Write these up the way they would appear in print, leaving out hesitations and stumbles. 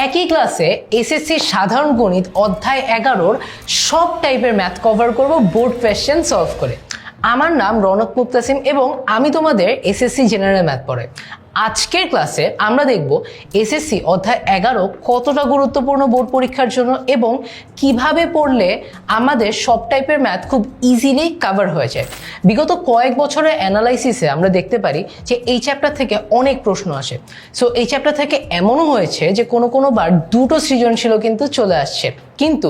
একই ক্লাসে এসএসসি সাধারণ গণিত অধ্যায় 11 সব টাইপের ম্যাথ কভার করব বোর্ড কোয়েশ্চেন সলভ করে। আমার নাম রনক মুক্তাসিম এবং আমি তোমাদের এসএসসি জেনারেল ম্যাথ পড়াই। আজকের ক্লাসে আমরা দেখব এসএসসি অধ্যায় 11 কতটা গুরুত্বপূর্ণ বোর্ড পরীক্ষার জন্য এবং কিভাবে পড়লে আমাদের সব টাইপের ম্যাথ খুব ইজিলি কভার হয়ে যায়। বিগত কয়েক বছরের অ্যানালাইসিসে আমরা দেখতে পারি যে এই চ্যাপ্টার থেকে অনেক প্রশ্ন আসে। সো এই চ্যাপ্টার থেকে এমনও হয়েছে যে কোনো বার দুটো সৃজনশীলও কিন্তু চলে আসছে। কিন্তু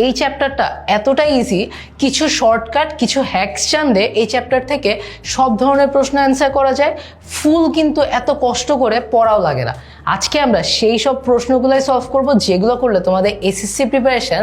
এই চ্যাপ্টারটা এতটা ইজি, কিছু শর্টকাট কিছু হ্যাকস জানলে এই চ্যাপ্টার থেকে সব ধরনের প্রশ্ন অ্যান্সার করা যায়। ফুল কিন্তু এত কষ্ট করে পড়াও লাগে না। আজকে আমরা সেই সব প্রশ্নগুলোই সলভ করব যেগুলো করলে তোমাদের এসএসসি প্রিপারেশন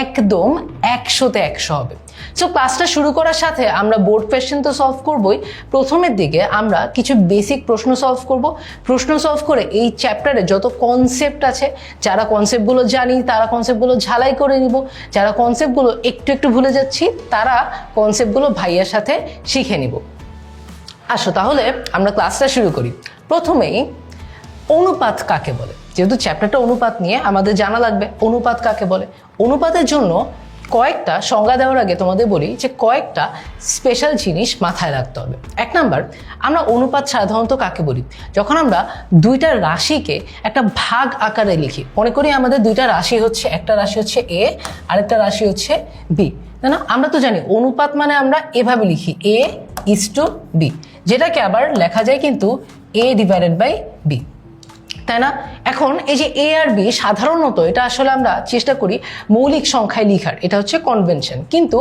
একদম 100-তে 100 হবে। সো ক্লাসটা শুরু করার সাথে আমরা বোর্ড কোয়েশ্চেন তো সলভ করবই, প্রথমের দিকে আমরা কিছু বেসিক প্রশ্ন সলভ করব। প্রশ্ন সলভ করে এই চ্যাপ্টারে যত কনসেপ্ট আছে, যারা কনসেপ্টগুলো জানি তারা কনসেপ্টগুলো ঝালাই করে নিব, যারা কনসেপ্টগুলো একটু একটু ভুলে যাচ্ছি তারা কনসেপ্টগুলো ভাইয়ার সাথে শিখে নিব। আসো তাহলে আমরা ক্লাসটা শুরু করি। প্রথমেই অনুপাত কাকে বলে, যেহেতু চ্যাপ্টারটা অনুপাত নিয়ে আমাদের জানা লাগবে অনুপাত কাকে বলে। অনুপাতের জন্য কয়েকটা সংজ্ঞা দেওয়ার আগে তোমাদের বলি যে কয়েকটা স্পেশাল জিনিস মাথায় রাখতে হবে। এক নাম্বার, আমরা অনুপাত সাধারণত কাকে বলি? যখন আমরা দুইটা রাশিকে একটা ভাগ আকারে লিখি। মনে করি আমাদের দুইটা রাশি হচ্ছে, একটা রাশি হচ্ছে এ আরেকটা রাশি হচ্ছে বি, তাই না? আমরা তো জানি অনুপাত মানে আমরা এভাবে লিখি A:B, যেটাকে আবার লেখা যায় কিন্তু A/B, তাই না? এখন এই যে এ আর বি সাধারণত এটা আসলে আমরা চেষ্টা করি মৌলিক সংখ্যায় লিখার, এটা হচ্ছে কনভেনশন। কিন্তু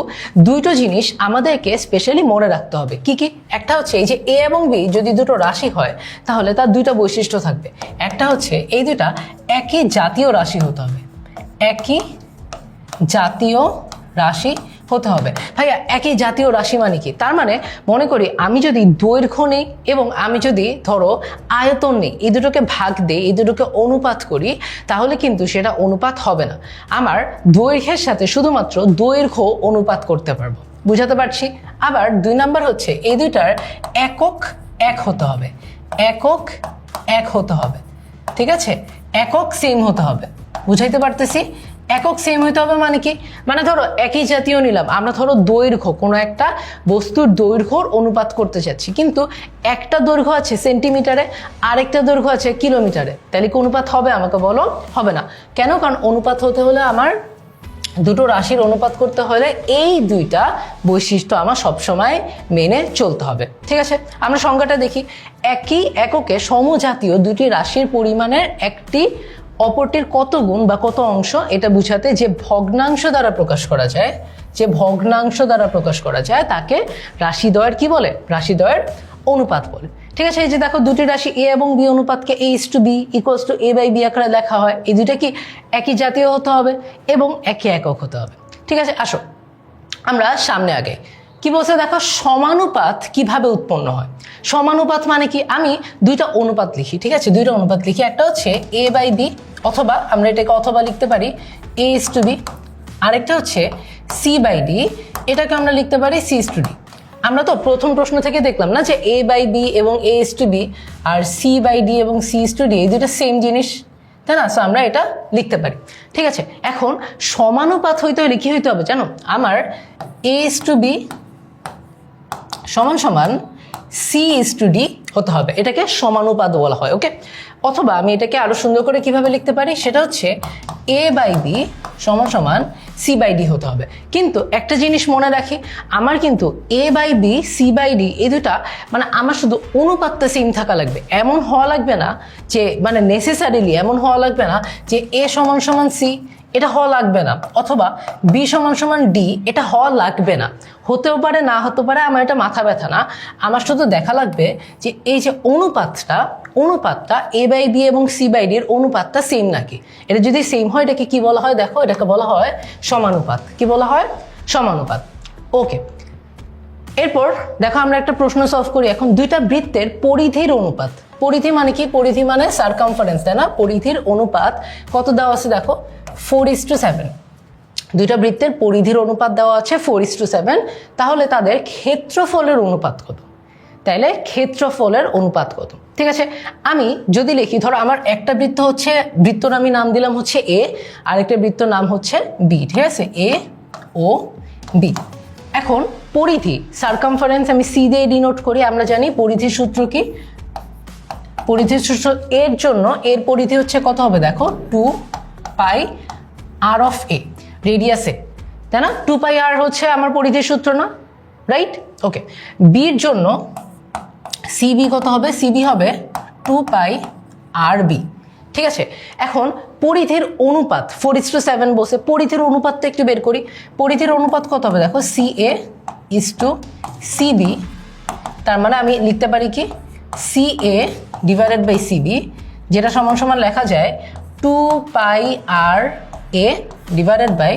দুটো জিনিস আমাদেরকে স্পেশালি মনে রাখতে হবে। কি কি? একটা হচ্ছে এই যে এ এবং বি যদি দুটো রাশি হয় তাহলে তার দুইটা বৈশিষ্ট্য থাকবে। একটা হচ্ছে এই দুইটা একই জাতীয় রাশি হতে হবে, একই জাতীয় রাশি হতে হবে। ভাইয়া একই জাতীয় রাশি মানে কি? তার মানে মনে করি আমি যদি দৈর্ঘ্য নেই এবং আমি যদি ধরো আয়তন নেই, এই দুটোকে ভাগ দিই, এই দুটোকে অনুপাত করি, তাহলে কিন্তু সেটা অনুপাত হবে না। আমার দৈর্ঘ্যের সাথে শুধুমাত্র দৈর্ঘ্য অনুপাত করতে পারবো, বুঝাতে পারছি? আবার দুই নাম্বার হচ্ছে এই দুইটার একক এক হতে হবে, একক এক হতে হবে, ঠিক আছে? একক সেম হতে হবে, বুঝাইতে পারতেছি? একক সেম হইতে হবে মানে কি? মানে ধরো একই জাতীয় নিলাম, আমরা ধরো দৈর্ঘ্য, কোনো একটা বস্তুর দৈর্ঘ্যর অনুপাত করতে চাচ্ছি, কিন্তু একটা দৈর্ঘ্য আছে সেন্টিমিটারে আরেকটা দৈর্ঘ্য আছে কিলোমিটারে, তাহলে কি অনুপাত হবে? আমাকে বলো, হবে না। কেন? কারণ অনুপাত হতে হলে আমার দুটো রাশির অনুপাত করতে হলে এই দুইটা বৈশিষ্ট্য আমার সবসময় মেনে চলতে হবে, ঠিক আছে? আমরা সংজ্ঞাটা দেখি। একই এককে সমজাতীয় দুটি রাশির পরিমাণের একটি অপরটির কত গুণ বা কত অংশ, এটা বুঝাতে যে ভগ্নাংশ দ্বারা প্রকাশ করা যায়, যে ভগ্নাংশ দ্বারা প্রকাশ করা যায় তাকে রাশিদ্বয়ের কি বলে? রাশিদ্বয়ের অনুপাত বলে, ঠিক আছে? এই যে দেখো দুটি রাশি এ এবং বি অনুপাতকে A:B = A/B আকারে লেখা হয়। এই দুইটা কি একই জাতীয় হতে হবে এবং একই একক হতে হবে, ঠিক আছে? আসো আমরা সামনে আগে কি বলছে দেখো, সমানুপাত কিভাবে উৎপন্ন হয়। সমানুপাত মানে কি? আমি দুইটা অনুপাত লিখি, ঠিক আছে? দুইটা অনুপাত লিখি, একটা হচ্ছে A/B, অথবা আমরা এটাকে অথবা লিখতে পারি A:B, আরেকটা হচ্ছে C/D, এটাকে আমরা লিখতে পারি C:D। আমরা তো প্রথম প্রশ্ন থেকে দেখলাম না যে A/B এবং A:B আর C/D এবং C:D এই দুটো সেম জিনিস, তাই না? সো আমরা এটা লিখতে পারি, ঠিক আছে? এখন সমানুপাত হইতে হলে কি হইতে হবে জানো? আমার A:B সমান সমান C:D হতে হবে, এটাকে সমানুপাত বলা হয়, ওকে? অথবা আমি এটাকে আরো সুন্দর করে কিভাবে লিখতে পারি, সেটা হচ্ছে A/B সমান সমান C/D হতে হবে। কিন্তু একটা জিনিস মনে রাখি, আমার কিন্তু A/B C/D এই দুটা মানে আমার শুধু অনুপাতটা সেম থাকা লাগবে, এমন হওয়া লাগবে না যে মানে নেসেসারিলি এমন হওয়া লাগবে না যে A সমান সমান C, এটা হওয়া লাগবে না, অথবা B সমান সমান D, এটা হওয়া লাগবে না। হতেও পারে না হতে পারে, আমার এটা মাথা ব্যথা না। আমার শুধু দেখা লাগবে যে এই যে অনুপাতটা A/B এবং C/D এর অনুপাতটা সেম নাকি। এটা যদি সেম হয় এটাকে কি বলা হয় দেখো, এটাকে বলা হয় সমানুপাত। কি বলা হয়? সমানুপাত, ওকে? এরপর দেখো আমরা একটা প্রশ্ন সলভ করি এখন। দুইটা বৃত্তের পরিধির অনুপাত, পরিধি মানে কি? পরিধি মানে সারকামফারেন্স, তাই না? পরিধির অনুপাত কত দেওয়া আছে দেখো, 4:7। দুইটা বৃত্তের পরিধির অনুপাত দেওয়া আছে 4:7, তাহলে তাদের ক্ষেত্রফলের অনুপাত কত? তাহলে ক্ষেত্রফলের অনুপাত কত? ঠিক আছে, আমি যদি লিখি, ধরো আমার একটা বৃত্ত হচ্ছে, বৃত্তর আমি নাম দিলাম হচ্ছে এ, আরেকটা বৃত্তর নাম হচ্ছে বি। ঠিক আছে, এ ও বি। এখন পরিধি, সার্কামফারেন্স আমি সি দিয়ে ডিনোট করি। আমরা জানি পরিধির সূত্র কি? পরিধির সূত্র এর জন্য এর পরিধি হচ্ছে কত হবে দেখো, 2 পাই আর অফ এ, রেডিয়াসে, তাই না? 2 পাই আর হচ্ছে আমার পরিধির সূত্র না, রাইট? ওকে, বির জন্য সিবি কত হবে? সিবি হবে 2 পাই আর বি। ঠিক আছে, এখন পরিধির অনুপাত 4:7 বসে, পরিধির অনুপাতটা একটু বের করি। পরিধির অনুপাত কত হবে দেখো, C A is to CB. তার মানে আমি লিখতে পারি কি, C A divided by CB, যেটা সমান সমান লেখা যায় 2 pi R A divided by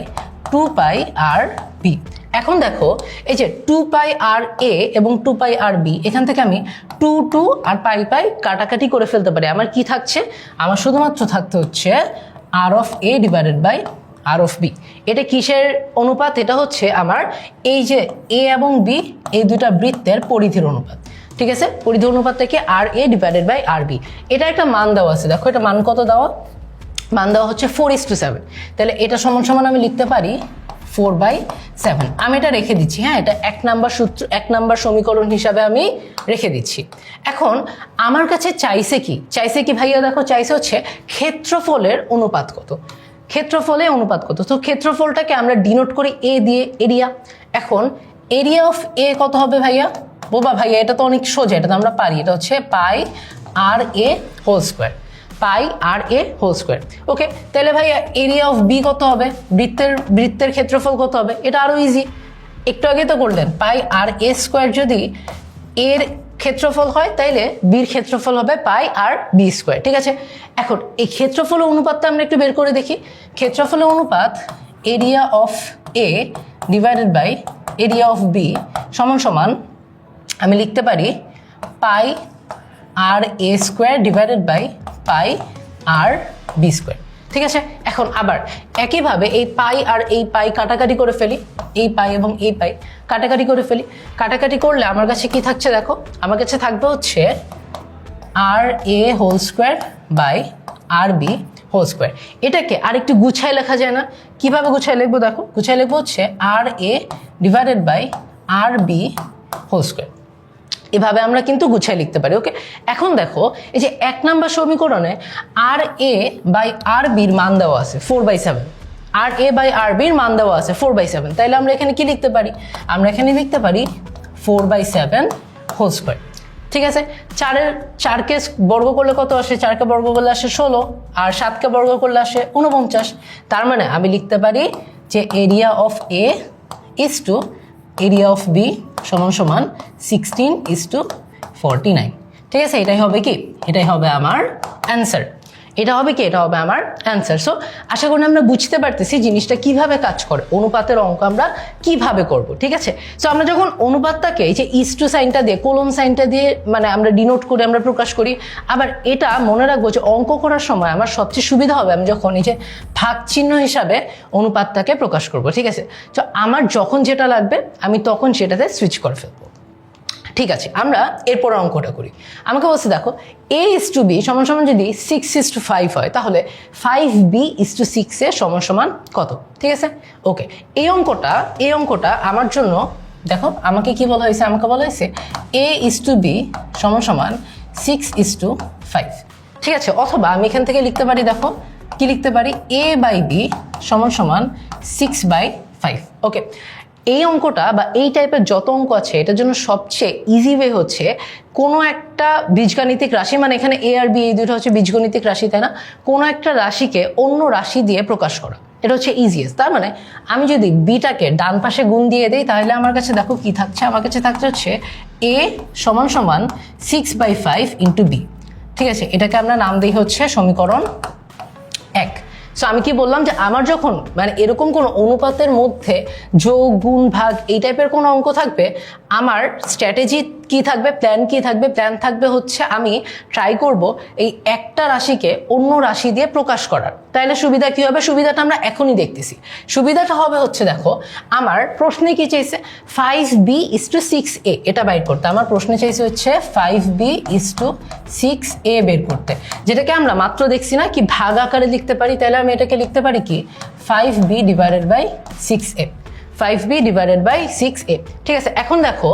2 pi R B. এখন দেখো এই যে 2 পাই আর এ এবং 2 পাই আর বি, এখান থেকে আমি 2 আর পাই পাই কাটাকাটি করে ফেলতে পারি। আমার কি থাকছে? আমার শুধুমাত্র থাকতে হচ্ছে R of A divided by R of B. এটা কিসের অনুপাত? এটা হচ্ছে আমার এই যে এ এবং বি, এই দুটা বৃত্তের পরিধির অনুপাত। ঠিক আছে, পরিধি অনুপাতটা কি? আর A divided by R B. এটা একটা মান দেওয়া আছে, দেখো এটা মান কত দেওয়া? মান দেওয়া হচ্ছে 4:7। তাহলে এটা সমান সমান আমি লিখতে পারি 4/7। আমি এটা রেখে দিচ্ছি, হ্যাঁ, এটা 1 নাম্বার সূত্র, 1 নাম্বার সমীকরণ হিসাবে আমি রেখে দিচ্ছি। এখন আমার কাছে চাইছে কি? চাইছে কি ভাইয়া? দেখো চাইছে হচ্ছে ক্ষেত্রফলের অনুপাত কত। ক্ষেত্রফলে অনুপাত কত? তো ক্ষেত্রফলটাকে আমরা ডিনোট করি এ দিয়ে, এরিয়া। এখন এরিয়া অফ এ কত হবে ভাইয়া? বোবা ভাইয়া, এটা তো অনেক সোজা, এটা তো আমরা পারি। এটা হচ্ছে পাই R A whole square, pi R A whole square. Okay, তাহলে ভাইয়া এরিয়া অফ বি কত হবে? বৃত্তের ক্ষেত্রফল কত হবে? এটা আরো ইজি, একটু আগে তো করলেন। পাই আর এ স্কোয়ার যদি এর ক্ষেত্রফল হয়, তাইলে বির ক্ষেত্রফল হবে পাই আর বি স্কোয়ার। ঠিক আছে, এখন এই ক্ষেত্রফল অনুপাতটা আমরা একটু বের করে দেখি। ক্ষেত্রফল অনুপাত area of A divided by area of B সমান সমান আমি লিখতে পারি pi R A square divided by pi R B square. ঠিক আছে, এখন আবার একইভাবে এই পাই আর এই পাই কাটাকাটি করে ফেলি, এই পাই এবং এই পাই কাটাকাটি করে ফেলি। কাটাকাটি করলে আমার কাছে কি থাকছে দেখো, আমার কাছে থাকবে হচ্ছে R A whole square by R B whole square. এটাকে আরেকটু গুছায় লেখা যায় না? কিভাবে গুছায় লিখবো দেখো, গুছায় লিখবো হচ্ছে R A divided by R B whole square. এভাবে আমরা কিন্তু গুছায় লিখতে পারি। ওকে, এখন দেখো এই যে 1 নাম্বার সমীকরণে আর এ বাই আর বির মান দেওয়া আছে 4/7, আর এ বাই আর বির মান দেওয়া আছে 4/7। তাইলে আমরা এখানে কি লিখতে পারি? আমরা এখানে লিখতে পারি 4/7 হোল স্কোয়ার। ঠিক আছে, 4কে বর্গ করলে কত আসে? 4কে বর্গ করলে আসে 16, আর 7কে বর্গ করলে আসে 49। তার মানে আমি লিখতে পারি যে area of A is to area of B সমান সমান 16:49। ঠিক আছে, এটাই হবে কি? এটাই হবে আমার অ্যান্সার। এটা হবে কি? এটা হবে আমার অ্যান্সার। সো আশা করি আমরা বুঝতে পারতেছি জিনিসটা কিভাবে কাজ করে, অনুপাতের অঙ্ক আমরা কিভাবে করব। ঠিক আছে, সো আমরা যখন অনুপাতটাকে এই যে ইস টু সাইনটা দিয়ে, কোলন সাইনটা দিয়ে মানে আমরা ডিনোট করে আমরা প্রকাশ করি। আবার এটা মনে রাখবো যে অঙ্ক করার সময় আমার সবচেয়ে সুবিধা হবে আমি যখন এই যে ভাগ চিহ্ন হিসাবে অনুপাতটাকে প্রকাশ করব। ঠিক আছে, তো আমার যখন যেটা লাগবে আমি তখন সেটাতে সুইচ করে ফেলবো। ঠিক আছে, আমরা এরপর অঙ্কটা করি। আমাকে বলছে দেখো a is to b সমান সমান যদি 6:5 হয়, তাহলে 5b/6 এর সমান সমান কত? ঠিক আছে, ওকে, এই অঙ্কটা আমার জন্য দেখো আমাকে কি বলা হয়েছে? আমাকে বলা হয়েছে a is to b সমান সমান 6:5। ঠিক আছে, অথবা আমি এখান থেকে লিখতে পারি, দেখো কি লিখতে পারি, a/b সমান সমান 6/5। ওকে, এই অঙ্কটা বা এই টাইপের যত অঙ্ক আছে এটার জন্য সবচেয়ে ইজি ওয়ে হচ্ছে কোনো একটা বীজগাণিতিক রাশি, মানে এখানে এ আর বি এই দুটো হচ্ছে বীজগণিতিক রাশি, তাই না? কোনো একটা রাশিকে অন্য রাশি দিয়ে প্রকাশ করা, এটা হচ্ছে ইজিয়েস্ট। তার মানে আমি যদি বিটাকে ডান পাশে গুণ দিয়ে দিই, তাহলে আমার কাছে দেখো কি থাকছে, আমার কাছে থাকছে হচ্ছে এ সমান সমান 6/5 ইন্টু বি। ঠিক আছে, এটাকে আমরা নাম দিই হচ্ছে সমীকরণ 1। সো আমি কি বললাম যে আমার যখন মানে এরকম কোনো অনুপাতের মধ্যে যোগ গুণ ভাগ এই টাইপের কোনো অঙ্ক থাকবে, আমার স্ট্র্যাটেজি কি থাকবে, প্ল্যান থাকবে হচ্ছে আমি ট্রাই করব এই একটা রাশিকে অন্য রাশি দিয়ে প্রকাশ করার। তাহলে সুবিধা কি হবে, সুবিধাটা আমরা এখনই দেখতেছি। সুবিধাটা হবে হচ্ছে, দেখো আমার প্রশ্নে কি চাইছে 5b/6a, এটা বাইর করতে। আমার প্রশ্নে চাইছে হচ্ছে 5b/6a বের করতে, যেটাকে আমরা মাত্র দেখছি না কি ভাগ আকারে লিখতে পারি। তাহলে আমি এটাকে লিখতে পারি কি 5b/6a, 5b/6a। ঠিক আছে, এখন দেখো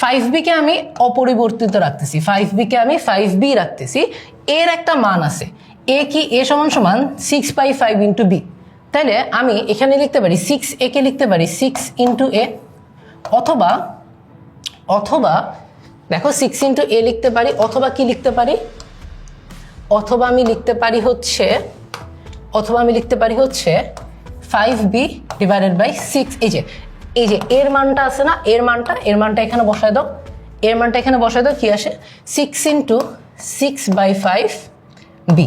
5b কে আমি অপরিবর্তিত রাখতেছি, 5b কে আমি 5b রাখতেছি। এর একটা মান আছে, a কি, a সমান সমান 6/5 ইন্টু b। তাহলে আমি এখানে লিখতে পারি 6a কে লিখতে পারি 6 ইন্টু a, অথবা দেখো 6 ইন্টু a লিখতে পারি, অথবা কি লিখতে পারি, অথবা আমি লিখতে পারি হচ্ছে 5b/6। এই যে এর মানটা আছে না, এর মানটা এখানে বসায় দাও, কি আসে 6 ইন্টু 6/5b।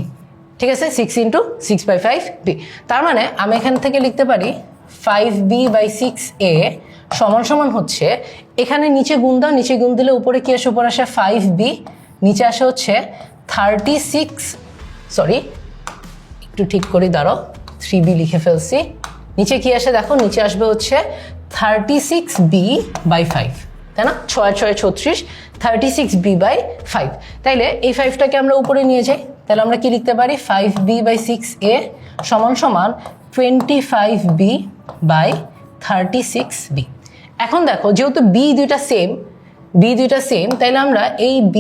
ঠিক আছে, 6 ইন্টু 6/5b। তার মানে আমি এখান থেকে লিখতে পারি 5b/6a সমান সমান হচ্ছে, এখানে নিচে গুণ দাও, নিচে গুণ দিলে উপরে কি আসে, উপরে আসে 5b, নিচে আসে হচ্ছে 36, সরি একটু ঠিক করে দাঁড়াও, 3b লিখে ফেলছি। নিচে কি আসে দেখো, নিচে আসবে হচ্ছে 36b/5, তাই না, 6 6 36, 36b/5। তাইলে এই 5টাকে আমরা উপরে নিয়ে যাই, তাহলে আমরা কি লিখতে পারি 5b/6a সমান সমান 25b/36b। এখন দেখো যেহেতু b দুইটা সেম, তাইলে আমরা এই b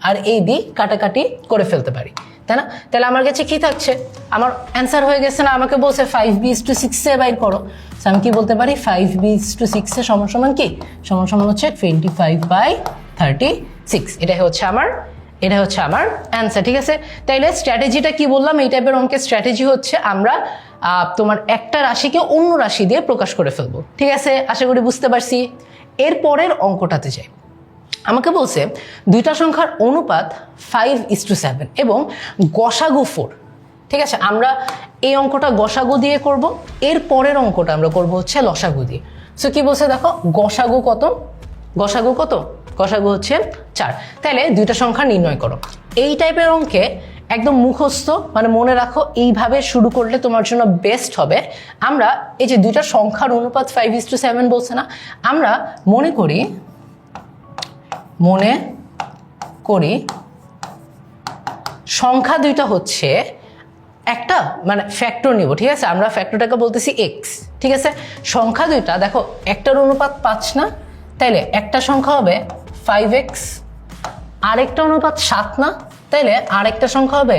আর এই b কাটাকাটি করে ফেলতে পারি, তাই না। তাহলে আমার কাছে কি থাকছে, আমার অ্যান্সার হয়ে গেছে না, আমাকে বলছে 5b/6a বাইর করো। আমি কি বলতে পারি 5b/6a সমান সমান কি, সমান সমান হচ্ছে 25/36। এটা হচ্ছে আমার অ্যান্সার। ঠিক আছে, তাইলে স্ট্র্যাটেজিটা কি বললাম, এই টাইপের অঙ্কের স্ট্র্যাটেজি হচ্ছে আমরা তোমার একটা রাশিকে অন্য রাশি দিয়ে প্রকাশ করে ফেলবো। ঠিক আছে, আশা করি বুঝতে পারছি। এর পরের অঙ্কটাতে যাই। আমাকে বলছে দুইটা সংখ্যার অনুপাত 5:7 এবং গসাগু 4। ঠিক আছে, আমরা এই অঙ্কটা গসাগু দিয়ে করব, এর পরের অঙ্কটা আমরা করব হচ্ছে লসাগু দিয়ে। সো কি বলছে দেখো, গসাগু কত, গসাগু হচ্ছে 4। তাহলে দুইটা সংখ্যা নির্ণয় করো। এই টাইপের অঙ্কে একদম মুখস্থ, মানে মনে রাখো, এইভাবে শুরু করলে তোমার জন্য বেস্ট হবে। আমরা এই যে দুইটা সংখ্যার অনুপাত 5:7 বলছে না, আমরা মনে করি সংখ্যা দুইটা হচ্ছে একটা, মানে ফ্যাক্টর নিব। ঠিক আছে, আমরা ফ্যাক্টরটাকে বলতেছি এক্স। ঠিক আছে, সংখ্যা দুইটা দেখো একটার অনুপাত 5 না, তাইলে একটা সংখ্যা হবে 5x, আরেকটা অনুপাত 7 না, তাইলে আরেকটা সংখ্যা হবে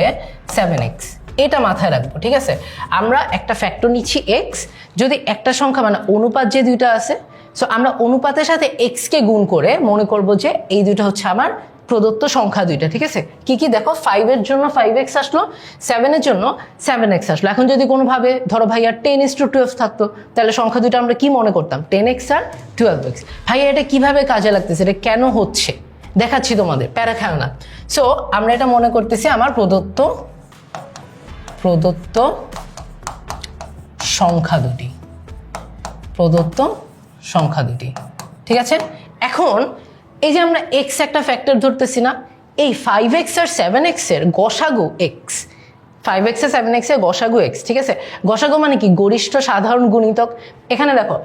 7x। এটা মাথায় রাখবো। ঠিক আছে, আমরা একটা ফ্যাক্টর নিচ্ছি এক্স, যদি একটা সংখ্যা মানে অনুপাত যে দুইটা আছে, সো আমরা অনুপাতের সাথে এক্স কে গুণ করে মনে করব যে এই দুইটা হচ্ছে আমার প্রদত্ত সংখ্যা দুইটা। ঠিক আছে, কি কি দেখো, 5 এর জন্য 5x আসলো, 7 এর জন্য 7x আসলো। এখন যদি কোনোভাবে ধরো ভাইয়া 10:12 থাকতো, তাহলে সংখ্যা দুইটা আমরা কি মনে করতাম, 10x আর 12x। ভাইয়া এটা কিভাবে কাজে লাগতেছে, এটা কেন হচ্ছে দেখাচ্ছি তোমাদের, প্যারা খাও না। সো আমরা এটা মনে করতেছি আমার প্রদত্ত সংখ্যা দুটি। ঠিক আছে, এখন এই যে আমরা এক্স একটা ফ্যাক্টর ধরতেছি না, এই 5x আর 7x এর গসাগু এক্স, 5x আর 7x এর গসাগু এক্স। ঠিক আছে, গসাগু মানে কি, গরিষ্ঠ সাধারণ গুণিতক। এখানে দেখো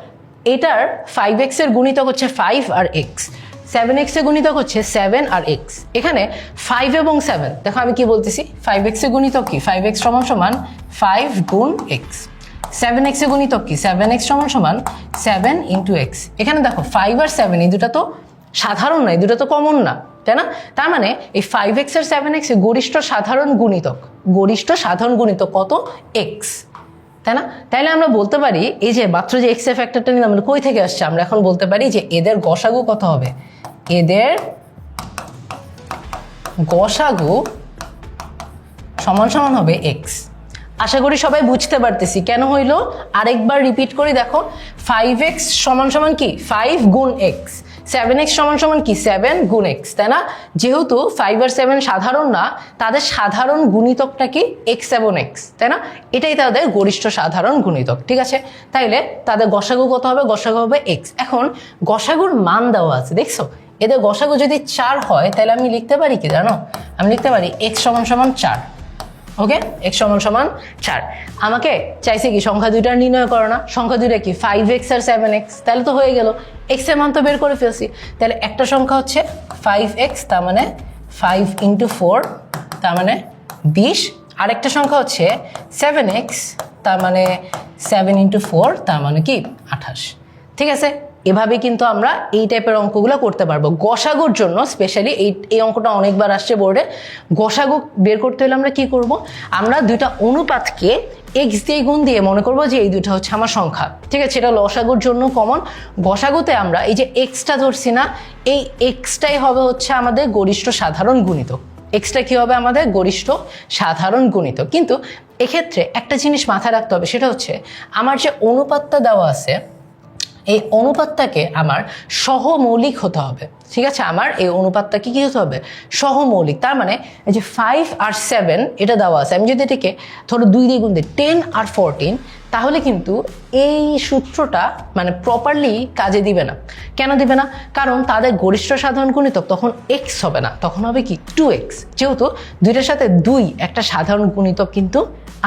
এটার 5x এর গুণিতক হচ্ছে 5 আর x, 7x এর গুণিতক হচ্ছে 7 আর x। এখানে 5 এবং 7, দেখো আমি কি বলতেছি, 5x এর গুণিতক কি, 5x সমান সমান 5 গুণ x, 7x এর গুণিতক কি, 7x সমান সমান 7 ইন্টু x। এখানে দেখো 5 আর 7 এই দুটা তো সাধারণ না, এই দুটো তো কমন না, তাই না। তার মানে এই 5x আর 7x এর গরিষ্ঠ সাধারণ গুণিতক কত, x, তাই না। তাইলে আমরা বলতে পারি এই যে মাত্র যে x এর ফ্যাক্টরটা নিলাম, আমরা কই থেকে আসছে, আমরা এখন বলতে পারি যে এদের গসাগু কত হবে, এদের গসাগু সমান সমান হবে x। আশা করি সবাই বুঝতে পারতেছি কেন হইলো। আরেকবার রিপিট করি, দেখো 5x সমান সমান কি 5 গুণ x, 7x সমান সমান কি 7 গুণ x, তাই না। যেহেতু 5 আর 7 সাধারণ না, তাদের সাধারণ গুণিতকটা কি x এবং x, তাই না। এটাই তাদের গরিষ্ঠ সাধারণ গুণিতক। ঠিক আছে, তাইলে তাদের গসাগু কত হবে, গসাগু হবে x। এখন গসাগুর মান দেওয়া আছে, দেখছো এদের গসাগু যদি 4 হয় তাহলে আমি লিখতে পারি কি জানো, আমি লিখতে পারি x সমান সমান 4। ওকে, x সমান সমান 4। আমাকে চাইছে কি সংখ্যা দুইটা নির্ণয় করো না, সংখ্যা দুইটা কি 5x আর 7x, তাহলে তো হয়ে গেল, x এর মান তো বের করে ফেলছি। তাহলে একটা সংখ্যা হচ্ছে 5x, তার মানে 5 × 4, তার মানে 20। আরেকটা সংখ্যা হচ্ছে 7x, তার মানে 7 × 4, তার মানে কি 28। ঠিক আছে, এভাবে কিন্তু আমরা এই টাইপের অঙ্কগুলো করতে পারবো। গসাগুর জন্য স্পেশালি এই অঙ্কটা অনেকবার আসছে বোর্ডে। গসাগু বের করতে হলে আমরা কি করব, আমরা দুইটা অনুপাতকে এক্স দিয়ে গুণ দিয়ে মনে করবো যে এই দুইটা হচ্ছে আমার সংখ্যা। ঠিক আছে, এটা লসাগুর জন্য কমন। গসাগুতে আমরা এই যে এক্সটা ধরছি না, এই এক্সটাই হবে হচ্ছে আমাদের গরিষ্ঠ সাধারণ গুণিতক। এক্সটা কি হবে আমাদের গরিষ্ঠ সাধারণ গুণিতক। কিন্তু এক্ষেত্রে একটা জিনিস মাথায় রাখতে হবে, সেটা হচ্ছে আমার যে অনুপাতটা দেওয়া আছে এই অনুপাতটাকে আমার সহমৌলিক হতে হবে। ঠিক আছে, আমার এই অনুপাতটাকে কি হতে হবে, সহমৌলিক। তার মানে এই যে 5 আর 7 এটা দেওয়া আছে, আমি যদি এটাকে ধরো 2 দিয়ে গুণ দিই 10 আর 14, তাহলে কিন্তু এই সূত্রটা মানে প্রপারলি কাজে দিবে না। কেন দিবে না, কারণ তাদের গরিষ্ঠ সাধারণ গুণিতক তখন x হবে না, তখন হবে কি 2x, যেহেতু দুইটার সাথে 2 একটা সাধারণ গুণিতক কিন্তু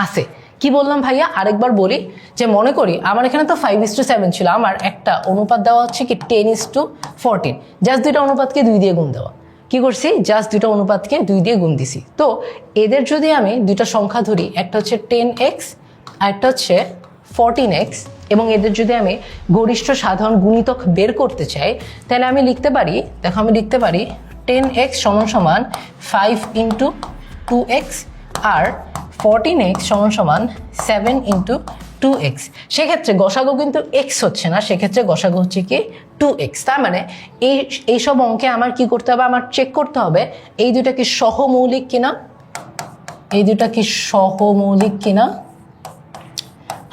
আছে। কি বললাম ভাইয়া, আরেকবার বলি, যে মনে করি আমার এখানে তো 5:7 ছিল, আমার একটা অনুপাত দেওয়া হচ্ছে কি 10:14, জাস্ট দুইটা অনুপাতকে 2 দিয়ে গুণ দেওয়া। কি করছি, জাস্ট দুইটা অনুপাতকে 2 দিয়ে গুণ দিছি। তো এদের যদি আমি দুইটা সংখ্যা ধরি, একটা হচ্ছে 10x আর একটা হচ্ছে 14x, এবং এদের যদি আমি গরিষ্ঠ সাধারণ গুণিতক বের করতে চাই, তাহলে আমি লিখতে পারি, দেখো আমি লিখতে পারি 10x সমান সমান 5 × 2x আর 14x সমান সমান 7 × 2x। সেক্ষেত্রে গসাগু কিন্তু x হচ্ছে না, সেক্ষেত্রে গসাগু হচ্ছে কি 2x। তার মানে এইসব অঙ্কে আমার কি করতে হবে, আমার চেক করতে হবে এই দুটা কি সহমৌলিক কিনা, এই দুটা কি সহমৌলিক কিনা।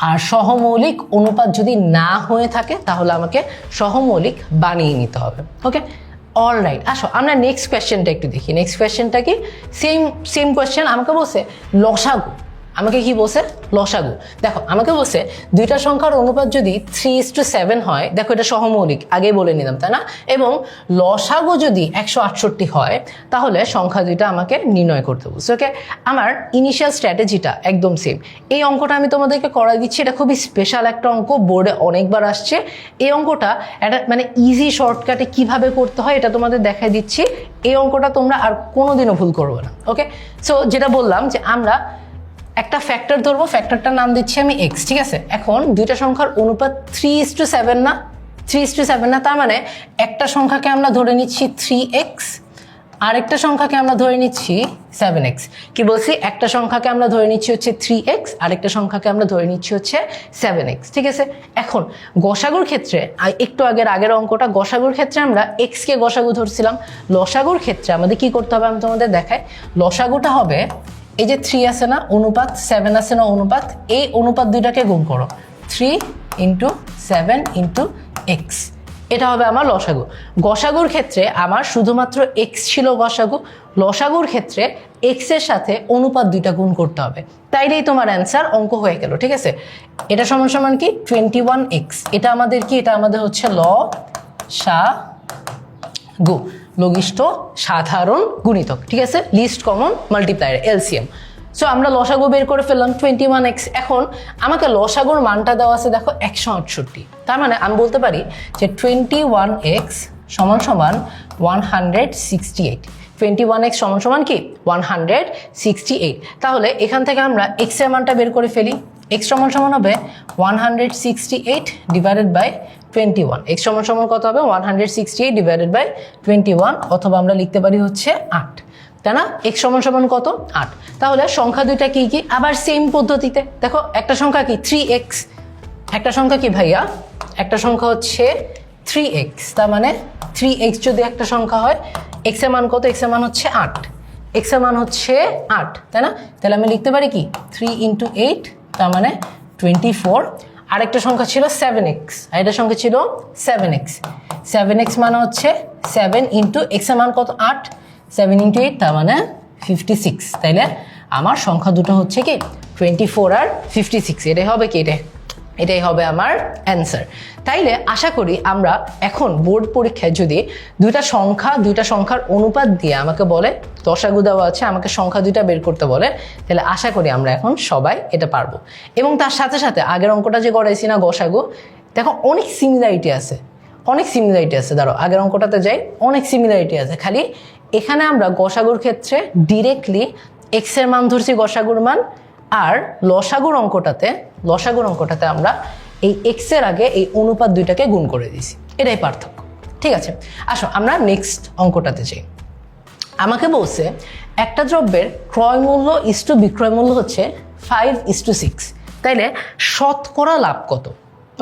আর সহমৌলিক অনুপাত যদি না হয়ে থাকে তাহলে আমাকে সহমৌলিক বানিয়ে নিতে হবে। ওকে, অলরাইট, আসো আমরা নেক্সট কোয়েশ্চেনটা একটু দেখি। নেক্সট কোয়েশ্চেনটা কি, সেম কোয়েশ্চেন। আমাকে বলছে লসাগু, আমাকে কি বলছে লসাগু। দেখো আমাকে বলছে দুইটা সংখ্যার অনুপাত যদি 3:7 হয়, দেখো এটা সহমৌলিক, আগেই বলে নিলাম তাই না, এবং লসাগু যদি 168 হয়, তাহলে সংখ্যা দুইটা আমাকে নির্ণয় করতে বলছে। ওকে, আমার ইনিশিয়াল স্ট্র্যাটেজিটা একদম সেম। এই অঙ্কটা আমি তোমাদেরকে করাই দিচ্ছি, এটা খুবই স্পেশাল একটা অঙ্ক, বোর্ডে অনেকবার আসছে। এই অঙ্কটা একটা মানে ইজি শর্টকাটে কিভাবে করতে হয় এটা তোমাদের দেখাই দিচ্ছি। এই অঙ্কটা তোমরা আর কোনোদিনও ভুল করবে না। ওকে, সো যেটা বললাম যে আমরা একটা ফ্যাক্টর ধরবো, ফ্যাক্টরটার নাম দিচ্ছি আমি x। ঠিক আছে, এখন দুইটা সংখ্যার অনুপাত 3:7 না, 3:7 না, তার মানে একটা সংখ্যাকে আমরা ধরে নিচ্ছি 3x, আরেকটা সংখ্যাকে আমরা ধরে নিচ্ছি 7x। কি বলছি, একটা সংখ্যাকে আমরা ধরে নিচ্ছি হচ্ছে 3x, আরেকটা সংখ্যাকে আমরা ধরে নিচ্ছি হচ্ছে 7x। ঠিক আছে, এখন গসাগুর ক্ষেত্রে একটু আগের অঙ্কটা, গসাগুর ক্ষেত্রে আমরা x কে গসাগু ধরছিলাম। লসাগুর ক্ষেত্রে আমাদের কি করতে হবে আমি তোমাদের দেখাই। লসাগুটা হবে এই যে 3 আছে না অনুপাত, 7 আছে না অনুপাত, এই অনুপাত দুইটাকে গুণ করো, 3 × 7 × x, এটা হবে আমার লসাগু। গসাগুর ক্ষেত্রে আমার শুধুমাত্র x ছিল গসাগু, লসাগুর ক্ষেত্রে x এর সাথে অনুপাত দুইটা গুণ করতে হবে, তাইলেই তোমার অ্যান্সার অঙ্ক হয়ে গেল। ঠিক আছে, এটা সমান সমান কি 21x, এটা আমাদের কি, এটা আমাদের হচ্ছে লসাগু, লঘিষ্ঠ সাধারণ গুণিতক। ঠিক আছে, list common multiplier, LCM. So আমরা লসাগু বের করে ফেললাম 21x। এখন আমাকে লসাগুর মানটা দেওয়া আছে দেখো 168, তার মানে আমি বলতে পারি যে 21x সমান সমান 168। 21x সমান সমান কি 168। তাহলে এখান থেকে আমরা x এর মানটা বের করে ফেলি। x সমান সমান হবে 168 ডিভাইডেড বাই 21। x সমান সমান কত হবে 168 ডিভাইডেড বাই 21, অথবা আমরা লিখতে পারি হচ্ছে 8, তাই না। x সমান সমান কত 8। তাহলে সংখ্যা দুইটা কি কি, আবার সেম পদ্ধতিতে দেখো, একটা সংখ্যা কি 3x, একটা সংখ্যা কি ভাইয়া, একটা সংখ্যা হচ্ছে 3x, তার মানে 3x যদি একটা সংখ্যা হয়, x এর মান কত, x এর মান হচ্ছে 8, x এর মান হচ্ছে 8, তাই না। তাহলে আমি লিখতে পারি কি 3 × 8, তার মানে 24। আরেকটা সংখ্যা ছিল 7x, আর এটা সংখ্যা ছিল 7x। 7x মানে হচ্ছে 7 × x এর মান কত 8, 7 × 8, তার মানে 56। তাইলে আমার সংখ্যা দুটো হচ্ছে কি 24 আর 56, এটাই হবে কি, এটা এটাই হবে আমার অ্যান্সার। তাইলে আশা করি আমরা এখন বোর্ড পরীক্ষায় যদি দুইটা সংখ্যার অনুপাত দিয়ে আমাকে বলে দশাগু দেওয়া আছে, আমাকে সংখ্যা দুইটা বের করতে বলে, তাহলে আশা করি আমরা এখন সবাই এটা পারবো। এবং তার সাথে সাথে আগের অঙ্কটা যে করাইছি না গসাগু, দেখো অনেক সিমিলারিটি আছে, দাঁড়ো আগের অঙ্কটাতে যাই, অনেক সিমিলারিটি আছে। খালি এখানে আমরা গসাগুর ক্ষেত্রে ডিরেক্টলি এক্স এর মান ধরছি গসাগুর মান, আর লসাগুর অঙ্কটাতে আমরা এই এক্স এর আগে এই অনুপাত দুইটাকে গুণ করে দিয়েছি, এটাই পার্থক্য। ঠিক আছে, আসো আমরা নেক্সট অঙ্কটাতে যাই। আমাকে বলছে একটা দ্রব্যের ক্রয় মূল্য ইস্টু বিক্রয় মূল্য হচ্ছে 5:6, তাইলে শতকরা লাভ কত?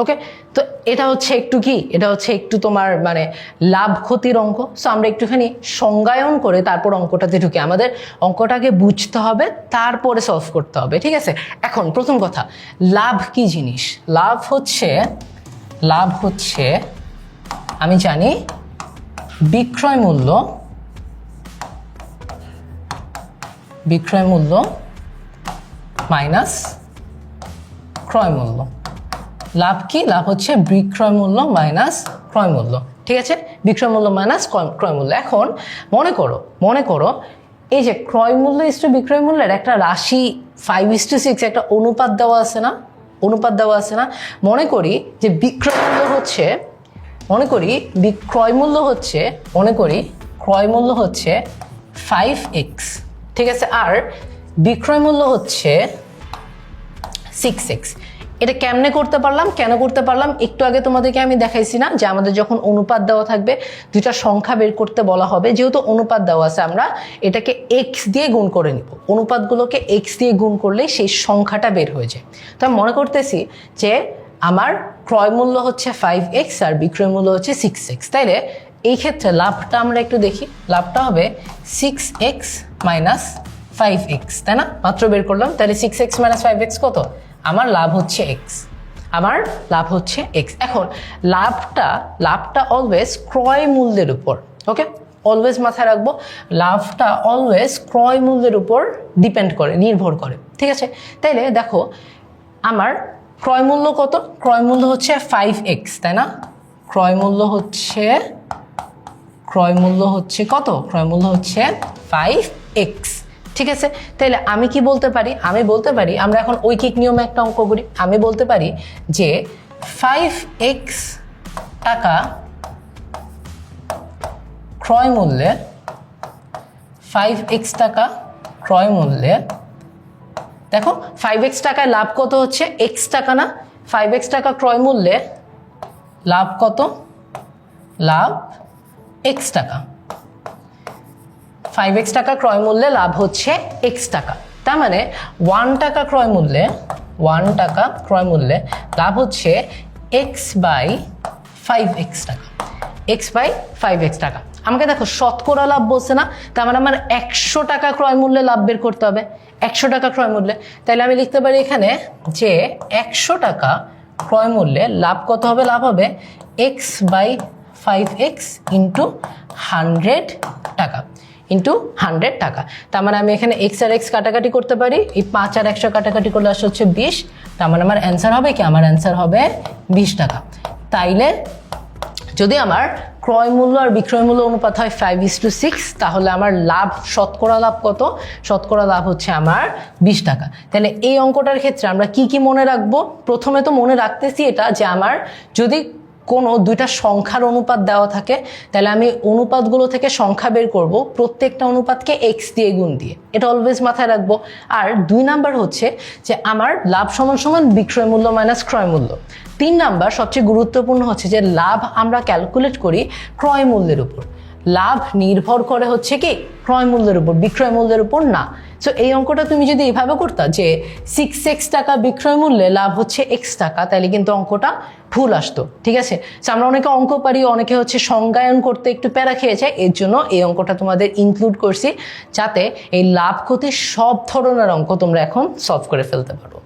ওকে, তো এটা হচ্ছে একটু তোমার মানে লাভ ক্ষতির অঙ্ক। সো আমরা একটুখানি সংজ্ঞায়ন করে তারপর অঙ্কটাতে ঢুকে আমাদের অঙ্কটাকে বুঝতে হবে, তারপরে সলভ করতে হবে। ঠিক আছে, এখন প্রথম কথা, লাভ কি জিনিস? লাভ হচ্ছে আমি জানি বিক্রয় মূল্য মাইনাস ক্রয় মূল্য। লাভ কি? লাভ হচ্ছে বিক্রয় মূল্য মাইনাস ক্রয় মূল্য। ঠিক আছে, বিক্রয় মূল্য মাইনাস ক্রয় মূল্য। এখন মনে করো এই যে ক্রয় মূল্য ইস্টু বিক্রয় মূল্যের একটা রাশি 5:6 একটা অনুপাত দেওয়া আছে না? মনে করি যে ক্রয় মূল্য হচ্ছে 5x, ঠিক আছে, আর বিক্রয় মূল্য হচ্ছে 6x। এটা কেন করতে পারলাম একটু আগে তোমাদেরকে আমি দেখাইছি না যে আমাদের যখন অনুপাত দেওয়া থাকবে দুইটা সংখ্যা বের করতে বলা হবে, যেহেতু অনুপাত দেওয়া আছে আমরা এটাকে x দিয়ে গুণ করে নিব। অনুপাতগুলোকে x দিয়ে গুণ করলেই সেই সংখ্যাটা বের হয়ে যায়। তো আমি মনে করতেছি যে আমার ক্রয় মূল্য হচ্ছে 5x আর বিক্রয় মূল্য হচ্ছে 6x। তাইলে এই ক্ষেত্রে লাভটা আমরা একটু দেখি, লাভটা হবে 6x মাইনাস 5x, তাই না? মাত্র বের করলাম, তাহলে 6x মাইনাস 5x কত? আমার লাভ হচ্ছে x। এখন লাভটা অলওয়েজ ক্রয় মূল্যের উপর, ওকে, অলওয়েজ মাথায় রাখবো, লাভটা অলওয়েজ ক্রয় মূল্যের উপর নির্ভর করে। ঠিক আছে, তাইলে দেখো আমার ক্রয় মূল্য কত? ক্রয় মূল্য হচ্ছে 5x, তাই না? ক্রয় মূল্য হচ্ছে কত? ক্রয় মূল্য হচ্ছে 5x। ঠিক আছে, তাহলে আমি কি বলতে পারি? আমি বলতে পারি, আমরা এখন ঐকিক নিয়মে একটা অঙ্ক করি। আমি বলতে পারি যে 5x টাকা ক্রয় মূল্যে দেখো 5x টাকায় লাভ কত হচ্ছে? x টাকা না? 5x টাকা ক্রয় মূল্যে লাভ কত? লাভ x টাকা। 5x টাকা ক্রয় মূল্যে লাভ হচ্ছে x টাকা। তার মানে 1 টাকা ক্রয় মূল্যে লাভ হচ্ছে x/5x টাকা। আমাকে দেখো শতকরা লাভ বলছে না, তার মানে আমার 100 টাকা ক্রয় মূল্যে লাভ বের করতে হবে। 100 টাকা ক্রয় মূল্যে, তাহলে আমি লিখতে পারি এখানে যে 100 টাকা ক্রয় মূল্যে লাভ কত হবে? লাভ হবে x/5x ইন্টু 100 টাকা। তার মানে আমি এখানে x আর x কাটাকাটি করতে পারি, এই 5 আর 100 কাটাকাটি করলে আসলে হচ্ছে 20। তার মানে আমার অ্যান্সার হবে কি? আমার অ্যান্সার হবে 20 টাকা। তাইলে যদি আমার ক্রয় মূল্য আর বিক্রয় মূল্য অনুপাত হয় 5:6, তাহলে আমার লাভ শতকরা লাভ কত? শতকরা লাভ হচ্ছে আমার 20 টাকা। তাহলে এই অঙ্কটার ক্ষেত্রে আমরা কি মনে রাখবো? প্রথমে তো মনে রাখতেছি এটা যে আমার যদি কোনো দুইটা সংখ্যার অনুপাত দেওয়া থাকে তাহলে আমি অনুপাতগুলো থেকে সংখ্যা বের করব, প্রত্যেকটা অনুপাতকে x দিয়ে গুণ দিয়ে, এটা অলওয়েজ মাথায় রাখবো। আর 2 নাম্বার হচ্ছে যে আমার লাভ সমান বিক্রয় মূল্য মাইনাস ক্রয় মূল্য। 3 নাম্বার সবচেয়ে গুরুত্বপূর্ণ হচ্ছে যে লাভ আমরা ক্যালকুলেট করি ক্রয় মূল্যের উপর। লাভ নির্ভর করে হচ্ছে কি? ক্রয় মূল্যের উপর, বিক্রয় মূল্যের উপর না। সো এই অঙ্কটা তুমি যদি এইভাবে করতা যে 6x টাকা বিক্রয় মূল্যে লাভ হচ্ছে x টাকা, তাহলে কিন্তু অঙ্কটা ভুল আসতো। ঠিক আছে, আমরা অনেকে অঙ্ক পারি, অনেকে হচ্ছে সংজ্ঞায়ন করতে একটু প্যারা খেয়ে যায়, এর জন্য এই অঙ্কটা তোমাদের ইনক্লুড করছি যাতে এই লাভ ক্ষতির সব ধরনের অঙ্ক তোমরা এখন সলভ করে ফেলতে পারো।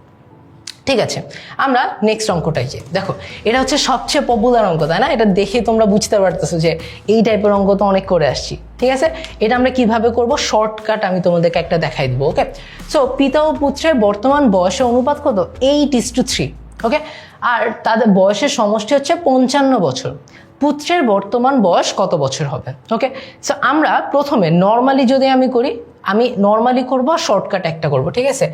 ঠিক আছে, আমরা নেক্সট অঙ্কটাই যাই। দেখো এটা হচ্ছে সবচেয়ে পপুলার অঙ্ক, তাই না? এটা দেখে তোমরা বুঝতে পারতেছো যে এই টাইপের অঙ্ক তো অনেক করে আসছি। ঠিক আছে, এটা আমরা কিভাবে করব? শর্টকাট আমি তোমাদেরকে একটা দেখাই দেবো। ওকে, সো পিতা ও পুত্রের বর্তমান বয়সের অনুপাত কত? 8:3। ওকে, আর তাদের বয়সের সমষ্টি হচ্ছে 55 বছর। পুত্রের বর্তমান বয়স কত বছর হবে? ওকে, সো আমরা প্রথমে নর্মালি যদি আমি করি, আমি নর্মালি করব, শর্টকাট একটা করব, ঠিক আছে?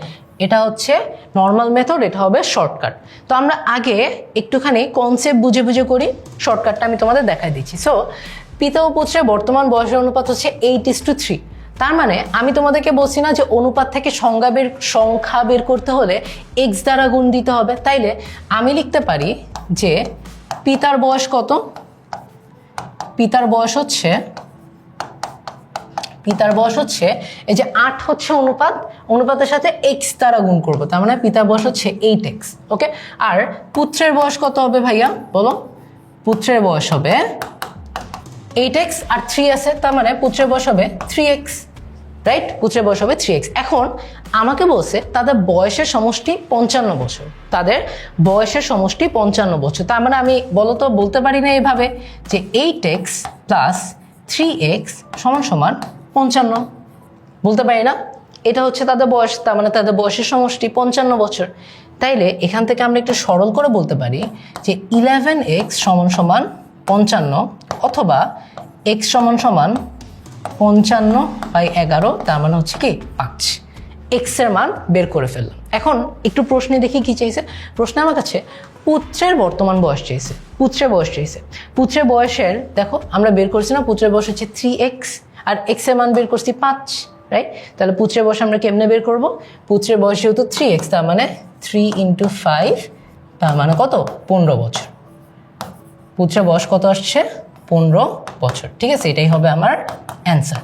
এটা হচ্ছে নর্মাল মেথড, এটা হবে শর্টকাট। তো আমরা আগে একটুখানি কনসেপ্ট বুঝে বুঝে করি, শর্টকাটটা আমি তোমাদের দেখাই দিচ্ছি। সো পিতা ও পুত্রের বর্তমান বয়সের অনুপাত হচ্ছে 8:3। তার মানে আমি তোমাদেরকে বলছি না যে অনুপাত থেকে সংখ্যা বের করতে হলে এক্স দ্বারা গুণ দিতে হবে, তাইলে আমি লিখতে পারি যে পিতার বয়স কত? পিতার বয়স হচ্ছে এই যে 8 হচ্ছে অনুপাতের সাথে এক্স দ্বারা গুণ করবো, তার মানে পিতার বয়স হচ্ছে 8x। ওকে, আর পুত্রের বয়স কত হবে ভাইয়া বলো? পুত্রের বয়স হবে 8x আর 3 আছে, তার মানে পুত্রের বয়স হবে 3x, রাইট? পুত্রের বয়স হবে 3x। এখন আমাকে বলছে তাদের বয়সের সমষ্টি 55 বছর, তাদের বয়সের সমষ্টি 55 বছর। তার মানে আমি বলতে পারি না এইভাবে যে 8x প্লাস 3x সমান সমান 55, বলতে পারি না। এটা হচ্ছে তাদের বয়স, তার মানে তাদের বয়সের সমষ্টি 55 বছর। তাইলে এখান থেকে আমরা একটু সরল করে বলতে পারি যে 11x সমান সমান 55, অথবা x সমান সমান 55/11, তার মানে হচ্ছে কি 5। x এর মান বের করে ফেললাম। এখন একটু প্রশ্নে দেখি কি চাইছে। প্রশ্নে আমার কাছে পুত্রের বর্তমান বয়স চাইছে, পুত্রের বয়সের দেখো আমরা বের করছি না, পুত্রের বয়স হচ্ছে 3x আর x এর মান বের করছি 5, রাইট? তাহলে পুত্রের বয়স আমরা কেমনে বের করব? পুত্রের বয়স যেহেতু 3x, তার মানে 3 × 5, তার মানে কত? 15 বছর। পুত্রের বয়স কত আসছে? 15 বছর, ঠিক আছে? এটাই হবে আমার অ্যান্সার।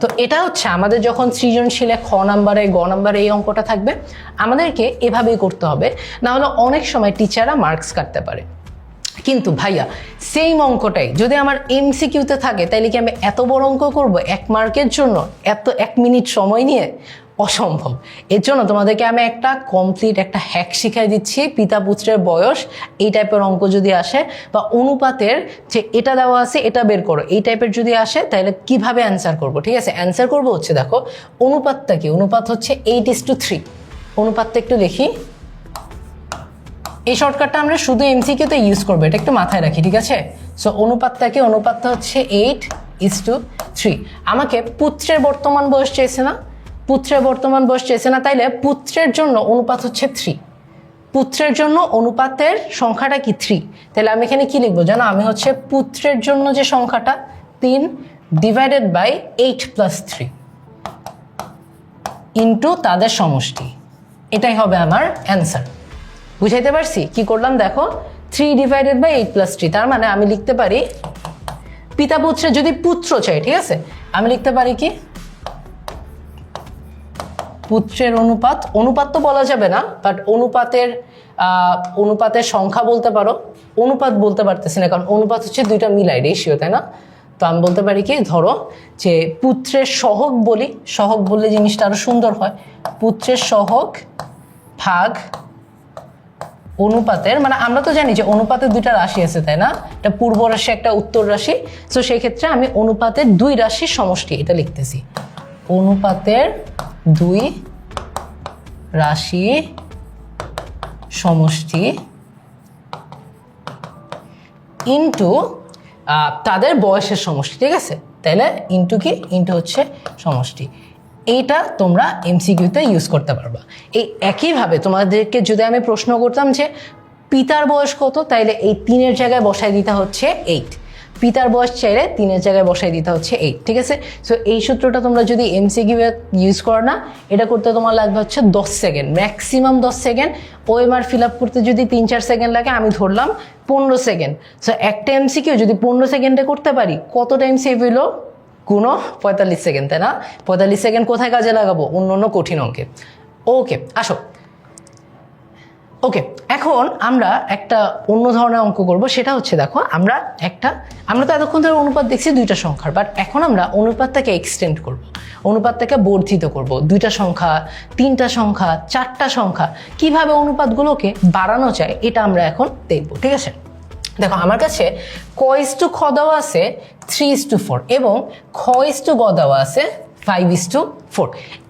তো এটা হচ্ছে আমাদের যখন সৃজনশীলে খ নাম্বারে, গ নাম্বারে এই অঙ্কটা থাকবে, আমাদেরকে এভাবেই করতে হবে, না হলে অনেক সময় টিচাররা মার্কস কাটতে পারে। কিন্তু ভাইয়া সেম অঙ্কটাই যদি আমার এমসিকিউতে থাকে, তাইলে কি আমি এত বড় অঙ্ক করব 1 মার্কের জন্য, 1 মিনিট সময় নিয়ে? অসম্ভব। এর জন্য তোমাদেরকে আমি একটা কমপ্লিট একটা হ্যাক শিখাই দিচ্ছি। পিতা পুত্রের বয়স এই টাইপের অঙ্ক যদি আসে, বা অনুপাতের যে এটা দেওয়া আছে এটা বের করো, এই টাইপের যদি আসে, তাহলে কিভাবে অ্যান্সার করব, ঠিক আছে? অ্যান্সার করব হচ্ছে, দেখো অনুপাতটা কি? অনুপাত হচ্ছে 8:3। অনুপাতটা একটু দেখি। এই শর্টকাটটা আমরা শুধু এমসিকিউতে ইউজ করবো, এটা একটু মাথায় রাখি, ঠিক আছে? সো অনুপাতটা হচ্ছে 8:3। আমাকে পুত্রের বর্তমান বয়স চাইছে না, তাইলে পুত্রের জন্য অনুপাত হচ্ছে 3। পুত্রের জন্য অনুপাতের সংখ্যাটা কি? 3। তাহলে আমি এখানে কি লিখবো জানো? আমি হচ্ছে পুত্রের জন্য যে সংখ্যাটা 3 / 8 + 3 ইন্টু তাদের সমষ্টি, এটাই হবে আমার অ্যান্সার। বুঝাইতে পারছি কি করলাম? দেখো 3 / 8 + 3, তার মানে আমি লিখতে পারি পিতা পুত্রের, যদি পুত্র চাই, ঠিক আছে, আমি লিখতে পারি কি পুত্রের অনুপাত তো বলা যাবে না, বাট অনুপাতের সংখ্যা বলতে পারো। অনুপাত বলতে পারতেছি না, কারণ অনুপাত হচ্ছে দুইটা মিলাই রেশিও, তাই না? তো আমি বলতে পারি কি, ধরো যে পুত্রের সহগ বলি, সহগ বললে জিনিসটা আরো সুন্দর হয়। পুত্রের সহগ ভাগ অনুপাতের, মানে আমরা তো জানি যে অনুপাতের 2টা রাশি আছে, তাই না? একটা পূর্ব রাশি, একটা উত্তর রাশি। তো সেই ক্ষেত্রে আমি অনুপাতের 2 রাশির সমষ্টি এটা লিখতেছি। অনুপাতের 2 রাশি সমষ্টি ইন্টু তাদের বয়সের সমষ্টি, ঠিক আছে? তাহলে ইন্টু কি? ইন্টু হচ্ছে সমষ্টি। এইটা তোমরা এমসিকিউতে ইউজ করতে পারবা। এই একইভাবে তোমাদেরকে যদি আমি প্রশ্ন করতাম যে পিতার বয়স কত, তাইলে এই 3-এর জায়গায় বসাই দিতে হচ্ছে 8। পিতার বয়স চাইলে 3-এর জায়গায় বসাই দিতে হচ্ছে 8, ঠিক আছে? সো এই সূত্রটা তোমরা যদি এমসিকিউ ইউজ করো না, এটা করতে তোমার লাগবে হচ্ছে 10 second, maximum 10 second. OMR fill up করতে যদি 3-4 সেকেন্ড লাগে, আমি ধরলাম 15 সেকেন্ড। সো একটা এমসিকিউ যদি 15 সেকেন্ডে করতে পারি, কত টাইম সেভ হইলো? গুণ 45 সেকেন্ড, তাই না? 45 সেকেন্ড কোথায় কাজে লাগাবো? অন্য কঠিন অঙ্কে। ওকে, আসো। ওকে, এখন আমরা একটা অন্য ধরনের অঙ্ক করব। সেটা হচ্ছে, দেখো আমরা তো এতক্ষণ ধরে অনুপাত দেখছি 2টা সংখ্যার, বাট এখন আমরা অনুপাতটাকে এক্সটেন্ড করব, অনুপাতটাকে বর্ধিত করব। 2টা সংখ্যা, 3টা সংখ্যা, 4টা সংখ্যা, কিভাবে অনুপাতগুলোকে বাড়ানো যায় এটা আমরা এখন দেখব, ঠিক আছে? দেখো আমার কাছে ক/খ দেওয়া আছে 3:4 এবং খ/গ দেওয়া আছে 5:4।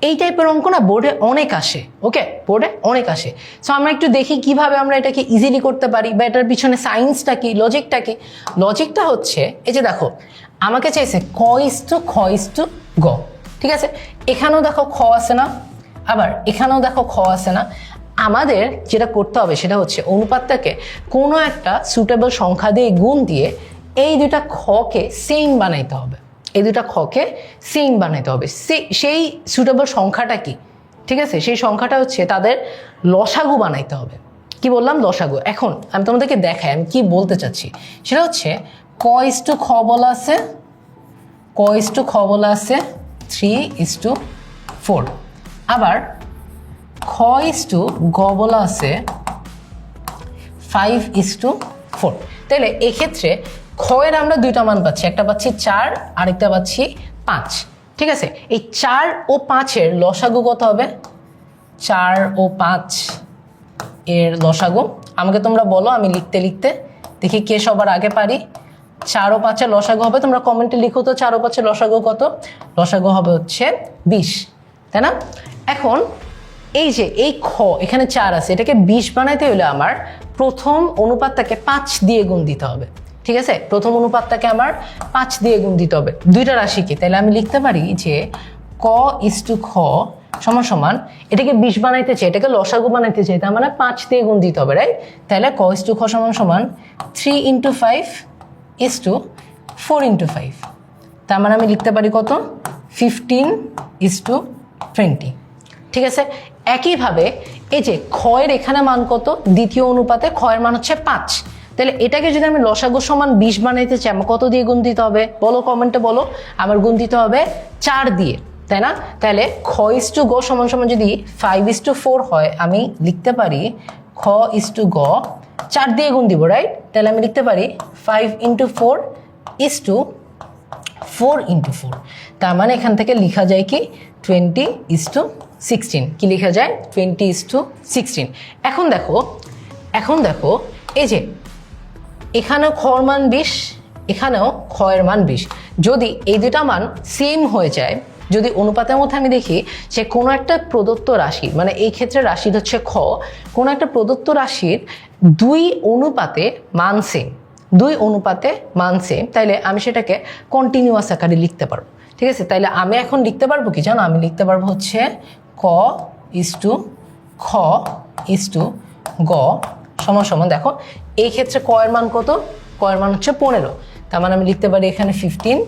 এই টাইপের অঙ্ক না বোর্ডে অনেক আসে, ওকে, বোর্ডে অনেক আসে। সো আমরা একটু দেখি কিভাবে আমরা এটাকে ইজিলি করতে পারি, বা এটার পিছনে সায়েন্সটা কি, লজিকটা কি। লজিকটা হচ্ছে এই যে দেখো, আমাকে চাইছে খ:/গ, ঠিক আছে। এখানেও দেখো খ আছে না, আবার এখানেও দেখো খ আছে না। আমাদের যেটা করতে হবে সেটা হচ্ছে অনুপাতটাকে কোনো একটা সুটেবল সংখ্যা দিয়ে গুণ দিয়ে এই দুটা খকে সেম বানাইতে হবে, এই দুটা খকে সেম বানাইতে হবে। সেই সুটেবল সংখ্যাটা কি, ঠিক আছে, সেই সংখ্যাটা হচ্ছে তাদের লসাগু বানাইতে হবে। কি বললাম? লসাগু। এখন আমি তোমাদেরকে দেখাই আমি কি বলতে চাচ্ছি। সেটা হচ্ছে ক:/খ বলা আছে, ক:/খ বলা আছে 3:4, আবার খ:/গ বলা আছে 5:4। তাহলে এক্ষেত্রে খ এর আমরা দুইটা মান পাচ্ছি, একটা পাচ্ছি 4, আরেকটা পাচ্ছি 5, ঠিক আছে। এই 4 ও 5-এর লসাগু কত হবে? 4 ও 5 এর লসাগু আমাকে তোমরা বলো, আমি লিখতে লিখতে দেখি কে সবার আগে পারি। 4 ও 5-এর লসাগু হবে, তোমরা কমেন্টে লিখো তো 4 ও 5-এর লসাগু কত। লসাগু হবে হচ্ছে 20, তাই না? এখন এই যে এই খ এখানে 4 আছে, এটাকে 20 বানাইতে হলে আমার প্রথম অনুপাতটাকে 5 দিয়ে গুণ দিতে হবে, ঠিক আছে। প্রথম অনুপাতটাকে আমার 5 দিয়ে গুণ দিতে হবে, দুইটা রাশি কি। তাহলে আমি লিখতে পারি যে ক:/খ সমান সমান, এটাকে 20 বানাইতে চাই, এটাকে লসাগু বানাইতে চাই, তার মানে 5 দিয়ে গুণ দিতে হবে, রাইট। তাহলে ক:/খ সমান সমান 3 × 5:4 × 5, তার মানে আমি লিখতে পারি কত? 15:20, ঠিক আছে। একইভাবে এই যে খ এর এখানে মান কত? দ্বিতীয় অনুপাতে খ এর মান হচ্ছে 5। তাহলে এটাকে যদি আমি লসাগু সমান 20 বানাইতে চাই, আমার কত দিয়ে গুণ দিতে হবে বলো, কমেন্টে বলো। আমার গুণ দিতে হবে 4 দিয়ে, তাই না? তাহলে খ:/গ সমান সমান যদি 5:4 হয়, আমি লিখতে পারি খ:/গ 4 দিয়ে গুণ দিব, রাইট। তাহলে আমি লিখতে পারি 5 × 4 4 × 4, তার মানে এখান থেকে লেখা যায় কি 20:16। কি লেখা যায়? 20:16। এখন দেখো এই যে এখানেও খর মান 20, এখানেও খ এর মান 20। যদি এই দুটা মান সেম হয়ে যায়, যদি অনুপাতের মধ্যে আমি দেখি যে কোনো একটা প্রদত্ত রাশি, মানে এই ক্ষেত্রে রাশি হচ্ছে খ, কোনো একটা প্রদত্ত রাশির 2 অনুপাতে মান সেম, 2 অনুপাতে মান সেম, তাইলে আমি সেটাকে কন্টিনিউয়াস আকারে লিখতে পারবো, ঠিক আছে। তাইলে আমি এখন লিখতে পারবো কি জানো? আমি লিখতে পারবো হচ্ছে ক:/খ/গ সমান সমান, দেখো এই ক্ষেত্রে ক এর মান কত? ক এর মান হচ্ছে 15, তার মানে আমি লিখতে পারি এখানে 15,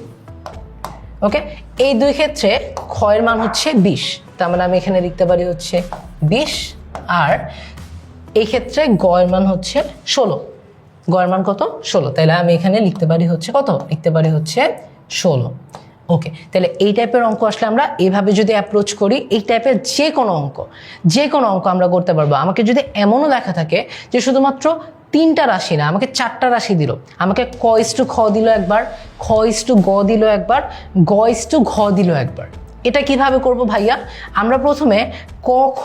ওকে। এই দুই ক্ষেত্রে খ এর মান হচ্ছে 20, তার মানে আমি এখানে লিখতে পারি হচ্ছে 20, আর এই ক্ষেত্রে গ এর মান হচ্ছে 16, গ এর মান কত? 16, তাহলে আমি এখানে লিখতে পারি হচ্ছে কত? লিখতে পারি হচ্ছে 16, ওকে। তাহলে এই টাইপের অঙ্ক আসলে আমরা এভাবে যদি অ্যাপ্রোচ করি, এই টাইপের যে কোনো অঙ্ক আমরা করতে পারবো। আমাকে যদি এমনও লেখা থাকে যে শুধুমাত্র 3টা রাশি না, আমাকে 4টা রাশি দিল, আমাকে ক:/খ দিল একবার, খ:/গ দিল একবার, গ:/ঘ দিল একবার, এটা কিভাবে করব ভাইয়া? আমরা প্রথমে ক খ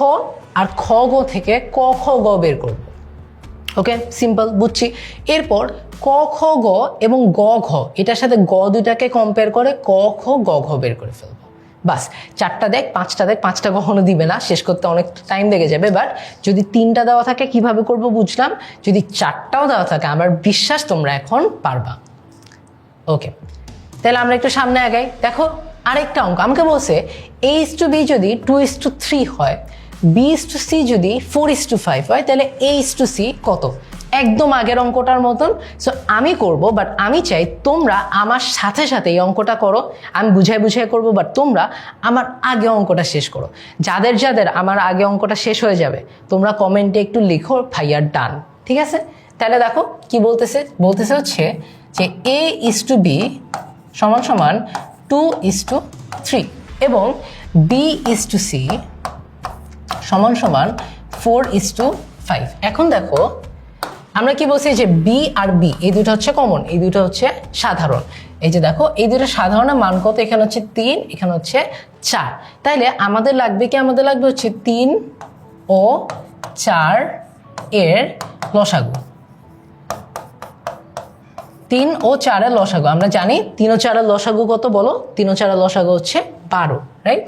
আর খ গ থেকে ক খ গ বের করব, ওকে, সিম্পল, বুঝছি। এরপর ক খ গ এবং গ ঘ, এটার সাথে গ দুইটাকে কম্পেয়ার করে ক খ গ ঘ বের করে ফেলবো। বাস, 4টা দেখ, 5টা দেখ, 5টা কখনো দিবে না, শেষ করতে অনেক টাইম লেগে যাবে। বাট যদি 3টা দেওয়া থাকে কিভাবে করব বুঝলাম, যদি 4টাও দেওয়া থাকে আমার বিশ্বাস তোমরা এখন পারবা, ওকে। তাহলে আমরা একটু সামনে আগাই। দেখো আরেকটা অঙ্ক আমাকে বলছে a:/b যদি 2:3 হয়, b:/c যদি 4:5 হয়, তাহলে a:/c কত? একদম আগের অঙ্কটার মতন। সো আমি করব, বাট আমি চাই তোমরা আমার সাথে সাথে এই অঙ্কটা করো। আমি বুঝাই করব, বাট তোমরা আমার আগে অঙ্কটা শেষ করো। যাদের আমার আগে অঙ্কটা শেষ হয়ে যাবে, তোমরা কমেন্টে একটু লিখো ভাইয়ার ডান, ঠিক আছে। তাহলে দেখো কি বলতেছে হচ্ছে যে a:/b সমান সমান 2:3 এবং b:/c সমান সমান 4:5। এখন দেখো আমরা কি বলছি যে b আর b এই দুটো হচ্ছে কমন, এই দুটো হচ্ছে সাধারণ। এই যে দেখো এই দুটো সাধারণের মান কত? এখানে হচ্ছে 3, এখানে হচ্ছে 4। তাইলে আমাদের লাগবে কি? আমাদের লাগবে হচ্ছে 3 ও 4 এর লসাগু। 3 ও 4 এর লসাগু আমরা জানি। 3 ও 4 এর লসাগু কত বলো? 3 ও 4 এর লসাগু হচ্ছে 12, রাইট?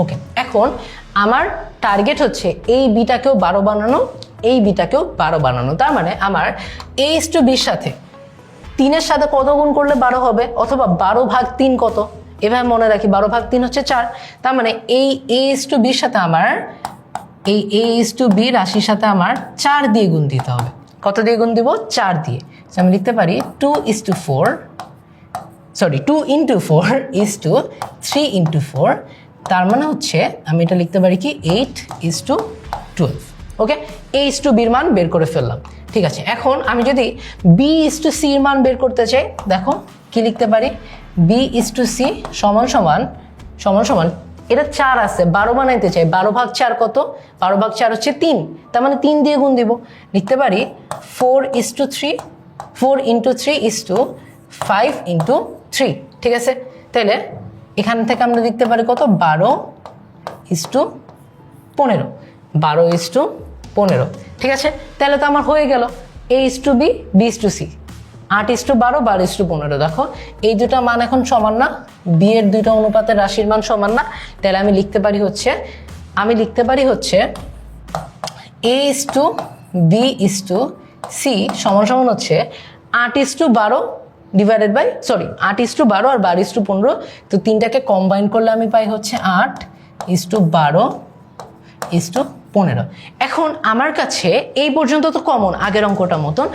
ওকে, এখন আমার টার্গেট হচ্ছে এই বিটাকেও 12 বানানো, এই বিটাকেও 12 বানানো। তার মানে আমার a:b সাথে 3-এর সাথে কত গুণ করলে 12 হবে, অথবা 12/3 কত, এভাবে মনে রাখি 12/3 হচ্ছে 4। তার মানে এই a:b সাথে আমার এই a:b রাশির সাথে আমার 4 দিয়ে গুণ দিতে হবে। কত দিয়ে গুণ দিব? 4 দিয়ে। আমি লিখতে পারি 2 × 3 × 4। তার মানে হচ্ছে আমি এটা লিখতে পারি কি 8:12। ওকে, a:b মান বের করে ফেললাম। ঠিক আছে, এখন আমি যদি b:c এর মান বের করতে চাই, দেখো কি লিখতে পারি, b:c সমান সমান এটা 4 আছে, 12 বানাইতে চাই, 12/4 কত? 12/4 হচ্ছে 3, তার মানে 3 দিয়ে গুণ দিব। লিখতে পারি 4:3, 4 × 3 5 × 3। ঠিক আছে, তাহলে এখান থেকে আমরা লিখতে পারি কত? 12:15, 12:15। ঠিক আছে, তাহলে তো আমার হয়ে গেল a:b, b:c, 8:12, 12:15। দেখো এই দুটা মান এখন সমান না, b এর দুইটা অনুপাতের রাশির মান সমান না। তাহলে আমি লিখতে পারি হচ্ছে a:b:c সমান হচ্ছে 8:12 ডিভাইডেড বাই 8:12 আর 12:15। তো তিনটাকে কম্বাইন করলে আমি পাই হচ্ছে 8:12:15। এখন আমার কাছে এই পর্যন্ত তো কমন, আগের অঙ্কটার মতন।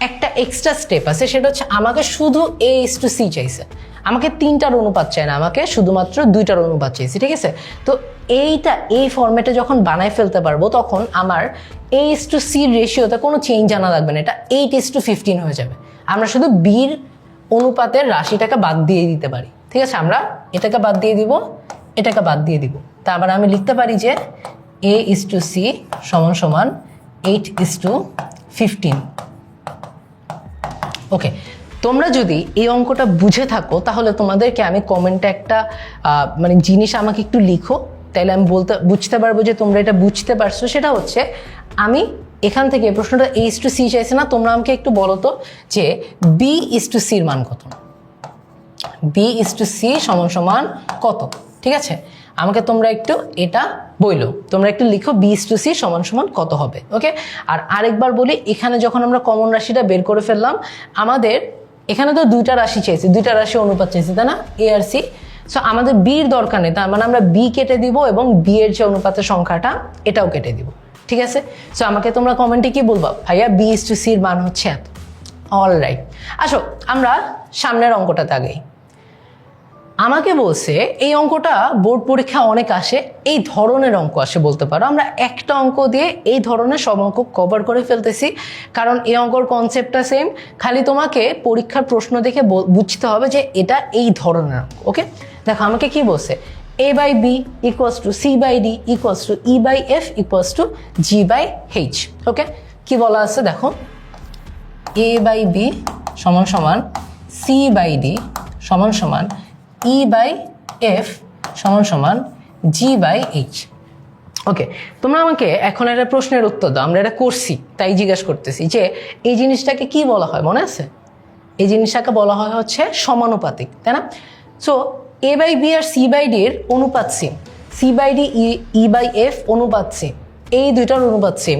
একটা এক্সট্রা স্টেপ আছে, সেটা হচ্ছে আমাকে শুধু a:c চাইছে, আমাকে 3টার অনুপাত চাই না, আমাকে শুধুমাত্র 2টার অনুপাত চাইছে। ঠিক আছে, তো এই ফরম্যাটে যখন বানাই ফেলতে পারবো, তখন আমার a:c রেশিওতে কোনো চেঞ্জ আনা লাগবে না, এটা 8:15 হয়ে যাবে। আমরা শুধু বির অনুপাতের রাশিটাকে বাদ দিয়ে দিতে পারি। ঠিক আছে, আমরা এটাকে বাদ দিয়ে দিব, এটাকে বাদ দিয়ে দিব। তারপর আমি লিখতে পারি যে a:c সমান 8:15। ওকে, তোমরা যদি এই অঙ্কটা বুঝে থাকো, তাহলে তোমাদেরকে আমি কমেন্টে একটা মানে জিনিস আমাকে একটু লিখো, তাইলে আমি বুঝতে পারবো যে তোমরা এটা বুঝতে পারছো। সেটা হচ্ছে, আমি এখান থেকে প্রশ্নটা a:c চাইছে না, তোমরা আমাকে একটু বলো তো যে b:c এর মান কত? b:c সমান কত? ঠিক আছে, আমাকে তোমরা একটু এটা বইলো, তোমরা একটু লিখো b:c সমান কত হবে। ওকে, আর আরেকবার বলি, এখানে যখন আমরা কমন রাশিটা বের করে ফেললাম, আমাদের এখানে তো 2টা রাশি চেয়েছি, 2টা রাশি অনুপাত চেয়েছি, তাই না, a আর c। সো আমাদের b এর দরকার নেই, তার মানে আমরা b কেটে দিব এবং b এর যে অনুপাতের সংখ্যাটা এটাও কেটে দিব। ঠিক আছে, সো আমাকে তোমরা কমেন্টে কি বলবা, ভাইয়া b:c এর মান হচ্ছে এত। অলরাইট, আসো আমরা সামনের অঙ্কটাতে আগেই। আমাকে বলছে এই অঙ্কটা বোর্ড পরীক্ষা অনেক আসে, এই ধরনের অঙ্ক আসে বলতে পারো। আমরা একটা অঙ্ক দিয়ে এই ধরনের সব অঙ্ক কভার করে ফেলতেছি, কারণ এই অঙ্কর কনসেপ্টটা সেম, খালি তোমাকে পরীক্ষার প্রশ্ন দেখে বুঝতে হবে যে এটা এই ধরনের অঙ্ক। ওকে, দেখো আমাকে কি বলছে, a/b = c/d = e/f = g/h। ওকে, কি বলা আছে দেখো, a/b সমান c/d সমান e/f সমান g/h। ওকে, তোমরা আমাকে এখন একটা প্রশ্নের উত্তর দাও, আমরা এটা করছি তাই জিজ্ঞাসা করতেছি যে এই জিনিসটাকে কি বলা হয়, মনে আছে? এই জিনিসটাকে বলা হয় হচ্ছে সমানুপাতিক, তাই না? সো a/b আর c/d এর অনুপাত সেম, c/d e/f অনুপাত সেম, এই দুইটার অনুপাত সেম,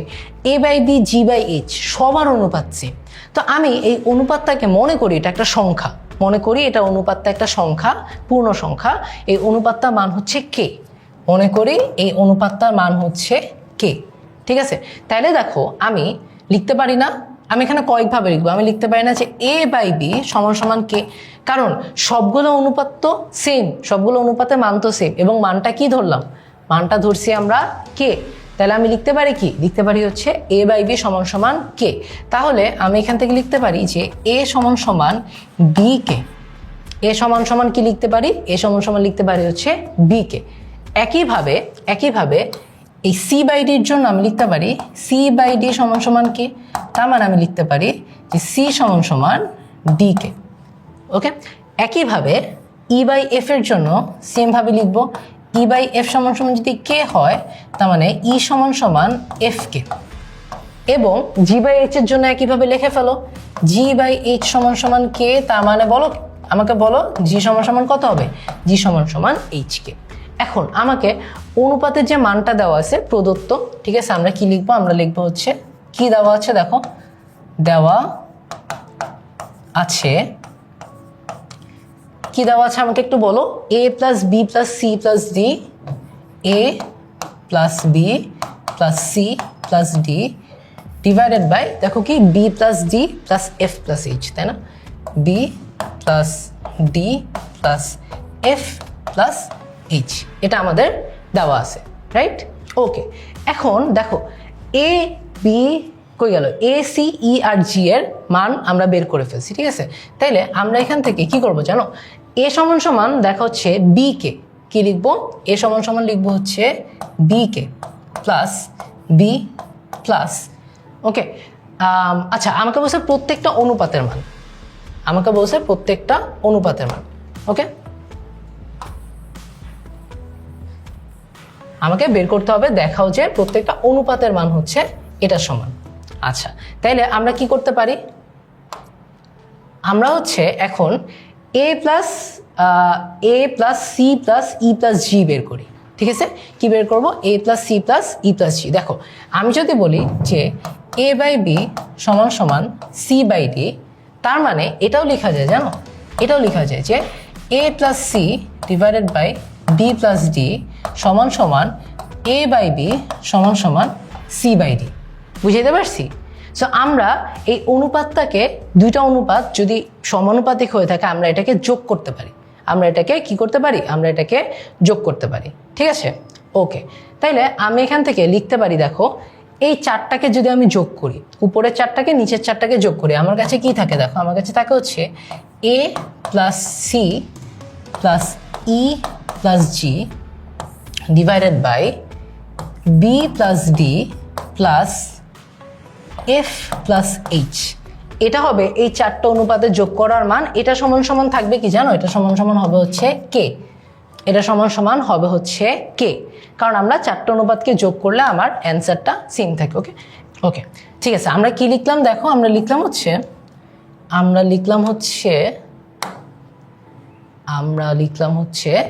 a/b g/h সবার অনুপাত সেম। তো আমি এই অনুপাতটাকে মনে করি এটা একটা সংখ্যা, মনে করি এটা অনুপাতটা একটা সংখ্যা, পূর্ণ সংখ্যা। এই অনুপাতটার মান হচ্ছে কে, মনে করি এই অনুপাতটার মান হচ্ছে কে। ঠিক আছে, তাহলে দেখো আমি লিখতে পারি না, আমি এখানে কয়েকভাবে লিখবো। আমি লিখতে পারি না যে a/b সমান কে, কারণ সবগুলো অনুপাত তো সেম, সবগুলো অনুপাতের মান তো সেম, এবং মানটা কি ধরলাম, মানটা ধরছি আমরা কে। তাহলে আমি লিখতে পারি কি, লিখতে পারি হচ্ছে a/b সমান কে। তাহলে আমি এখান থেকে লিখতে পারি যে a সমান b কে, a সমান কি লিখতে পারি, a সমান লিখতে পারি হচ্ছে b কে। একইভাবে এই c/d এর জন্য আমি লিখতে পারি c/d সমান কে, তার মানে আমি লিখতে পারি যে c সমান d কে। ওকে, একইভাবে e/f এর জন্য সেম ভাবে লিখবো, e/f সমান যদি কে হয়, তার মানে e সমান f কে। এবং g/h এর জন্য একইভাবে লিখে ফেলো, g/h সমান কে, তার মানে বলো আমাকে বলো জি সমান সমান কত হবে, জি সমান সমান এইচকে। এখন আমাকে অনুপাতের যে মানটা দেওয়া আছে প্রদত্ত, ঠিক আছে, আমরা কি লিখবো, আমরা লিখবো হচ্ছে কি দেওয়া আছে, দেখো দেওয়া আছে, কি দেওয়া আছে আমাকে একটু বলো, a plus B plus C plus d, a plus B plus C plus D divided by দেখো কি B plus D plus F plus h, তাই না, b plus D plus F plus H, এটা আমাদের দেওয়া আছে, রাইট? ওকে, এখন দেখো এ বি কই গেল, এ সি ই আর জি এর মান আমরা বের করে ফেলছি, ঠিক আছে। তাইলে আমরা এখান থেকে কি করব জানো, এ সমান সমান দেখা হচ্ছে বি কে, কি লিখবো, এ সমান সমান লিখবো হচ্ছে B k plus B plus, ওকে। আচ্ছা, আমাকে বলছে প্রত্যেকটা অনুপাতের মান, আমাকে বলছে প্রত্যেকটা অনুপাতের মান, ওকে। আমাকে বের করতে হবে, দেখাও যে প্রত্যেকটা অনুপাতের মান হচ্ছে এটা সমান। আচ্ছা, তাইলে আমরা কি করতে পারি, আমরা হচ্ছে এখন এ plus C plus E plus জি বের করি, ঠিক আছে। কি বের করবো, এ plus C plus E plus জি। দেখো আমি যদি বলি যে এ বাই বি সমান সমান সি বাই ডি, তার মানে এটাও লেখা যায় জানো, এটাও লেখা যায় যে A plus C divided by B plus D সমান সমান এ বাই বি সমান সমান সি বাই ডি। বুঝাইতে পারছি? সো আমরা এই অনুপাতটাকে, দুইটা অনুপাত যদি সমানুপাতিক হয়ে থাকে আমরা এটাকে যোগ করতে পারি, আমরা এটাকে কি করতে পারি, আমরা এটাকে যোগ করতে পারি, ঠিক আছে। ওকে, তাইলে আমি এখান থেকে লিখতে পারি, দেখো এই চারটাকে যদি আমি যোগ করি, উপরের চারটাকে নিচের চারটাকে যোগ করি, আমার কাছে কি থাকে, দেখো আমার কাছে থাকে হচ্ছে A plus C plus E plus G divided by B plus D plus F plus H. এটা হবে এই চারটা অনুপাতে যোগ করার মান, এটা সমান সমান থাকবে কি জানো, এটা সমান সমান হবে হচ্ছে কে, এটা সমান সমান হবে হচ্ছে কে, কারণ আমরা চারটা অনুপাতকে যোগ করলে আমার অ্যান্সারটা সেম থাকে, ওকে। ওকে, ঠিক আছে, আমরা কি লিখলাম, দেখো আমরা লিখলাম হচ্ছে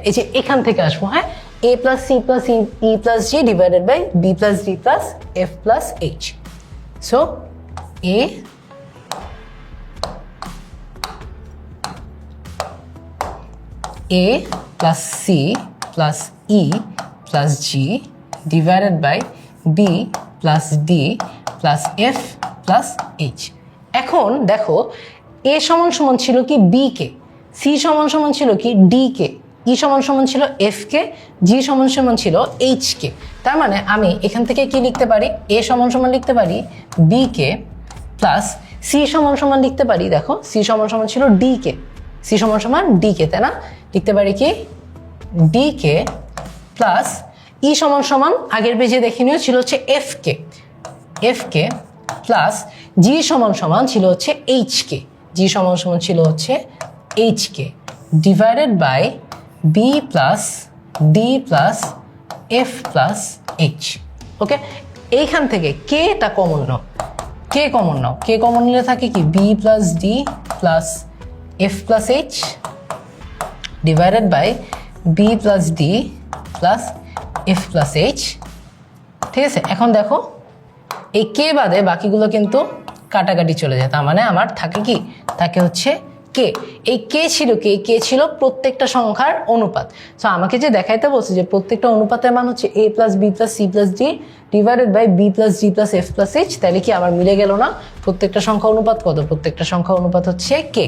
এই যে এখান থেকে আসবো, হ্যাঁ, A plus C plus E plus G divided by B plus D plus F plus H. So A plus C plus E plus G divided by B plus D plus F plus H. এখন দেখো এ সমান সমান ছিল কি B কে, C সমান সমান ছিল কি ডি কে, ই সমান সমান ছিল এফ কে, জি সমান সমান ছিল এইচ কে। তার মানে আমি এখান থেকে কি লিখতে পারি, এ সমান সমান লিখতে পারি বি কে প্লাস সি সমান সমান লিখতে পারি, দেখো সি সমান সমান ছিল ডি কে, সি সমান সমান ডি কে, তাই না, লিখতে পারি কি ডি কে প্লাস ই সমান সমান আগের পেজে দেখে নিও ছিল হচ্ছে এফ কে প্লাস জি সমান সমান ছিল হচ্ছে এইচ কে, জি সমান সমান ছিল হচ্ছে H K divided by B plus D plus F plus H. Okay, এইখান থেকে কে টা কমন নাও, কে কমন নাও, কে কমন নিলে থাকে কি B plus D plus F plus H divided by B plus D plus F plus H, ঠিক আছে। এখন দেখো এই কে বাদে বাকিগুলো কিন্তু কাটাকাটি চলে যায়, তার মানে আমার থাকে কি, থাকে হচ্ছে কে। এই কে ছিল কি, এই কে ছিল প্রত্যেকটা সংখ্যার অনুপাত। সো আমাকে যে দেখাইতে বলছে যে প্রত্যেকটা অনুপাতের মান হচ্ছে A plus B plus C plus D divided by B plus D plus F plus H, তাহলে কি আমার মিলে গেল না, প্রত্যেকটা সংখ্যা অনুপাত কত, প্রত্যেকটা সংখ্যা অনুপাত হচ্ছে কে,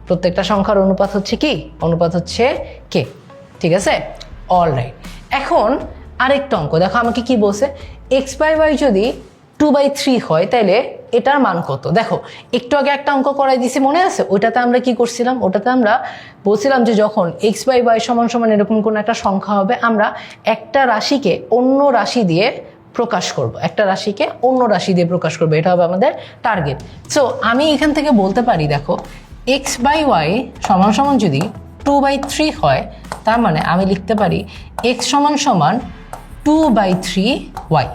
প্রত্যেকটা সংখ্যার অনুপাত হচ্ছে কি, অনুপাত হচ্ছে কে, ঠিক আছে। অলরাইট, এখন আরেকটা অঙ্ক দেখো আমাকে কি বলছে, এক্স বাই ওয়াই যদি 2/3 হয় তাহলে এটার মান কত। দেখো একটু আগে একটা অঙ্ক করাই দিছি মনে আছে, ওটাতে আমরা কি করছিলাম, ওটাতে আমরা বলছিলাম যে যখন এক্স বাই ওয়াই সমান সমান এরকম কোনো একটা সংখ্যা হবে, আমরা একটা রাশিকে অন্য রাশি দিয়ে প্রকাশ করব, একটা রাশিকে অন্য রাশি দিয়ে প্রকাশ করব, এটা হবে আমাদের টার্গেট। সো আমি এখান থেকে বলতে পারি, দেখো এক্স বাই ওয়াই সমান সমান যদি 2/3 হয়, তার মানে আমি লিখতে পারি এক্স সমান সমান 2/3 ওয়াই,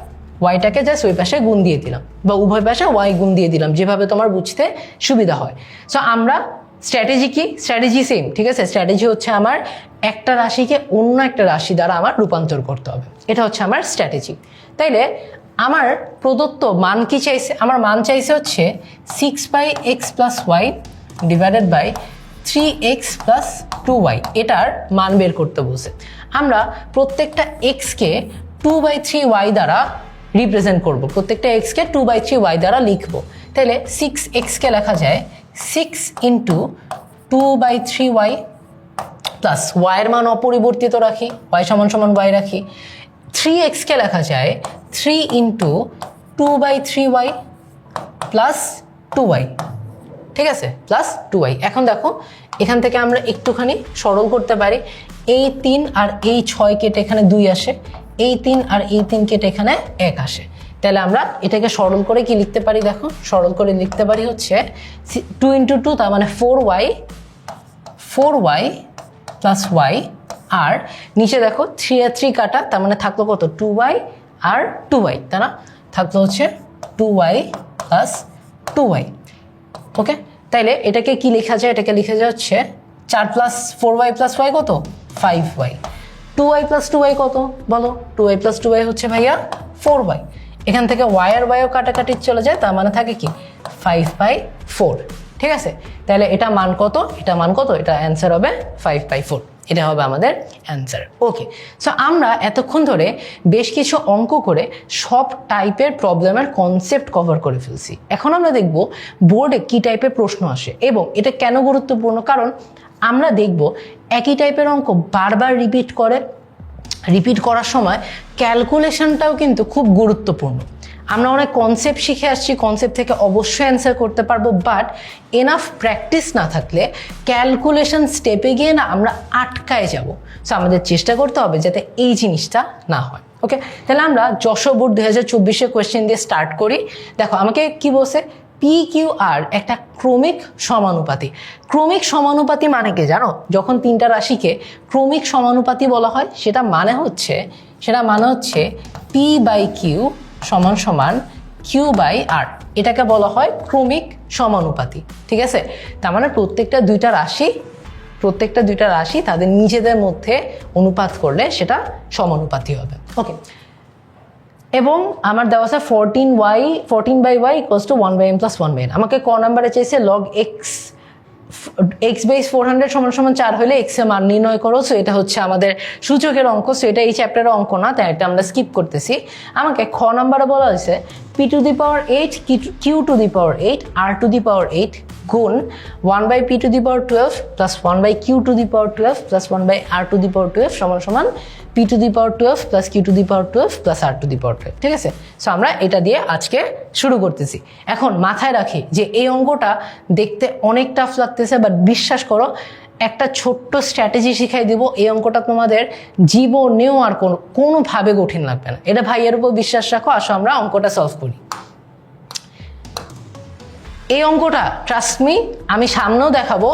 ওয়াইটাকে জাস্ট ওই পাশে গুণ দিয়ে দিলাম বা উভয় পাশে ওয়াই গুণ দিয়ে দিলাম, যেভাবে তোমার বুঝতে সুবিধা হয়। সো আমরা স্ট্র্যাটেজি কি? স্ট্র্যাটেজি সেম, ঠিক আছে? স্ট্র্যাটেজি হচ্ছে আমার একটা রাশিকে অন্য একটা রাশি দ্বারা আমার রূপান্তর করতে হবে, এটা হচ্ছে আমার স্ট্র্যাটেজি। তাইলে আমার প্রদত্ত মান কি চাইছে? আমার মান চাইছে হচ্ছে 6/x+y ডিভাইডেড বাই 3x+2y, এটার মান বের করতে বলছে। আমরা প্রত্যেকটা এক্সকে 2/3y দ্বারা রিপ্রেজেন্ট করব, প্রত্যেকটা এক্সকে 2/3y দ্বারা লিখবো। তাহলে 6xকে লেখা যায় 6 × 2/3y প্লাস ওয়াইয়ের মান অপরিবর্তিত রাখি, y = y রাখি। 3xকে লেখা যায় 3 × 2/3y প্লাস 2y, ঠিক আছে, প্লাস 2y। এখন দেখো এখান থেকে আমরা একটুখানি সরল করতে পারি। এই 3 আর এই 6 কেটে এখানে 2 আসে, এই 3 আর এই 3 কেটে এখানে 1 আসে। তাহলে আমরা এটাকে সরল করে কি লিখতে পারি? দেখো সরল করে লিখতে পারি হচ্ছে 2 × 2, তার মানে 4y প্লাস y, আর নিচে দেখো 3 আর 3 কাটা, তার মানে থাকলো কত? 2y আর 2y, তাই না? থাকলো হচ্ছে 2y প্লাস 2y। ওকে, তাইলে এটাকে কি লেখা যায়? এটাকে লিখে যায় হচ্ছে 4 + 4y + y কত? 5y। 2y + 2y কত বলো? 2y + 2y হচ্ছে ভাইয়া 4y। এখান থেকে y আর y কাটাকাটি চলে যায়, তার মানে থাকে কি 5/4, ঠিক আছে? তাহলে এটা মান কত? এটা মান কত? এটা অ্যান্সার হবে 5/4, এটা হবে আমাদের অ্যান্সার। ওকে, সো আমরা এতক্ষণ ধরে বেশ কিছু অঙ্ক করে সব টাইপের প্রবলেমের কনসেপ্ট কভার করে ফেলছি। এখন আমরা দেখব বোর্ডে কি টাইপের প্রশ্ন আসে এবং এটা কেন গুরুত্বপূর্ণ। কারণ আমরা দেখব একই টাইপের অঙ্ক বারবার রিপিট করার সময় ক্যালকুলেশনটাও কিন্তু খুব গুরুত্বপূর্ণ। আমরা অনেক কনসেপ্ট শিখে আসছি, কনসেপ্ট থেকে অবশ্যই অ্যান্সার করতে পারবো, বাট এনাফ প্র্যাকটিস না থাকলে ক্যালকুলেশন স্টেপে গিয়ে না আমরা আটকায় যাব। সো আমাদের চেষ্টা করতে হবে যাতে এই জিনিসটা না হয়। ওকে, তাহলে আমরা যশোর বোর্ড 2024 কোয়েশ্চেন দিয়ে স্টার্ট করি। দেখো আমাকে কি বলছে? PQR একটা ক্রমিক সমানুপাতি। ক্রমিক সমানুপাতি মানে কি জানো? যখন তিনটা রাশিকে ক্রমিক সমানুপাতি বলা হয় সেটা মানে হচ্ছে P/Q = Q/R, এটাকে বলা হয় ক্রমিক সমানুপাতি, ঠিক আছে? তার মানে প্রত্যেকটা দুইটা রাশি তাদের নিজেদের মধ্যে অনুপাত করলে সেটা সমানুপাতি হবে। ওকে, এবং আমার দেওয়া আছে 14/y = 1/m + 1/n। আমাকে ক নাম্বারে চাইছে log x/400 = 4 হলে x এর মান নির্ণয় করো। সো এটা হচ্ছে আমাদের সূচকের অঙ্ক, সো এটা এই চ্যাপ্টারের অঙ্ক না, তাই এটা আমরা স্কিপ করতেছি। আমাকে খ নাম্বারে বলা হয়েছে p⁸ q⁸ r⁸ গুণ 1/p⁴ plus 1/q⁴ plus 1/r⁴ সমান p⁴ plus q⁴ plus r⁴, ঠিক আছে? সো আমরা এটা দিয়ে আজকে শুরু করতেছি। এখন মাথায় রাখি যে এই অঙ্কটা দেখতে অনেক টাফ লাগতেছে, বাট বিশ্বাস করো একটা ছোট্ট স্ট্র্যাটেজি শিখাই দিব, এই অঙ্কটা তোমাদের জীবনেও আর কোনোভাবে কঠিন লাগবে না। এটা ভাইয়ের উপর বিশ্বাস রাখো। আসো আমরা অঙ্কটা সলভ করি। এই অঙ্কটা ট্রাস্ট মি, আমি সামনেও দেখাবো,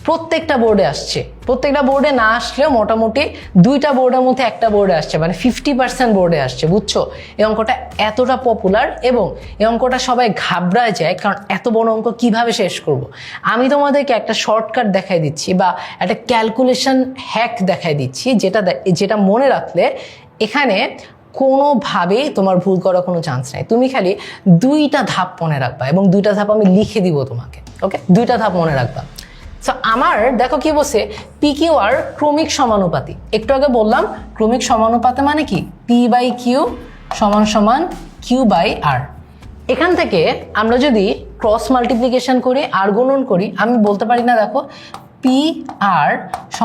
প্রত্যেকটা বোর্ডে আসছে। প্রত্যেকটা বোর্ডে না আসলেও মোটামুটি 2টা বোর্ডের মধ্যে একটা বোর্ডে আসছে, মানে 50% বোর্ডে আসছে, বুঝছো? এই অঙ্কটা এতটা পপুলার এবং এই অঙ্কটা সবাই ঘাবড়ায় যায়, কারণ এত বড় অঙ্ক কিভাবে শেষ করব। আমি তোমাদেরকে একটা শর্টকাট দেখাই দিচ্ছি বা একটা ক্যালকুলেশন হ্যাক দেখাই দিচ্ছি, যেটা মনে রাখলে এখানে কোনোভাবেই তোমার ভুল করার কোনো চান্স নাই। তুমি খালি 2টা ধাপ মনে রাখবা এবং 2টা ধাপ আমি লিখে দিব তোমাকে। ওকে, 2টা ধাপ মনে রাখবা। সো আমার দেখো কি বলছে, PQR ক্রমিক সমানুপাতি। একটু আগে বললাম ক্রমিক সমানুপাতি মানে কি P/Q = Q/R। এখান থেকে আমরা যদি ক্রস মাল্টিপ্লিকেশন করি, আর গুণন করি, আমি বলতে পারি না? দেখো PR =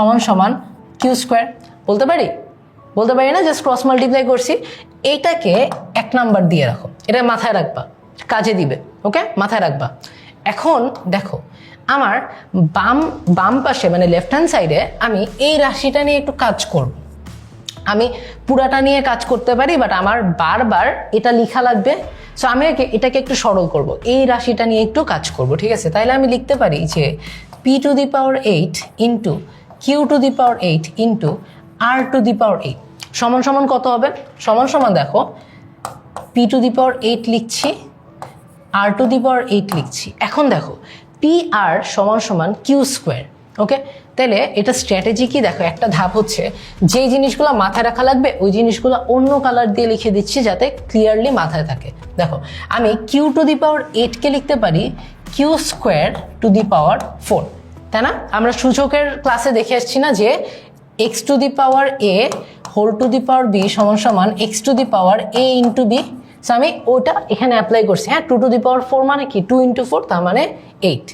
Q², বলতে পারি না? জাস্ট ক্রস মাল্টিপ্লাই করছি। এইটাকে 1 নাম্বার দিয়ে রাখো, এটা মাথায় রাখবা, কাজে দিবে। ওকে, মাথায় রাখবা। এখন দেখো আমার বাম পাশে মানে লেফট হ্যান্ড সাইডে আমি এই রাশিটা নিয়ে একটু কাজ করব। আমি পুরাটা নিয়ে কাজ করতে পারি, বাট আমার বারবার এটা লেখা লাগবে। সো আমি এটাকে একটু সরল করব, এই রাশিটা নিয়ে একটু কাজ করব, ঠিক আছে? তাইলে আমি লিখতে পারি যে p⁸ into q⁸ into r⁸ সমান কত হবে? সমান দেখো p⁸ লিখছি, r⁸ লিখছি। এখন দেখো পি আর সমান সমান কিউ স্কোয়ার। ওকে, তাহলে এটা স্ট্র্যাটেজি কি দেখো, একটা ধাপ হচ্ছে যেই জিনিসগুলো মাথায় রাখা লাগবে ওই জিনিসগুলো অন্য কালার দিয়ে লিখে দিচ্ছি যাতে ক্লিয়ারলি মাথায় থাকে। দেখো আমি কিউ টু দি পাওয়ার 8কে লিখতে পারি Q square to the power 4, তাই না? আমরা সূচকের ক্লাসে দেখে আসছি না যে x to the power a whole to the power b সমান সমান x to the power A into b. So আমি ওটা এখানে অ্যাপ্লাই করছি। হ্যাঁ, 2 টু দি পাওয়ার 4 মানে কি 2 × 4, তার মানে 8।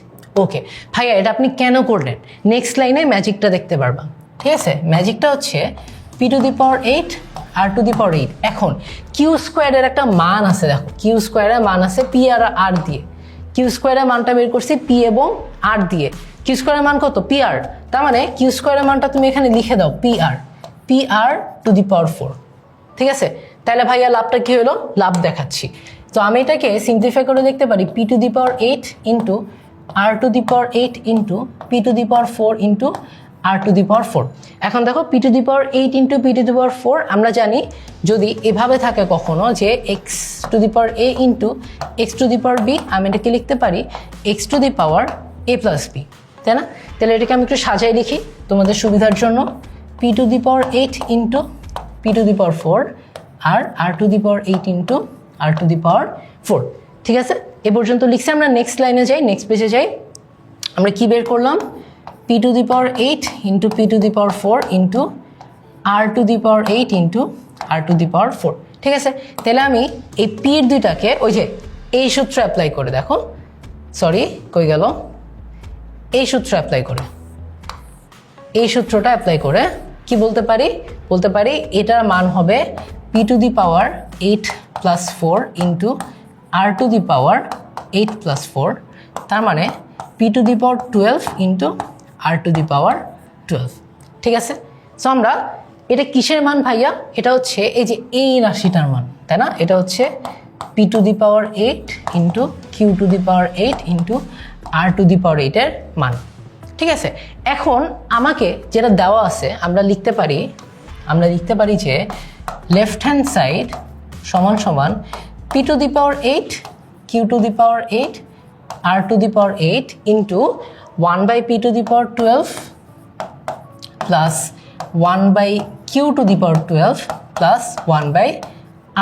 ওকে ভাইয়া, এটা আপনি কেন করলেন? নেক্সট লাইনে ম্যাজিকটা দেখতে পারবা। ঠিক আছে, ম্যাজিকটা হচ্ছে P to the power 8 R to the power 8। এখন কিউ স্কোয়ারের একটা মান আছে, দেখো কিউ স্কোয়ারের মান আছে পি আর আর দিয়ে। কিউ স্কোয়ারের মানটা বের করছি পি এবং আর দিয়ে। কিউ স্কোয়ারের মান কত? P r. তার মানে কিউ স্কোয়ারের মানটা তুমি এখানে লিখে দাও P r to the power 4। ঠিক আছে, তাহলে ভাইয়া লাভটা কি হলো? লাভ দেখাচ্ছি। তো আমি এটাকে সিম্পলিফাই করে দেখতে পারি P to the power 8 into R to the power 8 into P to the power 4 into R to the power 4। এখন দেখো P to the power 8 into P to the power 4 আমরা জানি যদি এভাবে থাকে কখনো যে x to the power A into X to the power B, আমি এটাকে লিখতে পারি X to the power A plus B, তাই না? তাহলে এটাকে আমি একটু সাজাই লিখি তোমাদের সুবিধার জন্য। P to the power 8 into P to the power 4 R to the power 8 into R to the power 4। ঠিক আছে, এ পর্যন্ত লিখছি। আমরা নেক্সট লাইনে যাই, নেক্সট পেজে যাই। আমরা কি বের করলাম? P to the power 8 into P to the power 4 into R to the power 8 into R to the power 4। ঠিক আছে, তাহলে আমি এই পির দুইটাকে ওই যে এই সূত্র অ্যাপ্লাই করে, দেখো সরি কই গেল, এই সূত্র অ্যাপ্লাই করে, এই সূত্রটা অ্যাপ্লাই করে কি বলতে পারি? বলতে পারি এটার মান হবে P to the power 8 plus 4 into R to the power 8 plus 4, তার মানে P to the power 12 into R to the power 12। ঠিক আছে, সো আমরা এটা কিসের মান ভাইয়া? এটা হচ্ছে এই যে এই রাশিটার মান, তাই না? এটা হচ্ছে P to the power 8 into Q to the power 8 into R to the power 8-এর মান। ঠিক আছে, এখন আমাকে যেটা দেওয়া আছে আমরা লিখতে পারি যে লেফট হ্যান্ড সাইড সমান সমান P to the power 8 Q to the power 8 R to the power 8 into 1 by P to the power 12 plus 1 by Q to the power 12 plus 1 by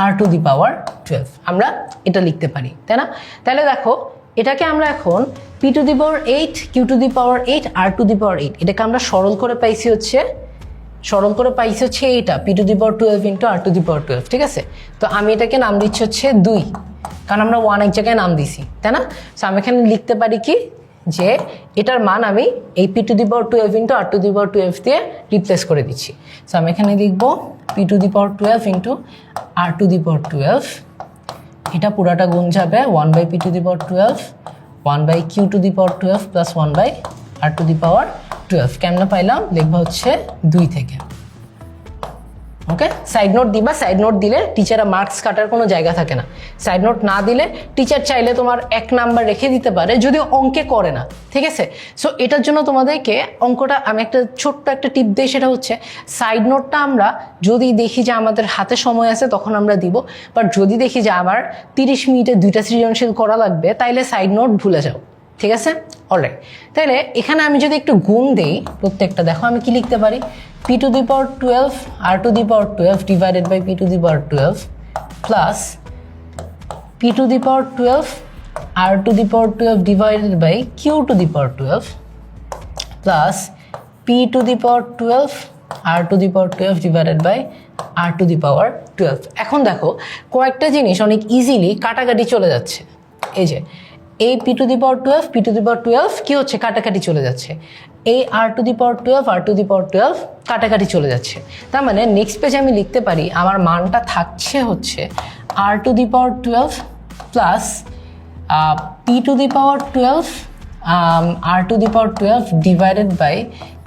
R to the power 12। আমরা এটা লিখতে পারি, তাই না? তাহলে দেখো এটাকে আমরা এখন P to the power 8 Q to the power 8 R to the power 8 এটাকে আমরা সরল করে পাইছি হচ্ছে এইটা P to the power 12 into R to the power 12। ঠিক আছে, তো আমি এটাকে নাম দিচ্ছি হচ্ছে 2, কারণ আমরা 1 এক জায়গায় নাম দিছি, তাই না? সো আমি এখানে লিখতে পারি কি যে এটার মান আমি এই P to the power 12 into R to the power 12 দিয়ে রিপ্লেস করে দিচ্ছি। সো আমি এখানে লিখবো P to the power 12 into R to the power 12, এটা পুরাটা গুণ যাবে 1 by P to the power 12 1 by Q to the power 12 plus 1 by R to the power 12। কেমনে পাইলাম? লিখবো হচ্ছে 2 থেকে। ওকে, সাইড নোট দিবা। সাইড নোট দিলে টিচাররা মার্কস কাটার কোনো জায়গা থাকে না। সাইড নোট না দিলে টিচার চাইলে তোমার 1 নাম্বার রেখে দিতে পারে, যদিও অঙ্কে করে না। ঠিক আছে, সো এটার জন্য তোমাদেরকে অঙ্কটা আমি ছোট্ট একটা টিপ দিই, সেটা হচ্ছে সাইড নোটটা আমরা যদি দেখি যে আমাদের হাতে সময় আছে তখন আমরা দিব, বাট যদি দেখি যে আবার 30 মিনিটে 2টা সৃজনশীল করা লাগবে তাইলে সাইড নোট ভুলে যাও। ঠিক আছে, অলরাইট। তাহলে এখানে আমি যদি একটু গুণ দেই প্রত্যেকটা, দেখো আমি কি লিখতে পারি? P to the power 12 R to the power 12 divided by P to the power 12 plus P to the power 12 R to the power 12 divided by Q to the power 12 plus P to the power 12 R to the power 12 divided by R to the power 12। এখন দেখো কয়েকটা জিনিস অনেক easily কাটাকাটি চলে যাচ্ছে। এই যে এই পি টু দি পাওয়ার 12 কি হচ্ছে? কাটাকাটি চলে যাচ্ছে। এই আর টু দি পাওয়ার 12 কাটাকাটি চলে যাচ্ছে। তার মানে নেক্সট পেজে আমি লিখতে পারি আমার মানটা থাকছে হচ্ছে আর to the power 12 plus P to the power 12 R to the power 12 divided by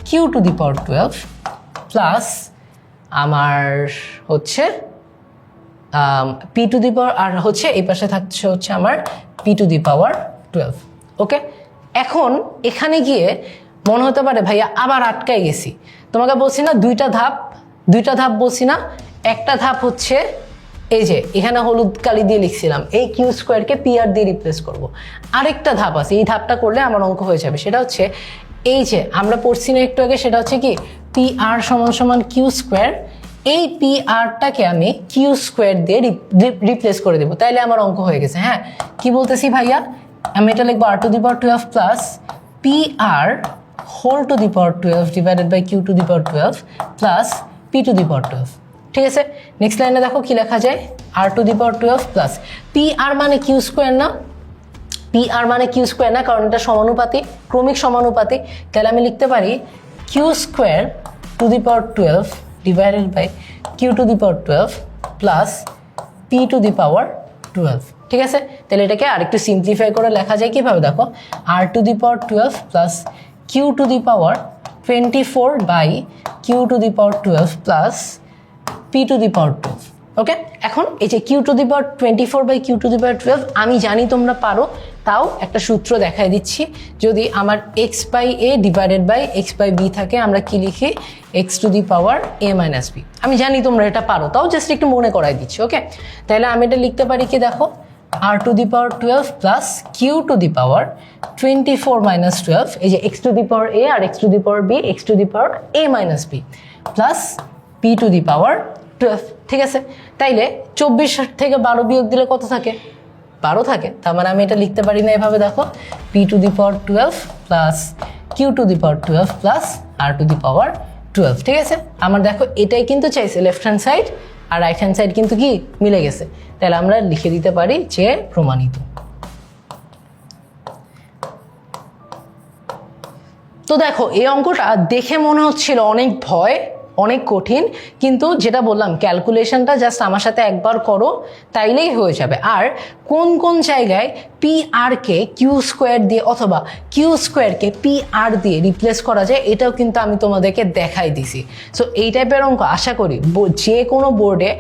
Q to the power 12 plus আমার হচ্ছে পি টু দি পাওয়ার, আর হচ্ছে এই পাশে থাকছে হচ্ছে আমার P to the power 12। Okay, এখন এখানে গিয়ে মনে হতে পারে ভাইয়া আবার আটকাই গেছি। তোমাকে বলছি না দুইটা ধাপ বলছি না? একটা ধাপ হচ্ছে এই যে এখানে হলুদ কালি দিয়ে লিখছিলাম, এই কিউ স্কোয়ারকে পি আর দিয়ে রিপ্লেস করব। আরেকটা ধাপ আছে, এই ধাপটা করলে আমার অঙ্ক হয়ে যাবে। সেটা হচ্ছে এই যে আমরা পড়ছি না একটু আগে, সেটা হচ্ছে কি পি আর সমান সমান কিউ স্কোয়ার। এই পি আরটাকে আমি কিউ স্কোয়ার দিয়ে রিপ্লেস করে দেবো, তাইলে আমার অঙ্ক হয়ে গেছে। হ্যাঁ, কি বলতেছি ভাইয়া, আমি এটা লিখবো R to the power 12 plus P R whole to the power 12 divided by Q to the power 12 plus P to the power 12। ঠিক আছে, নেক্সট লাইনে দেখো কি লেখা যায়, R to the power 12 plus P R মানে কিউ স্কোয়ার না, P R মানে কিউ স্কোয়ার না, কারণ এটা সমানুপাতি, ক্রমিক সমানুপাতি। তাহলে আমি লিখতে পারি Q square to the power 12 divided by Q to the power 12 plus P to the power 12। ঠিক আছে, তাহলে এটাকে আরেকটু সিম্পলিফাই করে লেখা যায় কিভাবে, দেখো আর to the power 12 plus Q to the power 24 by Q to the power 12 plus P to the power 12। Okay, এখন এই যে Q to the power 24 by Q to the power 12 আমি জানি তোমরা পারো, তাও একটা সূত্র দেখাই দিচ্ছি। যদি আমার x by a divided by x by b থাকে, আমরা কি লিখি x to the power a minus b. আমি জানি তোমরা এটা পারো, তাও জাস্ট একটু মনে করাই দিচ্ছি। ওকে, তাহলে আমি এটা লিখতে পারি কি, দেখো আর to the power 12 plus Q to the power 24 minus 12, এই যে x to the power a আর x to the power b, x to the power a minus b plus P to the power 12। ঠিক আছে, তাইলে 24 থেকে 12 বিয়োগ দিলে কত থাকে, 12 থাকে। তার মানে আমি এটা লিখতে পারি না এভাবে, দেখো P to the power 12 plus Q to the power 12 plus r to the power 12। ঠিক আছে, আমার দেখো এটাই কিন্তু চাইছে লেফট হ্যান্ড সাইড, আর রাইট হ্যান্ড সাইড কিন্তু কি মিলে গেছে। তাহলে আমরা লিখে দিতে পারি যে প্রমাণিত। তো দেখো এই অঙ্কটা দেখে মনে হচ্ছিল অনেক ভয়, অনেক কঠিন, কিন্তু যেটা বললাম ক্যালকুলেশনটা জাস্ট আমার সাথে একবার করো তাইলেই হয়ে যাবে। আর কোন কোন জায়গায় পি আর কে কিউ স্কোয়ার দিয়ে অথবা কিউ স্কোয়ারকে পি আর দিয়ে রিপ্লেস করা যায়, এটাও কিন্তু আমি তোমাদেরকে দেখাই দিছি। সো এই টাইপের অঙ্ক আশা করি যে কোনো বোর্ডে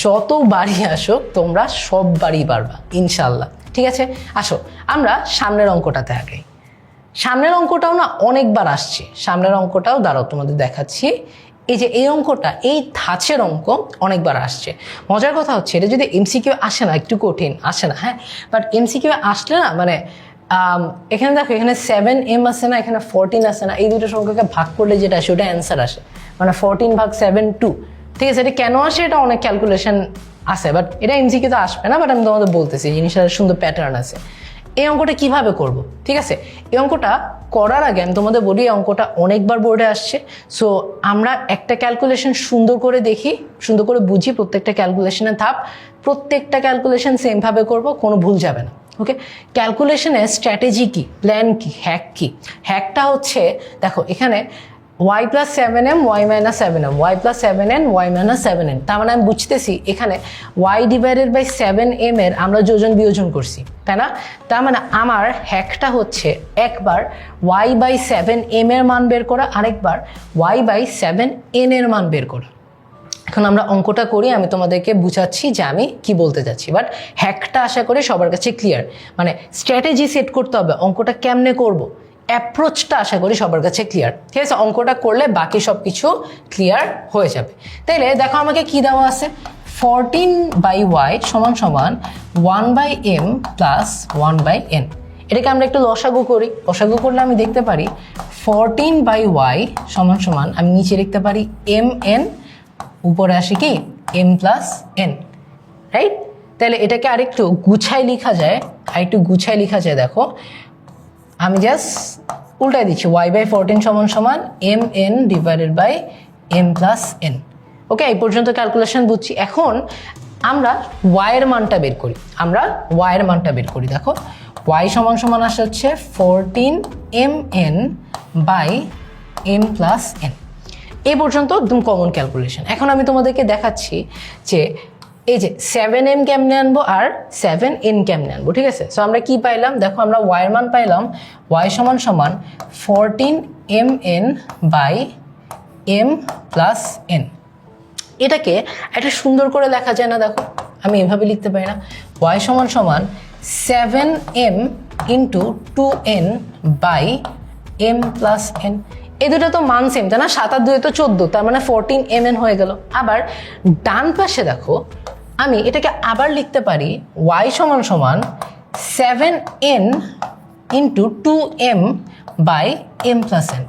যত বাড়ি আসুক তোমরা সব বাড়ি পারবা ইনশাল্লাহ। ঠিক আছে, আসো আমরা সামনের অঙ্কটাতে আগাই। সামনের অঙ্কটাও না অনেকবার আসছে, সামনের অঙ্কটাও দাঁড়াও তোমাদের দেখাচ্ছি। এই যে এই অঙ্কটা, এই ধাঁচের অঙ্ক অনেকবার আসছে। মজার কথা হচ্ছে এটা যদি এমসিকিউ আসে না, একটু কঠিন আসে না, হ্যাঁ, বাট এমসিকিউ আসলে না মানে এখানে দেখো এখানে 7m আছে না, এখানে 14 আছে না, এই দুটো সংখ্যাকে ভাগ করলে যেটা আসে ওটা অ্যান্সার আসে, মানে 14 ভাগ 7 2। ঠিক আছে, এটা কেন আসে এটা অনেক ক্যালকুলেশন আছে, বাট এটা এমসিকিউ তো আসবে না, বাট আমি তোমাদের বলতেছি জিনিসটা সুন্দর প্যাটার্ন আছে। এই অঙ্কটা কিভাবে করব, ঠিক আছে, এই অঙ্কটা করার আগে আমি তোমাদের বলি এই অঙ্কটা অনেকবার বোর্ডে আসছে। সো আমরা একটা ক্যালকুলেশন সুন্দর করে দেখি, সুন্দর করে বুঝি প্রত্যেকটা ক্যালকুলেশনের ধাপ, প্রত্যেকটা ক্যালকুলেশন সেমভাবে করব, কোনো ভুল যাবে না। ওকে, ক্যালকুলেশনের স্ট্র্যাটেজি কি, প্ল্যান কি, হ্যাক কি? হ্যাকটা হচ্ছে দেখো এখানে y plus 7m y minus 7m y plus 7n y minus 7n, তার মানে আমি বুঝতেছি এখানে y ডিভাইডেড বাই 7m এর আমরা যোজন বিয়োজন করছি, তাই না? তার মানে আমার হ্যাকটা হচ্ছে একবার y বাই 7m এর মান বের করা, আরেকবার y বাই 7n এর মান বের করা। এখন আমরা অঙ্কটা করি, আমি তোমাদেরকে বুঝাচ্ছি যে আমি কি বলতে চাচ্ছি, বাট হ্যাকটা আশা করি সবার কাছে ক্লিয়ার। মানে স্ট্র্যাটেজি সেট করতে হবে, অঙ্কটা কেমনে করব, অ্যাপ্রোচটা আশা করি সবার কাছে ক্লিয়ার। ঠিক আছে, অঙ্কটা করলে বাকি সব কিছু ক্লিয়ার হয়ে যাবে। তাইলে দেখো আমাকে কি দেওয়া আছে, 14 বাই ওয়াই সমান সমান 1 by m plus 1 by n. এটাকে আমরা একটু লসাগু করি, লসাগু করলে আমি দেখতে পারি 14 বাই ওয়াই সমান সমান, আমি নিচে লিখতে পারি এম এন, উপরে আসে কি এম প্লাস এন, রাইট? তাহলে এটাকে আরেকটু গুছাই লেখা যায়, আরেকটু গুছাই লেখা যায়। দেখো আমি জাস্ট উল্টাই দিচ্ছি, y বাই 14 সমান সমান m n divided by m plus n. Okay, এই পর্যন্ত ক্যালকুলেশন বুঝছি। এখন আমরা y এর মানটা বের করি, আমরা y এর মানটা বের করি। দেখো y সমান সমান আসে হচ্ছে 14 m n by m plus n. এই পর্যন্ত একদম কমন ক্যালকুলেশন। এখন আমি তোমাদেরকে দেখাচ্ছি যে এই যে 7m কেমনে আনবো আর 7n কেমনে আনবো। ঠিক আছে, সো আমরা কি পাইলাম, দেখো আমরা y এর মান পাইলাম y সমান সমান 14mn by m plus n। এটাকে একটা সুন্দর করে লেখা যায় না, দেখো আমি এভাবে লিখতে পারি না, y সমান সমান 7m into 2n by m plus n। এই দুটো তো মান সেম, তাই না? 7 আর 2 তো 14, তার মানে 14mn হয়ে গেল। আবার ডান পাশে দেখো আমি এটাকে আবার লিখতে পারি y সমান সমান 7n into 2m by m plus n।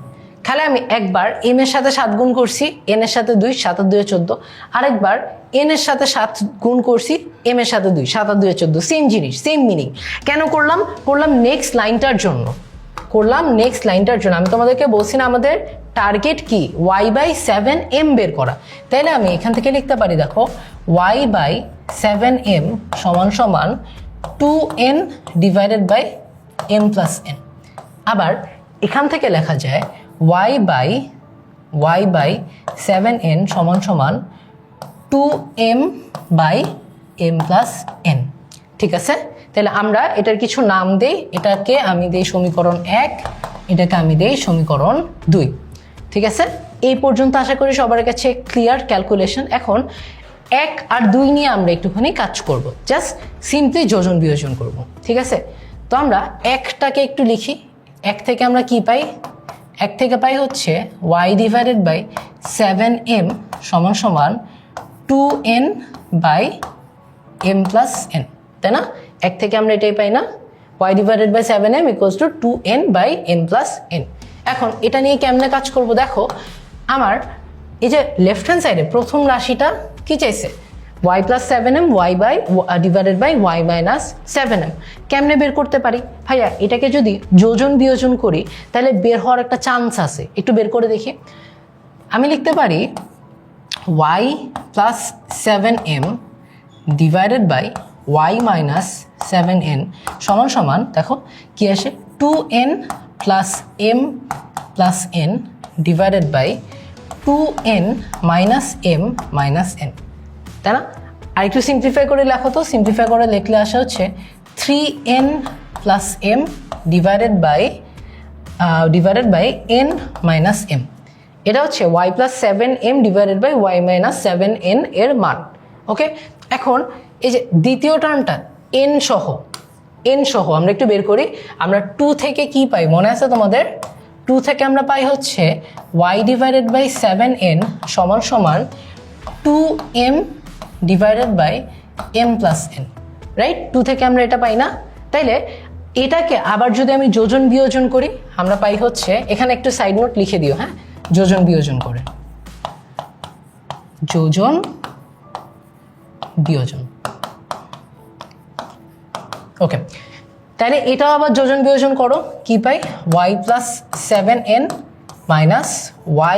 খালি আমি একবার m এর সাথে 7 গুণ করছি, n এর সাথে 2, 7 আর 2 14, আরেকবার n এর সাথে 7 গুণ করছি, m এর সাথে 2, 7 আর 2 14, সেম জিনিস, সেম মিনিং। কেন করলাম? নেক্সট লাইনটার জন্য, আমি তোমাদেরকে বলছি না আমাদের টার্গেট কি, y বাই 7m বের করা। তাইলে আমি এখান থেকে লিখতে পারি, দেখো y বাই 7m সমান সমান 2n divided by m plus n। আবার এখান থেকে লেখা যায় y বাই 7n সমান সমান 2m by m plus n। ঠিক আছে, তাহলে আমরা এটার কিছু নাম দেই। এটাকে আমি দেই সমীকরণ 1, এটাকে আমি দেই সমীকরণ 2। ঠিক আছে, এই পর্যন্ত আশা করি সবার কাছে ক্লিয়ার ক্যালকুলেশন। এখন 1 আর 2 নিয়ে আমরা একটুখানি কাজ করব, জাস্ট সিম্পলি যোজন বিয়োজন করব। ঠিক আছে, তো আমরা 1টাকে একটু লিখি। 1 থেকে আমরা কি পাই? 1 থেকে পাই হচ্ছে y ডিভাইডেড বাই 7m সমান সমান 2n by m plus n, তাই না? 1 থেকে আমরা এটাই পাই না, y divided by 7m equals to 2n by m plus n। এখন এটা নিয়ে কেমনে কাজ করব? দেখো আমার এই যে লেফট হ্যান্ড সাইডে প্রথম রাশিটা কি চাইছে, y plus 7m y by divided by y minus 7m। কেমনে বের করতে পারি? ভাইয়া এটাকে যদি যোজন বিয়োজন করি তাহলে বের হওয়ার একটা চান্স আছে, একটু বের করে দেখি। আমি লিখতে পারি y plus 7m divided by y minus 7n সমান সমান, দেখো কি আসে, 2n plus m plus n divided by 2n minus m minus n, তাই না? আর একটু সিম্পলিফাই করে লেখো তো, সিম্পলিফাই করে লিখলে আসা হচ্ছে 3n plus m divided by n minus m। এটা হচ্ছে y plus 7m divided by y minus 7n এর মান। ওকে, এখন এই যে দ্বিতীয় টার্মটা n সহ আমরা একটু বের করি। আমরা 2 থেকে কি পাই মনে আছে তোমাদের? 2 থেকে আমরা পাই হচ্ছে y ডিভাইডেড বাই 7n সমান সমান 2m divided by m plus n, right? 2 থেকে আমরা এটা পাই না? তাইলে এটাকে আবার যদি আমি যোজন বিয়োজন করি আমরা পাই হচ্ছে, এখানে একটু সাইড নোট লিখে দিও, হ্যাঁ, যোজন বিয়োজন করে, যোজন বিয়োজন। ওকে, তাহলে এটাও আবার যোজন বিয়োজন করো, কি পাই? y plus 7n minus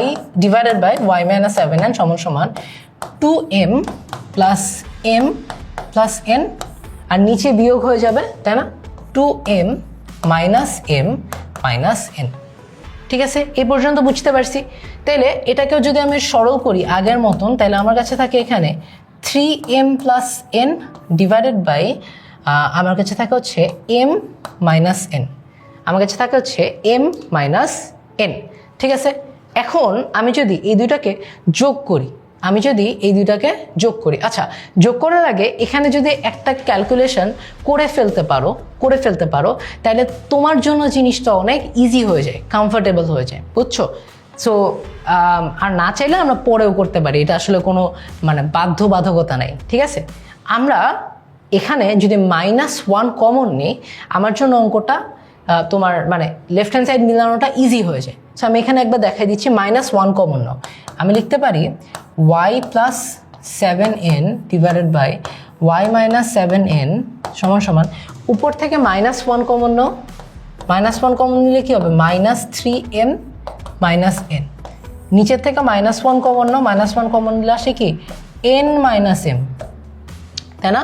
y divided by y minus 7n সমান সমান 2m plus m plus n, আর নিচে বিয়োগ হয়ে যাবে, তাই না? 2m minus m minus n। ঠিক আছে, এই পর্যন্ত বুঝতে পারছি। তাইলে এটাকেও যদি আমি সরল করি আগের মতন, তাহলে আমার কাছে থাকে এখানে 3m plus n divided by আমার কাছে থাকে হচ্ছে m মাইনাস n, আমার কাছে থাকে হচ্ছে m মাইনাস n। ঠিক আছে, এখন আমি যদি এই দুইটাকে যোগ করি, আচ্ছা যোগ করার আগে এখানে যদি একটা ক্যালকুলেশন করে ফেলতে পারো তাহলে তোমার জন্য জিনিসটা অনেক ইজি হয়ে যায়, কমফোর্টেবল হয়ে যায়, বুঝছো? সো আর না চাইলে আমরা পরেও করতে পারি, এটা আসলে কোনো মানে বাধ্যবাধকতা নাই। ঠিক আছে, আমরা এখানে যদি -1 কমন নিই আমার জন্য অঙ্কটা তোমার মানে লেফট হ্যান্ড সাইড মিলানোটা ইজি হয়ে যায়। সো আমি এখানে একবার দেখাই দিচ্ছি, -1 কমন নাও। আমি লিখতে পারি y plus 7n divided by y minus 7n সমান সমান, উপর থেকে -1 কমন নাও, -1 কমন নিলে কি হবে? -3m minus n। নিচের থেকে -1 কমন নাও, -1 কমন নিলে আসে কি? n মাইনাস m, তাই না?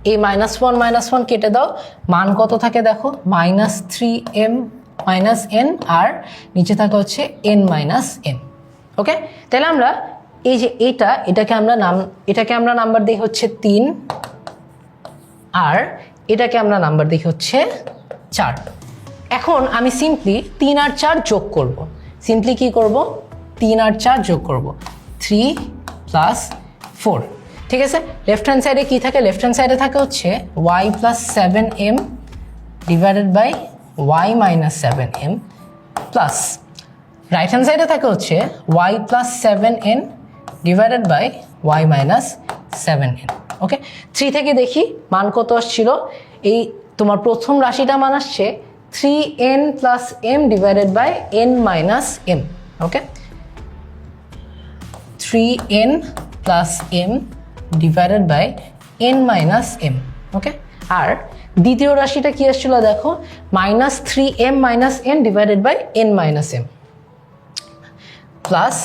এই -1 কেটে দাও, মান কত থাকে দেখো, -3m মাইনাস n, আর নিচে থাকে হচ্ছে n মাইনাস m। ওকে, তাহলে আমরা এই যে এটাকে আমরা নাম্বার দিই হচ্ছে 3, আর এটাকে আমরা নাম্বার দিই হচ্ছে 4। এখন আমি সিম্পলি 3 আর 4 যোগ করব। সিম্পলি কি করব? 3 আর 4 যোগ করব, 3 প্লাস 4। ঠিক আছে, লেফট হ্যান্ড সাইডে কি থাকে? লেফট হ্যান্ড সাইডে থাকে হচ্ছে y plus 7m divided by y minus 7m plus right hand সাইডে থাকে হচ্ছে y plus 7n divided by y minus 7n। Okay 3 থেকে দেখি মান কত আসছিল, এই তোমার প্রথম রাশিটা মান আসছে 3n plus m divided by n minus m। Okay 3n plus m divided by n minus m। Okay আর দ্বিতীয় রাশিটা কি আসছিল দেখো, -3m minus n divided by n minus m plus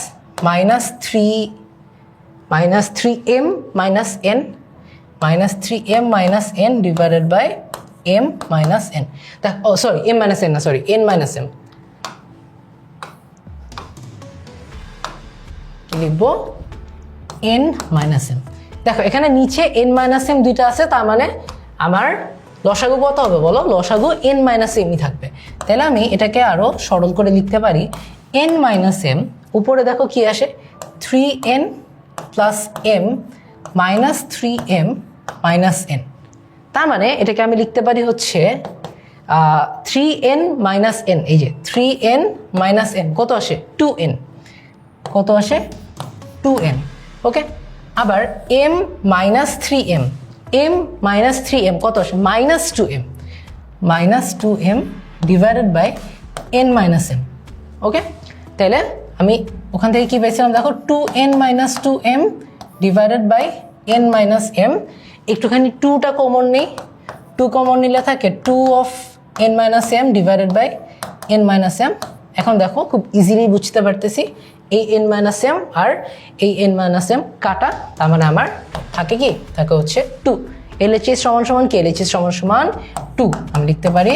-3m minus n minus n divided by m minus n। Sorry m minus n না, sorry n minus m। কি লিখবো, n minus m। দেখো এখানে নিচে n মাইনাস m দুইটা আছে, তার মানে আমার লসাগু কত হবে বলো, লসাগু n মাইনাস mই থাকবে। তাহলে আমি এটাকে আরো সরল করে লিখতে পারি n মাইনাস m, উপরে দেখো কি আসে 3n plus m minus 3m minus n। তার মানে এটাকে আমি লিখতে পারি হচ্ছে 3n মাইনাস n, এই যে 3n মাইনাস n কত আসে 2n, কত আসে 2n। ওকে আবার m minus 3m, m minus 3m কত আসে minus 2m divided by n minus m। Okay তাহলে আমি ওখান থেকে কি পেয়েছিলাম দেখো 2n minus 2m divided by n minus m। একটুখানি 2টা কমন নেই, 2 কমন নিলে থাকে 2 of n minus m divided by n minus m। এখন দেখো খুব ইজিলি বুঝতে পারতেছি এই n মাইনাস m আর এই n মাইনাস m কাটা, তার মানে আমার থাকে কি থাকে হচ্ছে 2। LHS সমান সমান কি, LHS সমান সমান 2। আমি লিখতে পারি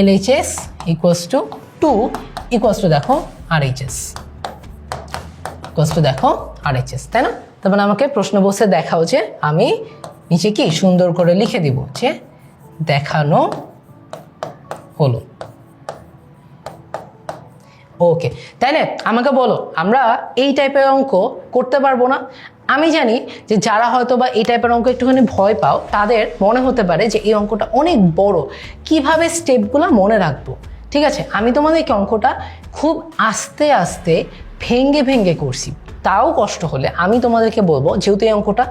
LHS equals to 2 equals to দেখো RHS, ইকুয়ালস টু দেখো RHS, তাই না? তার মানে আমাকে প্রশ্ন বসে দেখাও যে আমি নিচে কি সুন্দর করে লিখে দিব যে দেখানো হলো। ওকে তাইলে আমাকে বলো আমরা এই টাইপের অঙ্ক করতে পারবো না? আমি জানি যে যারা হয়তো বা এই টাইপের অঙ্ক একটুখানি ভয় পাও তাদের মনে হতে পারে যে এই অঙ্কটা অনেক বড়, কিভাবে স্টেপগুলো মনে রাখবো। ঠিক আছে, আমি তোমাদেরকে অঙ্কটা খুব আস্তে আস্তে ভেঙ্গে ভেঙ্গে করছি, তাও কষ্ট হলে আমি তোমাদেরকে বলবো, যেহেতু এই অঙ্কটা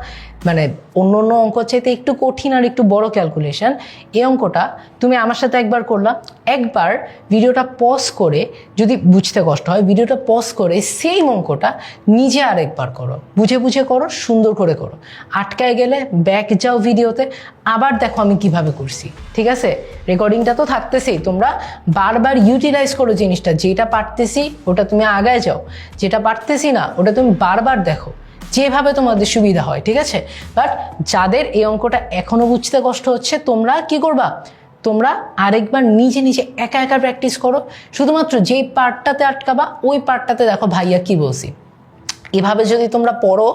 মানে অন্য অন্য অঙ্ক চাইতে একটু কঠিন আর একটু বড় ক্যালকুলেশন, এই অঙ্কটা তুমি আমার সাথে একবার করলা, একবার ভিডিওটা পজ করে, যদি বুঝতে কষ্ট হয় ভিডিওটা পজ করে সেম অঙ্কটা নিজে আরেকবার করো, বুঝে বুঝে করো, সুন্দর করে করো। আটকায় গেলে ব্যাক যাও ভিডিওতে, আবার দেখো আমি কিভাবে করছি। ঠিক আছে, রেকর্ডিংটা তো থাকতেছেই, তোমরা বারবার ইউটিলাইজ করো জিনিসটা, যেটা পারতেছি ওটা তুমি আগায় যাও, যেটা পারতেছি না ওটা তুমি বারবার দেখো, যেভাবে তোমাদের সুবিধা হয়। ঠিক আছে, বাট যাদের এই অঙ্কটা এখনো বুঝতে কষ্ট হচ্ছে তোমরা কি করবা, তোমরা আরেকবার নিজে নিজে একা একা প্র্যাকটিস করো, শুধুমাত্র যেই পার্টটাতে আটকাবা ওই পার্টটাতে দেখো ভাইয়া কি বলছি। এভাবে যদি তোমরা পড়ো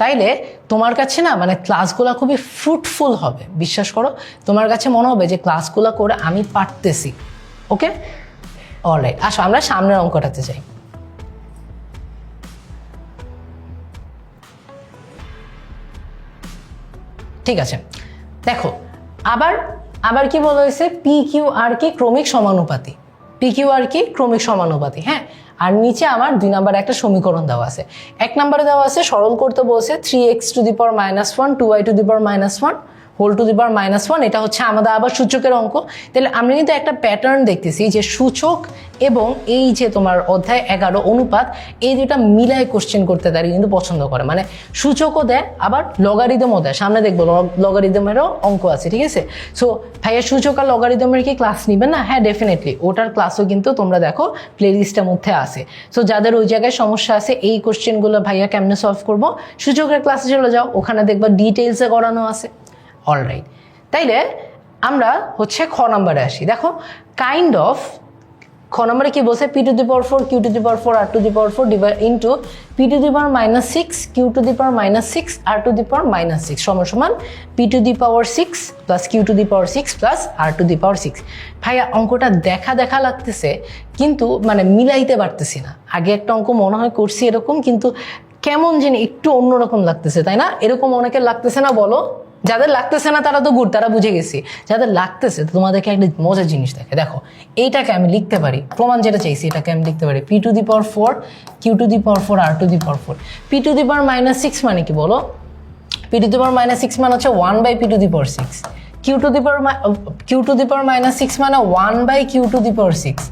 তাইলে তোমার কাছে না মানে ক্লাসগুলো খুবই ফ্রুটফুল হবে, বিশ্বাস করো, তোমার কাছে মনে হবে যে ক্লাসগুলো করে আমি পারতেছি। ওকে অলরাইট, আসো আমরা সামনের অঙ্কটাতে যাই। ঠিক আছে, দেখো আবার আবার কি বলা হয়েছে, পি কিউ আর কি ক্রমিক সমানুপাতি, পি কিউ আর কি ক্রমিক সমানুপাতি। হ্যাঁ, আর নিচে আমার 2 নম্বরে একটা সমীকরণ দেওয়া আছে, 1 নম্বরে দেওয়া আছে সরল করতে বলছে 3x to the power -1 2y to the power -1 whole to the power -1। এটা হচ্ছে আমাদের আবার সূচকের অঙ্ক। তাহলে আমরা কিন্তু একটা প্যাটার্ন দেখতেছি যে সূচক এবং এই যে তোমার অধ্যায় 11 অনুপাত, এই দুটা মিলায় কোশ্চেন করতে তারা কিন্তু পছন্দ করে, মানে সূচকও দেয় আবার লগারিদমও দেয়। সামনে দেখবো লগারিদমেরও অঙ্ক আছে। ঠিক আছে, সো ভাইয়া সূচক আর লগারিদমের কি ক্লাস নিবেন না? হ্যাঁ ডেফিনেটলি, ওটার ক্লাসও কিন্তু তোমরা দেখো প্লে লিস্টের মধ্যে আছে। সো যাদের ওই জায়গায় সমস্যা আছে এই কোশ্চেনগুলো ভাইয়া কেমনে সলভ করবো, সূচকের ক্লাসে চলে যাও, ওখানে দেখবা ডিটেলসে করানো আছে। অলরাইট, তাইলে আমরা হচ্ছে খ নম্বরে আসি। দেখো কাইন্ড অফ খ নম্বরে কি বলছে, p to the power 4 q to the power 4 R to the power 4 divide into P to the power -6 q to the power -6 r to the power -6 সমান সমান P to the power 6 plus Q to the power 6 plus r to the power 6। ভাইয়া অঙ্কটা দেখা দেখা লাগতেছে কিন্তু মানে মিলাইতে পারতেছি না। আগে একটা অঙ্ক মনে হয় করছি এরকম, কিন্তু কেমন যেন একটু অন্যরকম লাগতেছে, তাই না? এরকম অনেকের লাগতেছে না বলো? যাদের লাগতেছে না তারা তো গুড, তারা বুঝে গেছি। যাদের লাগতেছে তোমাদেরকে একটা মজার জিনিস দেখে, দেখো এইটাকে আমি লিখতে পারি, প্রমাণ যেটা চাইছি এটাকে আমি লিখতে পারি P to the power 4 q to the power 4 R to the power 4। P to the power -6 মানে কি বলো? P to the power minus six মানে হচ্ছে one by P to the power six, q to the power minus six মানে one by Q to the power six,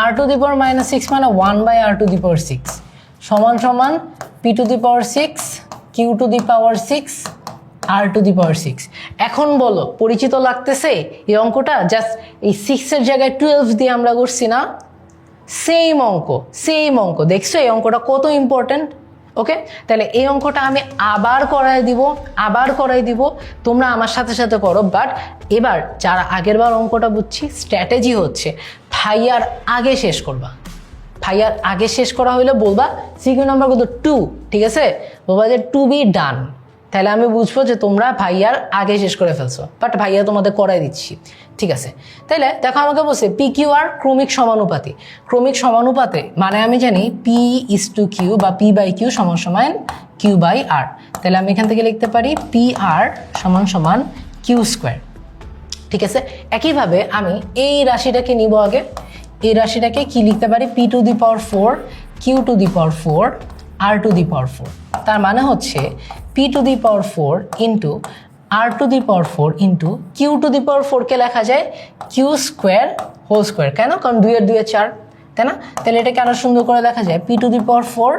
r to the power minus six মানে one by R to the power six সমান সমান P to the power six q to the power six r to the power six. এখন বলো পরিচিত লাগতেছে এই অঙ্কটা? Just এই সিক্সের জায়গায় 12 দিয়ে আমরা করছি না? সেম অঙ্ক দেখছো এই অঙ্কটা কত ইম্পর্টেন্ট। ওকে, তাহলে এই অঙ্কটা আমি আবার করাই দিব, তোমরা আমার সাথে সাথে করো। বাট এবার যারা আগের বার অঙ্কটা বুঝছি, স্ট্র্যাটেজি হচ্ছে ভাইয়ার আগে শেষ করবা। ভাইয়ার আগে শেষ করা হইলে বলবা সিকিউ নাম্বার কত 2, ঠিক আছে, বলবা যে টু বি ডান, তাহলে আমি বুঝবো যে তোমরা ভাইয়ার আগে শেষ করে ফেলছো। বাট ভাইয়া তোমাদের করাই দিচ্ছি, ঠিক আছে। তাইলে দেখো আমাকে বলছে পি কিউ আর ক্রমিক সমানুপাতে মানে আমি জানি পি ইজ টু কিউ বা পি বাই কিউ সমান সমান কিউ বাই আর। তাহলে আমি এখান থেকে লিখতে পারি পি আর সমান সমান কিউ স্কোয়ার, ঠিক আছে। একইভাবে আমি এই রাশিটাকে নিব আগে, এই রাশিটাকে কি লিখতে পারি? P to the power 4 q to the power 4 R to the power 4। তার মানে হচ্ছে P to the power 4 into R to the power 4 into Q to the power 4কে লেখা যায় কিউ স্কোয়ার হোল স্কোয়ার। কেন? কারণ 2 এর 2 এ 4, তাই না? তাহলে এটাকে আরো সুন্দর করে লেখা যায় p to the power 4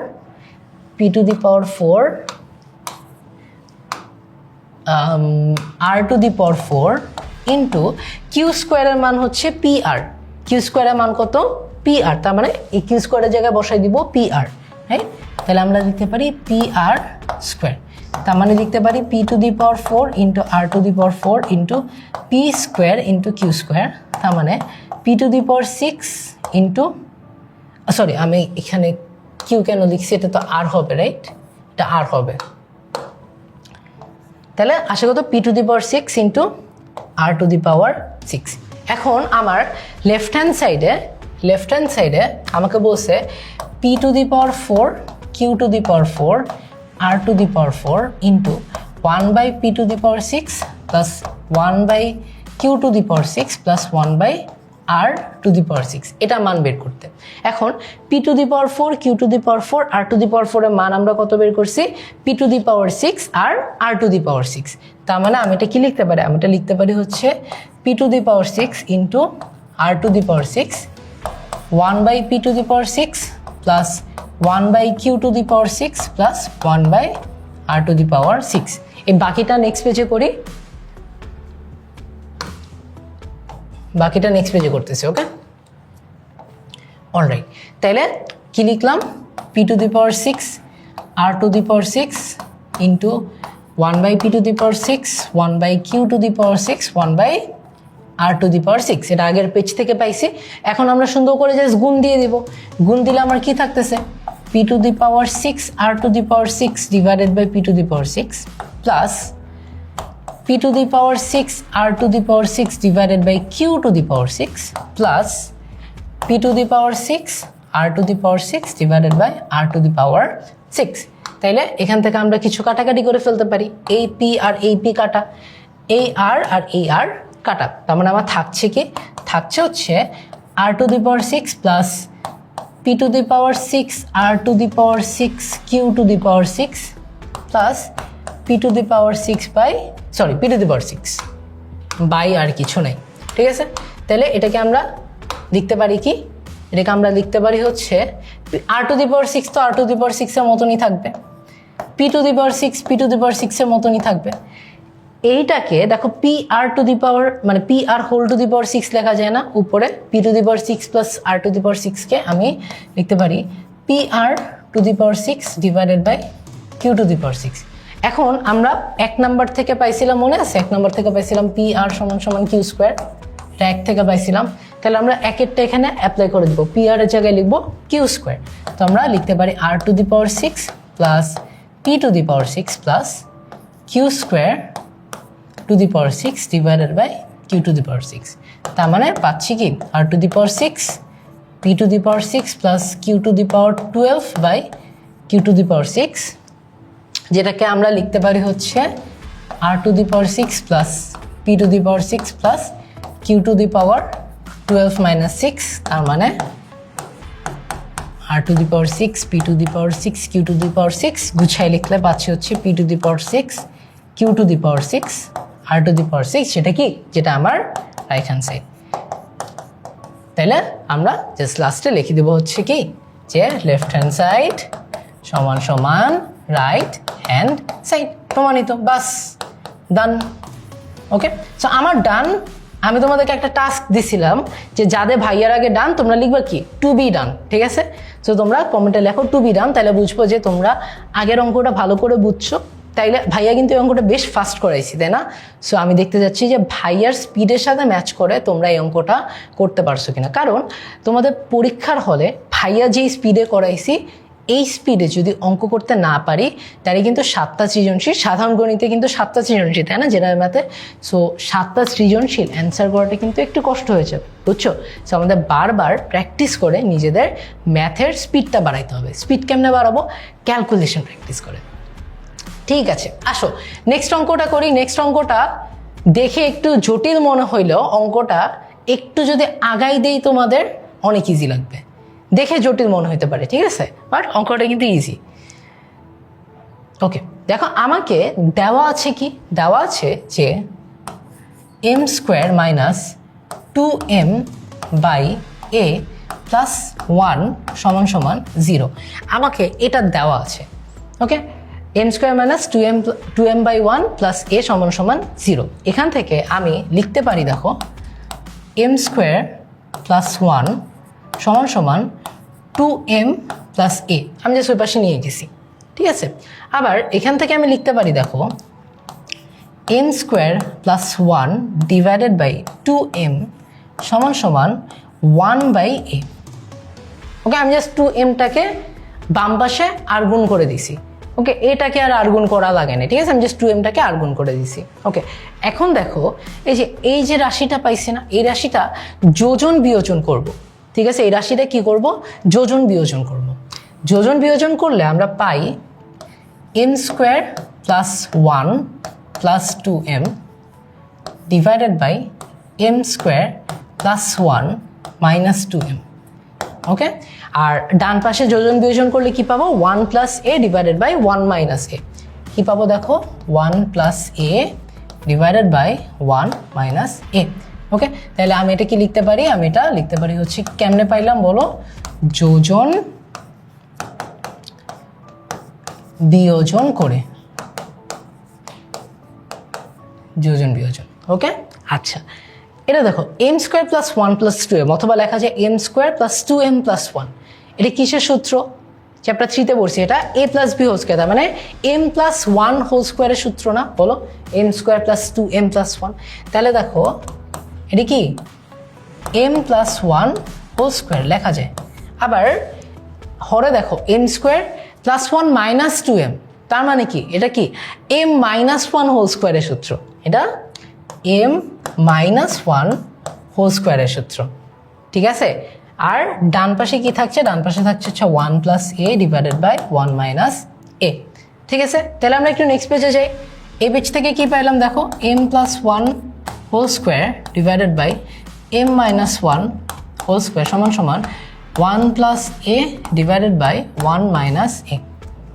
R to the power 4 into q স্কোয়ারের মান হচ্ছে পি আর। কিউ স্কোয়ারের মান কত? P r. তার মানে এই কিউ স্কোয়ারের জায়গায় বসাই দিব পি আর, রাইট? তাহলে আমরা লিখতে পারি পি আর স্কোয়ার। তার মানে লিখতে পারি P to the power 4 into R to the power 4 into p square into q square. তার মানে P to the power 6 into, sorry আমি এখানে কিউ কেন লিখছি, এটা তো আর হবে, রাইট? এটা আর হবে। তাহলে আশা কত p to the power 6 into R to the power 6। এখন আমার লেফট হ্যান্ড সাইডে আমাকে বলছে p to the power 4 q to the power 4 R to the power 4 into 1 by P to the power 6 plus 1 by Q to the power 6 plus 1 by R to the power 6, এটা মান বের করতে। এখন P to the power 4 q to the power 4 R to the power 4 এর মান আমরা কত বের করছি? P to the power 6 r to the power 6। তার মানে আমি এটা কি লিখতে পারি? আমি এটা লিখতে পারি হচ্ছে P to the power 6 into R to the power 6 1 by P to the power 6 plus 1 by Q to the power 6 plus 1 by R to the power 6। এই বাকিটা নেক্সট পেজে করি, বাকিটা নেক্সট পেজে করতেছি। Okay, alright. তাইলে কি লিখলাম? P to the power 6 r to the power 6 into 1 by P to the power 6 1 by Q to the power 6 1 by R to the power 6। এটা আগের পেজ থেকে পাইছি। এখন আমরা সুন্দর করে জাস্ট গুণ দিয়ে দিব। গুণ দিলে আমার কি থাকতেছে? P to the power 6 r to the power 6 divided by P to the power 6 plus P to the power 6 r to the power 6 divided by Q to the power 6 plus P to the power 6 r to the power 6 divided by R to the power 6। তাইলে এখান থেকে আমরা কিছু কাটাকাটি করে ফেলতে পারি। এই পি আর এই পি কাটা, এই আর আর এই আর কাটা। তার মানে আমার থাকছে কি? থাকছে হচ্ছে আর to the power 6 plus P to the power 6 r to the power 6 q to the power 6 plus P to the power 6 by P to the power 6 by আর কিছু নেই, ঠিক আছে। তাহলে এটাকে আমরা লিখতে পারি কি? এটাকে আমরা লিখতে পারি হচ্ছে আর টু দি পাওয়ার 6 তো আর টু দি পাওয়ার 6 এর মতনই থাকবে, p to the power 6 p to the power 6 এর মতনই থাকবে। এইটাকে দেখো P r to the power মানে p R whole to the power 6 লেখা যায় না উপরে? P to the power 6 plus r to the power 6কে আমি লিখতে পারি p r to the power 6 divided by Q to the power 6। এখন আমরা 1 নাম্বার থেকে পাইছিলাম, মনে আছে? 1 নাম্বার থেকে পাইছিলাম পি আর সমান সমান কিউ স্কোয়ার, এটা 1 থেকে পাইছিলাম। তাহলে আমরা 1-এরটা এখানে অ্যাপ্লাই করে দেবো, পি আর এর জায়গায় লিখবো কিউ স্কোয়ার। তো আমরা লিখতে পারি r to the power 6 plus P to the power 6 plus q square to the power 6 divided by Q to the power 6। তার মানে পাচ্ছি কি? R to the power 6 p to the power 6 plus Q to the power 12 by Q to the power 6, যেটাকে আমরা লিখতে পারি হচ্ছে আর to the power 6 plus P to the power 6 plus Q to the power 12 minus 6। তার মানে r to the power 6 p to the power 6 q to the power 6 গুছাই লিখলে পাচ্ছি হচ্ছে P to the power 6 q to the power 6 r to the power 6, সেটা কি, যেটা আমার রাইট হ্যান্ড সাইড। তাইলে আমরা জাস্ট লাস্টে লিখে দেবো হচ্ছে কি, যে লেফট হ্যান্ড সাইড সমান সমান রাইট হ্যান্ড সাইড, প্রমাণিত, বাস, ডান। ওকে, সো আমার ডান। আমি তোমাদেরকে একটা টাস্ক দিছিলাম যে যাদের ভাইয়ার আগে ডান তোমরা লিখবা কি, টু বি ডান, ঠিক আছে? সো তোমরা কমেন্টে লেখো টু বি ডান, তাহলে বুঝবো যে তোমরা আগের অঙ্কটা ভালো করে বুঝছো। তাইলে ভাইয়া কিন্তু এই অঙ্কটা বেশ ফাস্ট করাইছি, তাই না? সো আমি দেখতে যাচ্ছি যে ভাইয়ার স্পিডের সাথে ম্যাচ করে তোমরা এই অঙ্কটা করতে পারছো কিনা, কারণ তোমাদের পরীক্ষার হলে ভাইয়া যেই স্পিডে করাইছি এই স্পিডে যদি অঙ্ক করতে না পারি তাহলে কিন্তু 7টা সৃজনশীল, সাধারণ গণিতে কিন্তু 7টা সৃজনশীল, তাই না, জেনারেল ম্যাথে। সো 7টা সৃজনশীল অ্যান্সার করাটা কিন্তু একটু কষ্ট হয়ে যাবে, বুঝছো? সো আমাদের বারবার প্র্যাকটিস করে নিজেদের ম্যাথের স্পিডটা বাড়াইতে হবে। স্পিড কেমনে বাড়াবো? ক্যালকুলেশন প্র্যাকটিস করে। ঠিক আছে, আসো নেক্সট অঙ্কটা করি। নেক্সট অঙ্কটা দেখে একটু জটিল মনে হইলেও অঙ্কটা একটু যদি আগাই দেই তোমাদের অনেক ইজি লাগবে। দেখে জটিল মনে হতে পারে, ঠিক আছে, বাট অঙ্কটা কিন্তু ইজি। ওকে, দেখো আমাকে দেওয়া আছে কি, দেওয়া আছে যে m square minus 2m by a plus 1 সমান সমান 0, আমাকে এটা দেওয়া আছে। Okay, m square minus 2m by 1 plus a সমান সমান 0। এখান থেকে আমি লিখতে পারি, দেখো, এম স্কোয়ার প্লাস 1 সমান সমান 2m প্লাস a, আমি জাস্ট ওই পাশে নিয়ে গেছি, ঠিক আছে? আবার এখান থেকে আমি লিখতে পারি, দেখো, m square plus 1 divided by 2m সমান সমান 1 বাই a। ওকে, আমি জাস্ট 2mটাকে বাম পাশে আর গুণ করে দিছি। ওকে, এটাকে আর গুণ করা লাগে না, ঠিক আছে? আমি জাস্ট 2mটাকে আর গুণ করে দিছি। ওকে, এখন দেখো এই যে রাশিটা পাইছি না, এই রাশিটা যোজন বিয়োজন করব, ঠিক আছে? এই রাশিটা কি করব? যোজন বিয়োজন করব। যোজন বিয়োজন করলে আমরা পাই m square plus 1 plus 2m divided by m square plus 1 minus 2m। Okay, আর ডান পাশে যোজন বিয়োজন করলে কি পাবো? 1 plus a divided by 1 minus a। কি পাবো? দেখো, 1 plus a divided by 1 minus a। Okay, তাহলে আমি এটা কি লিখতে পারি? আমি এটা লিখতে পারি হচ্ছে, কেমনে পাইলাম বলো? যোজন বিয়োজন করে, যোজন বিয়োজন। ওকে, আচ্ছা, এটা দেখো m square plus 1 plus 2m, অথবা লেখা যায় M square plus 2m plus 1। এটা কিসের সূত্র? চ্যাপ্টার 3-তে পড়ছি, এটা a plus b whole square, তার মানে m প্লাস 1 হোল স্কোয়ারের সূত্র না? বলো, M square plus 2m plus 1। তাহলে দেখো এটা কি m প্লাস 1 হোল স্কোয়ার লেখা যায়। আবার হরে দেখো m square plus 1 minus 2m, তার মানে কি? এটা কি m মাইনাস 1 হোল স্কোয়ারের সূত্র। এটা m মাইনাস 1 হোল স্কোয়ারের সূত্র, ঠিক আছে? আর ডান পাশে কি থাকছে? ডান পাশে থাকছে 1 plus a divided by 1 minus a, ঠিক আছে? তাহলে আমরা একটু নেক্সট পেজে যাই। এই পেজ থেকে কি পাইলাম? দেখো, m plus 1 whole square divided by m minus 1 whole square সমান সমান 1 plus a divided by 1 minus a।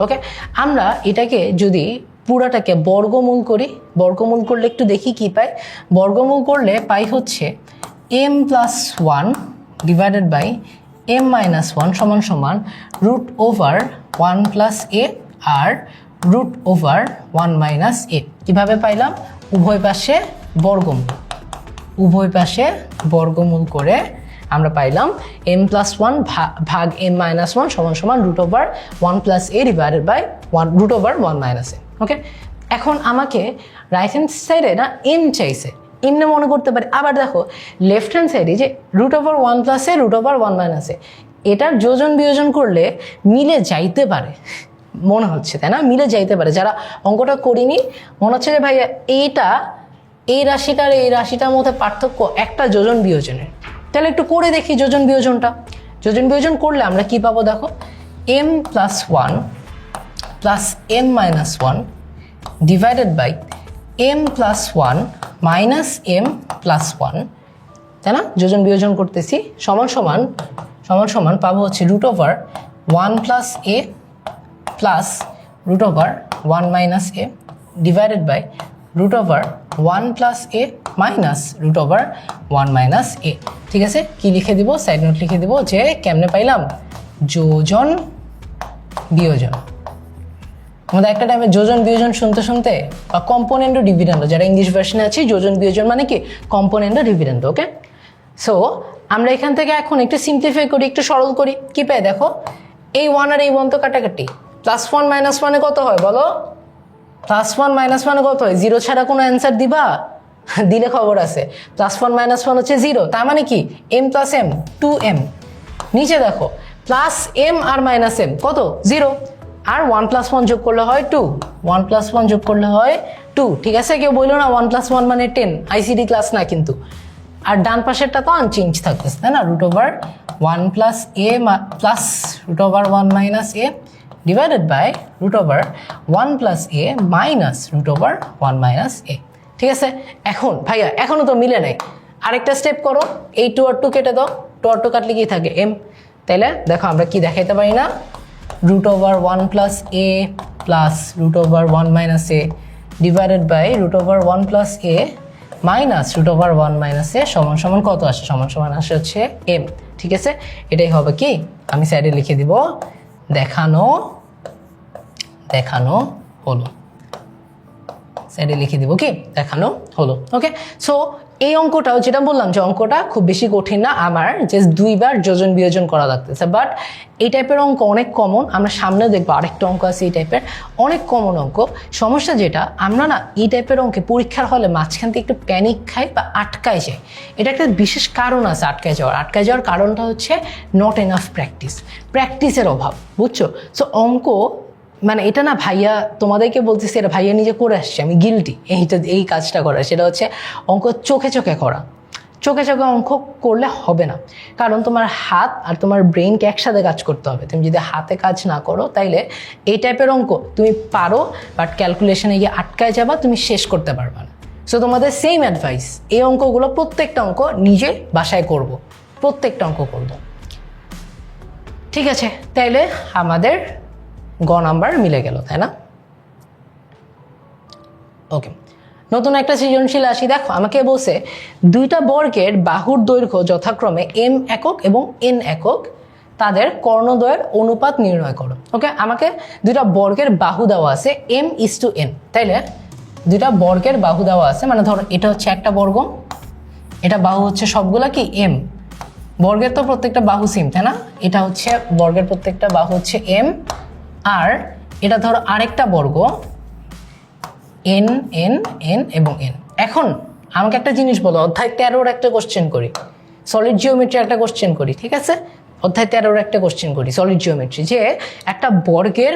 Okay, আমরা এটাকে যদি পুরাটাকে বর্গমূল করি, বর্গমূল করলে একটু দেখি কি পাই। বর্গমূল করলে পাই হচ্ছে m plus 1 divided by m minus 1 সমান সমান রুট ওভার 1 প্লাস a আর রুট ওভার 1 মাইনাস a। কীভাবে পাইলাম? উভয় পাশে বর্গমূল, উভয় পাশে বর্গমূল করে আমরা পাইলাম m প্লাস 1 ভাগ m মাইনাস 1 সমান সমান root over 1 plus a divided by 1 root over 1 minus a। Okay, এখন আমাকে রাইট হ্যান্ড সাইডে না m চাইছে, এমনি মনে করতে পারি। আবার দেখো লেফট হ্যান্ড সাইডে যে root over 1 plus a root over 1 minus a, এটার যোজন বিয়োজন করলে মিলে যাইতে পারে মনে হচ্ছে, তাই না? মিলে যাইতে পারে। যারা অঙ্কটা করিনি মনে হচ্ছে যে ভাই এইটা এই রাশিটার এই রাশিটার মধ্যে পার্থক্য একটা যোজন বিয়োজনের। তাহলে একটু করে দেখি যোজন বিয়োজনটা। যোজন বিয়োজন করলে আমরা কি পাবো? দেখো, m plus 1 plus m minus 1 divided by m plus 1 minus m plus 1, তাই না? যোজন বিয়োজন করতেছি, সমান সমান সমান সমান পাবো হচ্ছে root over 1 plus a plus root over 1 minus a। Divided by √1 + a minus √1 - a। ঠিক আছে, কি লিখে দিব, সাইড নোট লিখে দিব যে কেমনে পাইলাম, যোজন বিয়োজন। আমাদের একটা টাইমে যোজন বিয়োজন শুনতে শুনতে বা কম্পোনেন্ট ও ডিভিডেন্ড, যারা ইংলিশ ভার্সনে আছে যোজন বিয়োজন মানে কি কম্পোনেন্ট ও ডিভিডেন্ড। ওকে, সো আমরা এখান থেকে এখন একটু সিম্পলিফাই করি, একটু সরল করি। কি পাই দেখো, এই 1 আর এই 1 তো কাটাকাটি, +1 - 1 কত হয় বলো, +1 - 1 কত হয়, 0 ছাড়া কোনো অ্যান্সার দিবা, দিলে খবর আছে। +1 - 1 হচ্ছে 0, তার মানে কি m + m 2m। নিচে দেখো +m আর -m কত 0, আর 1 + 1 যোগ করলে হয় 2, 1 + 1 যোগ করলে হয় 2। ঠিক আছে, কেউ বললো না 1 + 1 মানে 10, আইসিডি ক্লাস না কিন্তু। আর ডান পাশেরটা তো আনচেঞ্জ থাকতেছে, তাই না, √1 + a plus √1 - a divided by √1 + a minus √1 - a। ঠিক আছে, এখন ভাইয়া এখনো তো মিলে নাই, আরেকটা স্টেপ করো, এই 2 আর 2 কেটে দাও, 2 আর 2 কাটলে কি থাকে m। তাইলে দেখো আমরা কি দেখাইতে পারি না, √1 + a plus √1 - a divided by √1 + a minus √1 - a সমান সমান কত আসে, সমান সমান আসে হচ্ছে m। ঠিক আছে, এটাই হবে কি, আমি সাইডে লিখে দিব দেখানো হলো, সাইডে লিখে দিব কি দেখানো হলো। ওকে, সো এই অঙ্কটাও যেটা বললাম যে অঙ্কটা খুব বেশি কঠিন না, আমার জাস্ট 2 বার যোজন বিয়োজন করা লাগতেছে, বাট এই টাইপের অঙ্ক অনেক কমন। আমরা সামনে দেখবো আরেকটা অঙ্ক আছে এই টাইপের, অনেক কমন অঙ্ক। সমস্যা যেটা, আমরা না এই টাইপের অঙ্কে পরীক্ষার হলে মাঝখান থেকে একটু প্যানিক খাই বা আটকায় যাই। এটা একটা বিশেষ কারণ আছে আটকায় যাওয়ার কারণটা হচ্ছে নট এনাফ প্র্যাকটিসের অভাব, বুঝছো। সো অঙ্ক মানে এটা না ভাইয়া তোমাদেরকে বলতেছি, এটা ভাইয়া নিজে করে আসছে, আমি গিলটি এই কাজটা করা। সেটা হচ্ছে অঙ্ক চোখে করা, চোখে অঙ্ক করলে হবে না, কারণ তোমার হাত আর তোমার ব্রেনকে একসাথে কাজ করতে হবে। তুমি যদি হাতে কাজ না করো তাইলে এই টাইপের অঙ্ক তুমি পারো, বাট ক্যালকুলেশনে গিয়ে আটকায় যাবা, তুমি শেষ করতে পারবা না। সো তোমাদের সেম অ্যাডভাইস, এই অঙ্কগুলো প্রত্যেকটা অঙ্ক নিজে বাসায় করব, প্রত্যেকটা অঙ্ক করব। ঠিক আছে, তাইলে আমাদের গ নাম্বার মিলে গেল, তাই না। ওকে, নতুন একটা সৃজনশীল আসি। দেখো আমাকে বলছে দুইটা বর্গের বাহুর দৈর্ঘ্য যথাক্রমে m একক এবং n একক, তাদের কর্ণদ্বয়ের অনুপাত নির্ণয় করো। ওকে, আমাকে দুইটা বর্গের বাহু দেওয়া আছে m:n, তাইলে দুইটা বর্গের বাহু দেওয়া আছে, মানে ধরো এটা হচ্ছে একটা বর্গ, এটা বাহু হচ্ছে সবগুলা কি m, বর্গের তো প্রত্যেকটা বাহু সেম, তাই না। এটা হচ্ছে বর্গের প্রত্যেকটা বাহু হচ্ছে m, আর এটা ধরো আরেকটা বর্গ n n n এবং n। এখন আমাকে একটা জিনিস বলো, অধ্যায় 13-র একটা কোশ্চেন করি, সলিড জিওমেট্রি একটা কোশ্চেন করি। ঠিক আছে, অধ্যায় 13-র একটা কোশ্চেন করি সলিড জিওমেট্রি, যে একটা বর্গের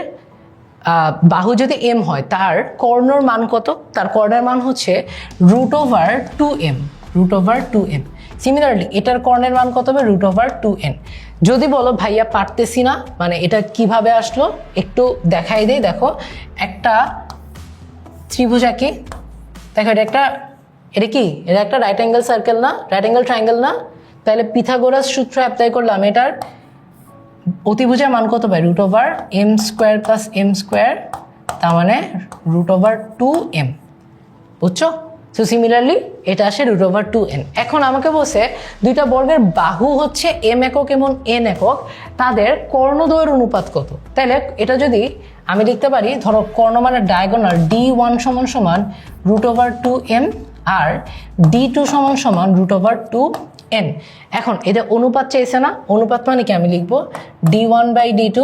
বাহু যদি m হয়, তার কর্ণর মান কত, তার কর্ণের মান হচ্ছে √2m। সিমিলারলি এটার কর্ণের মান কত হবে, √2n। যদি বলো ভাইয়া পারতেছি না, মানে এটা কিভাবে আসলো একটু দেখাই দেই। দেখো একটা ত্রিভুজ আঁকি, দেখো এটা কি, এটা একটা রাইট অ্যাঙ্গেল সার্কেল না, রাইট অ্যাঙ্গেল ট্রায়াঙ্গেল না, তাহলে পিথাগোরাস সূত্র অ্যাপ্লাই করলাম, এটার অতিভুজের মান কত পাই, √m² + m², তার মানে √2m, বুঝছো। সো সিমিলারলি এটা আসে √2n। এখন আমাকে বলছে দুইটা বর্গের বাহু হচ্ছে m একক এবং n একক, তাদের কর্ণদ্বয়ের অনুপাত কত। তাহলে এটা যদি আমি লিখতে পারি, ধরো কর্ণ মানে ডায়াগোনাল d1 = √2m আর d2 = √2n। এখন এটা অনুপাত চাইছে না, অনুপাত মানে কি, আমি লিখবো d1/d2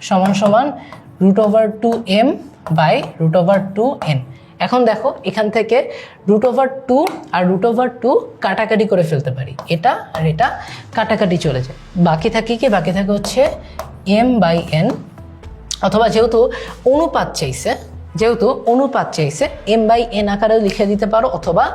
= √2m √2n। এখন দেখো এখান থেকে √2 আর √2 কাটাকাটি করে ফেলতে পারি, এটা আর এটা কাটাকাটি চলে যায়, বাকি থাকে কি, বাকি থাকে হচ্ছে m/n, অথবা যেহেতু অনুপাত চাইছে m/n আকারেও লিখে দিতে পারো, অথবা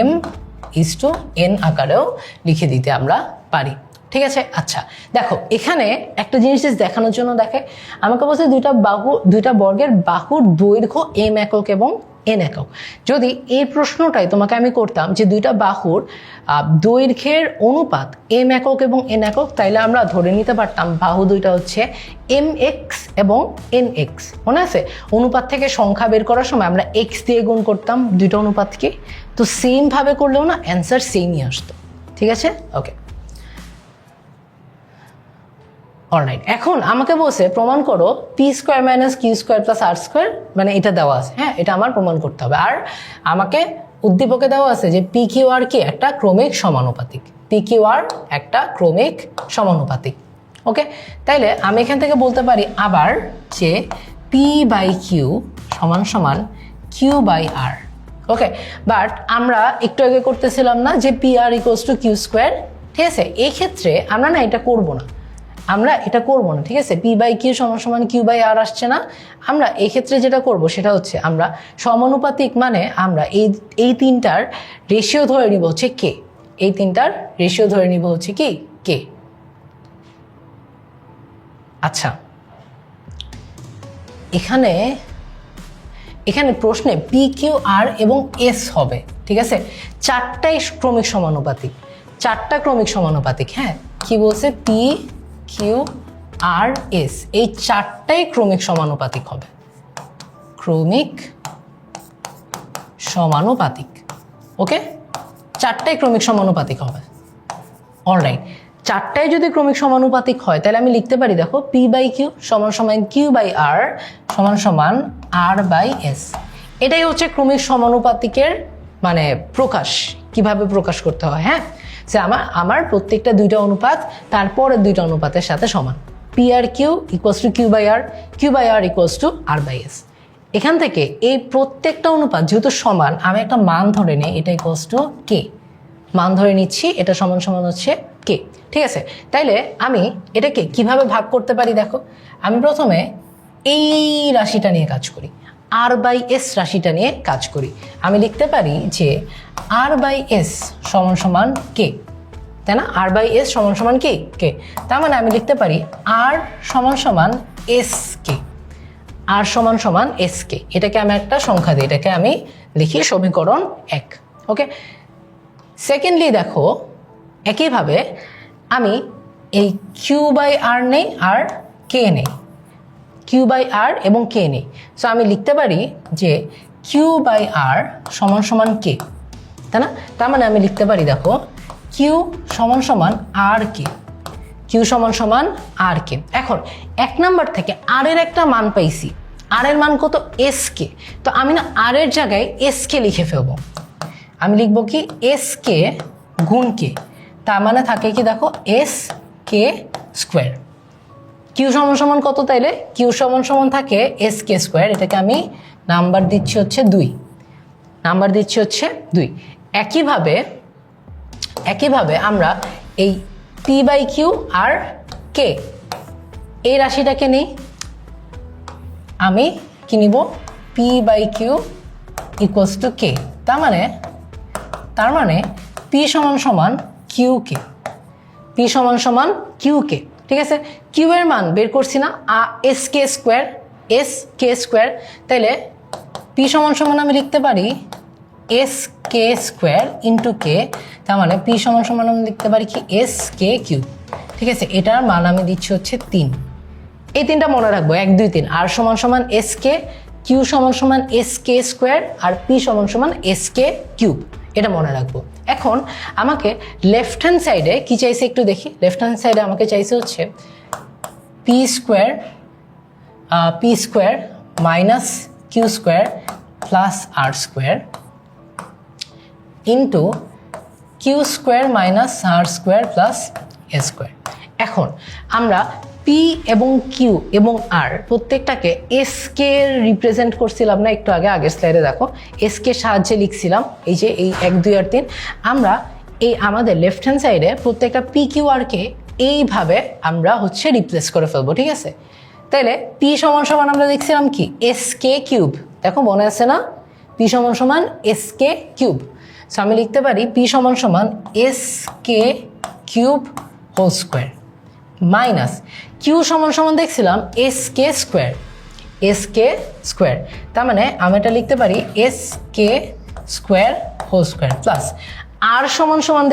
m:n আকারেও লিখে দিতে আমরা পারি। ঠিক আছে, আচ্ছা দেখো এখানে একটা জিনিস দেখানোর জন্য, আমাকে বলছে দুইটা বর্গের বাহুর দৈর্ঘ্য m একক এবং এন একক। যদি এই প্রশ্নটাই তোমাকে আমি করতাম যে দুইটা বাহুর দৈর্ঘ্যের অনুপাত এম একক এবং এন একক, তাইলে আমরা ধরে নিতে পারতাম বাহু দুইটা হচ্ছে এম এক্স এবং এন এক্স। মনে আছে অনুপাত থেকে সংখ্যা বের করার সময় আমরা এক্স দিয়ে গুণ করতাম দুইটা অনুপাতকে, তো সেমভাবে করলেও না অ্যান্সার সেমই আসতো। ঠিক আছে, ওকে অলরাইট। এখন আমাকে বলছে প্রমাণ করো p square minus q square plus r square, মানে এটা দেওয়া আছে, হ্যাঁ এটা আমার প্রমাণ করতে হবে। আর আমাকে উদ্দীপকে দেওয়া আছে যে পি কিউ আর কি একটা ক্রমিক সমানুপাতিক, পি কিউ আর একটা ক্রমিক সমানুপাতিক। ওকে, তাইলে আমি এখান থেকে বলতে পারি আবার যে পি বাই কিউ সমান সমান q by r. Okay, but আমরা একটু আগে করতেছিলাম না যে p r equals to q square, ঠিক আছে? এই ক্ষেত্রে আমরা না এটা করবো না, আমরা এটা করবো না, ঠিক আছে? পি বাই কিউ সমান সমান কিউ বাই আর আসছে না, আমরা এই ক্ষেত্রে যেটা করব সেটা হচ্ছে আমরা সমানুপাতিক মানে আমরা এই তিনটার রেশিও ধরে নিব হচ্ছে কে, এই তিনটার রেশিও ধরে নিব হচ্ছে কি কে। আচ্ছা, এখানে প্রশ্নে পি কিউ আর এবং এস হবে, ঠিক আছে? চারটাই ক্রমিক সমানুপাতিক, চারটা ক্রমিক সমানুপাতিক। হ্যাঁ, কি বলছে? পি কিউ আর এস এই চারটাই ক্রমিক সমানুপাতিক হবে, ক্রমিক সমানুপাতিক। ওকে, চারটাই ক্রমিক সমানুপাতিক হবে। অলরাইট, চারটায় যদি ক্রমিক সমানুপাতিক হয় তাহলে আমি লিখতে পারি, দেখো পি বাই কিউ সমান সমান কিউ বাই আর সমান সমান আর বাই এস। এটাই হচ্ছে ক্রমিক সমানুপাতিকের মানে প্রকাশ, কিভাবে প্রকাশ করতে হয়। হ্যাঁ, যে আমার প্রত্যেকটা দুইটা অনুপাত তারপরের দুইটা অনুপাতের সাথে সমান, p R q equals to q by r, q by r equals to r by s. এখান থেকে এই প্রত্যেকটা অনুপাত যেহেতু সমান, আমি একটা মান ধরে নিই, এটা ইকুয়ালস টু কে, মান ধরে নিচ্ছি এটা সমান সমান হচ্ছে কে। ঠিক আছে, তাইলে আমি এটাকে কিভাবে ভাগ করতে পারি? দেখো, আমি প্রথমে এই রাশিটা নিয়ে কাজ করি, আর বাই এস রাশিটা নিয়ে কাজ করি। আমি লিখতে পারি যে আর বাই এস সমান সমান কে, তাই না? আর বাই এস সমান সমান কে কে, তার মানে আমি লিখতে পারি আর সমান সমান এস কে, আর সমান সমান এস কে। এটাকে আমি একটা সংখ্যা দিই, এটাকে আমি লিখি সমীকরণ 1। ওকে, সেকেন্ডলি দেখো একইভাবে আমি এই কিউ বাই আর নেই আর কে নেই, কিউ বাই আর এবং কে নেই। সো আমি লিখতে পারি যে কিউ বাই আর সমান সমান কে, তাই না? তার মানে আমি লিখতে পারি, দেখো কিউ সমান সমান আর কে, কিউ সমান সমান আর কে। এখন 1 নাম্বার থেকে আর এর একটা মান পাইছি, আর এর মান কত? S K. তো আমি না আর এর জায়গায় এস কে লিখে ফেলবো, আমি লিখবো কি এস কে গুণ কে, তার মানে থাকে কি দেখো এস কে স্কোয়ার। কিউ সমান সমান কত? তাইলে কিউ সমান সমান থাকে এস কে স্কোয়ার, এটাকে আমি নাম্বার দিচ্ছি হচ্ছে 2, নাম্বার দিচ্ছি হচ্ছে 2। একইভাবে আমরা এই পি বাই কিউ আর কে এই রাশিটাকে নিই, আমি কি নিব? P by q equals to k, তার মানে পি সমান সমান কিউ কে, পি সমান সমান কিউ কে। ঠিক আছে, কিউ এর মান বের করছি না, s k square, s k square, তাইলে পি সমান সমান আমি লিখতে পারি এস কে স্কোয়ার ইন্টু কে, তার মানে পি সমান সমান আমি লিখতে পারি কি এস কে কিউ। ঠিক আছে, এটার মান আমি দিচ্ছি হচ্ছে 3। এই তিনটা মনে রাখবো, 1 2 3। আর সমান সমান এস কে, কিউ সমান সমান এস কে স্কোয়ার, আর পি সমান সমান এস কে কিউব, এটা মনে রাখবো। এখন আমাকে লেফট হ্যান্ড সাইডে কি চাইছে একটু দেখি। লেফট হ্যান্ড সাইডে আমাকে চাইছে হচ্ছে p square minus q square plus r square into q square minus r square plus a square. এখন আমরা পি এবং কিউ এবং আর প্রত্যেকটাকে এস কে রিপ্রেজেন্ট করছিলাম না একটু আগে, আগের স্লাইডে দেখো এস কে সাহায্যে লিখছিলাম, এই যে এই 1 2 আর 3। আমরা এই আমাদের লেফট হ্যান্ড সাইডে প্রত্যেকটা পি কিউ আর কে এইভাবে আমরা হচ্ছে রিপ্লেস করে ফেলবো। ঠিক আছে, তাহলে পি সমান সমান আমরা দেখছিলাম কি এস কে কিউব, দেখো মনে আছে না? পি সমান সমান এস কে কিউব। সো আমি লিখতে পারি পি সমান সমান s k cube whole square minus q সমান সমান দেখছিলাম s k square, s k square, তার মানে আমি এটা লিখতে পারি s k square whole square plus r সমান সমান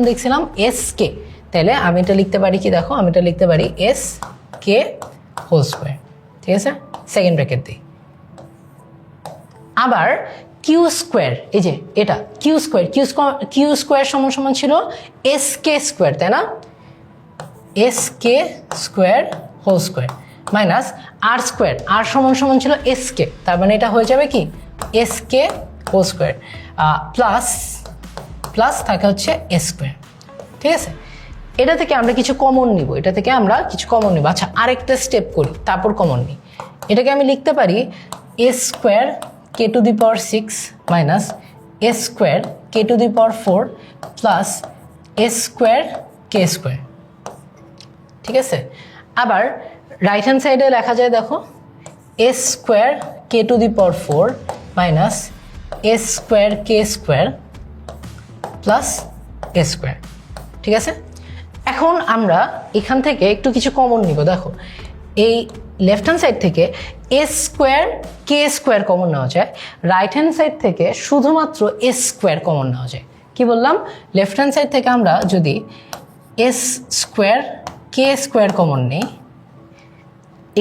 দেখছিলাম এস কে, তাহলে আমি এটা লিখতে পারি কি দেখো, আমি এটা লিখতে পারি এস কে হোল স্কোয়ার। ঠিক আছে, সেকেন্ড ব্র্যাকেট দিই। আবার কিউ স্কোয়ার, এই যে এটা কিউ স্কোয়ার সমান সমান ছিল এস কে স্কোয়ার, তাই না? S k square whole square minus r square, r সমান সমান ছিল এস কে, তার মানে এটা হয়ে যাবে কি s k whole square plus থাকে হচ্ছে এস স্কোয়ার। ঠিক আছে, এটা থেকে আমরা কিছু কমন নিব, আচ্ছা আরেকটা স্টেপ করি, তারপর কমন নিই। এটাকে আমি লিখতে পারি S square k to the power 6 minus S square k to the power 4 plus S square k square. ঠিক আছে, আবার রাইট হ্যান্ড সাইডে লেখা যায় দেখো S square k to the power 4 minus S square k square plus S square. ঠিক আছে, এখন আমরা এখান থেকে একটু কিছু কমন নিব। দেখো এই লেফট হ্যান্ড সাইড থেকে S square k square common নেওয়া যায়, রাইট হ্যান্ড সাইড থেকে শুধুমাত্র এস স্কোয়ার কমন নেওয়া যায়। কি বললাম, লেফট হ্যান্ড সাইড থেকে আমরা যদি S square k square common নেই,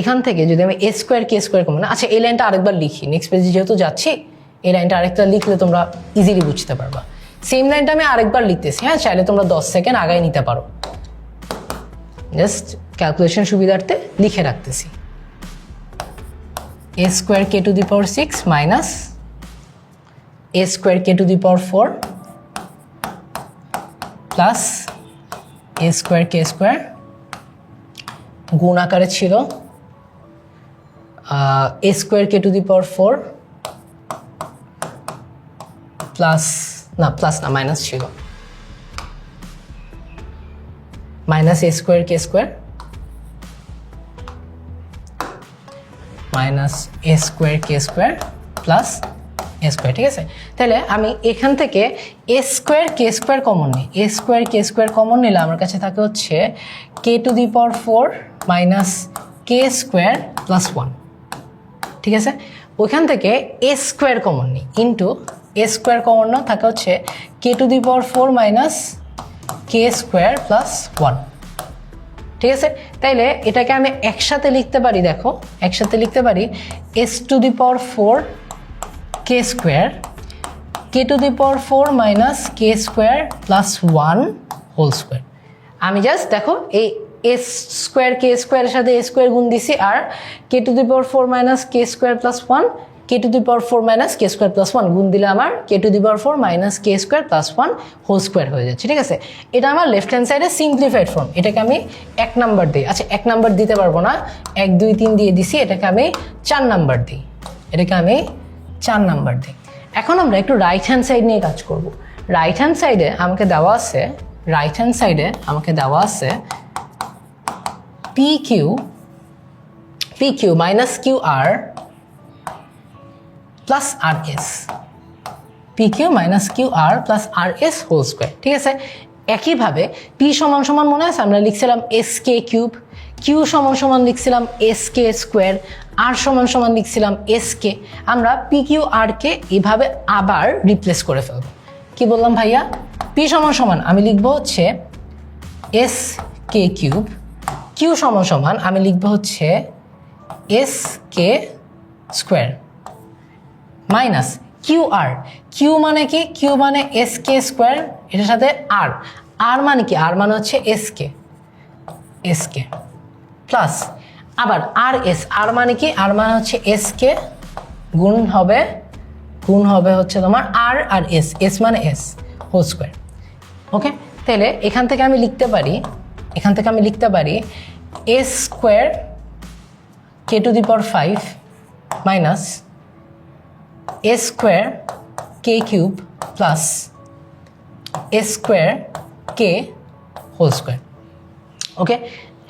এখান থেকে যদি আমি S square k square common, আচ্ছা এই লাইনটা আরেকবার লিখি, নেক্সট পেজে যেহেতু যাচ্ছি এই লাইনটা আরেকটা লিখলে তোমরা ইজিলি বুঝতে পারবা। সেম লাইনটা আমি আরেকবার লিখতেছি, হ্যাঁ চাইলে তোমরা 10 সেকেন্ড আগায় নিতে পারো, জাস্ট ক্যালকুলেশন সুবিধার্থে লিখে রাখতেছি। A square k to the power 6 minus a square k to the power 4 plus a square k square, গুণ আকারে ছিল a square k to the power 4 plus না মাইনাস ছিল minus a square k square minus a square k square plus a square. ঠিক আছে, তাহলে আমি এখান থেকে a square k square common নিই, a square k square common নিলে আমার কাছে থাকে হচ্ছে k to the power 4 minus k square plus 1। ঠিক আছে, ওইখান থেকে এ স্কোয়ার কমন নিই ইন্টু এ স্কোয়ার কমন নাও, থাকে হচ্ছে k to the power 4 minus k square plus 1। ঠিক আছে, তাইলে এটাকে আমি একসাথে লিখতে পারি, দেখো একসাথে লিখতে পারি s to the power 4 k square k to the power 4 minus k square plus 1 whole square. আমি জাস্ট দেখো এই এস স্কোয়ার কে স্কোয়ারের সাথে এ স্কোয়ার গুণ দিছি, আর k to the power 4 minus k square plus 1 k to the power 4 minus k square plus 1 গুণ দিলে আমার k to the power 4 minus k square plus 1 whole square হয়ে যাচ্ছে। ঠিক আছে, এটা আমার লেফট হ্যান্ড সাইডে সিম্পলিফাইড ফর্ম, এটাকে আমি 1 নাম্বার দিই। আচ্ছা 1 নাম্বার দিতে পারবো না, 1 2 3 দিয়ে দিছি, এটাকে আমি 4 নাম্বার দিই, এখন আমরা একটু রাইট হ্যান্ড সাইড নিয়ে কাজ করব। রাইট হ্যান্ড সাইডে আমাকে দেওয়া আছে p q minus q r plus r s, p q minus q r plus r s whole square. ঠিক আছে, একইভাবে পি সমান সমান মনে আছে আমরা লিখছিলাম এস কে কিউব, কিউ সমান সমান লিখছিলাম এস কে স্কোয়ার, আর সমান সমান লিখছিলাম এস কে। আমরা পি কিউ আর কে এইভাবে আবার রিপ্লেস করে ফেলবো। কি বললাম ভাইয়া, পি সমান সমান আমি লিখবো হচ্ছে এস কে কিউব, কিউ সমান সমান আমি লিখবো হচ্ছে s k square minus q r, q মানে কি, কিউ মানে এস কে স্কোয়ার, এটার সাথে আর, আর মানে কি, আর মানে হচ্ছে এস কে প্লাস আবার আর এস, আর মানে কি, আর মানে হচ্ছে এস কে গুণ হবে হচ্ছে তোমার আর আর এস, এস মানে এস হোল স্কোয়ার। ওকে, তাহলে এখান থেকে আমি লিখতে পারি S square k to the power 5 minus a square k cube plus a square k whole square. Okay,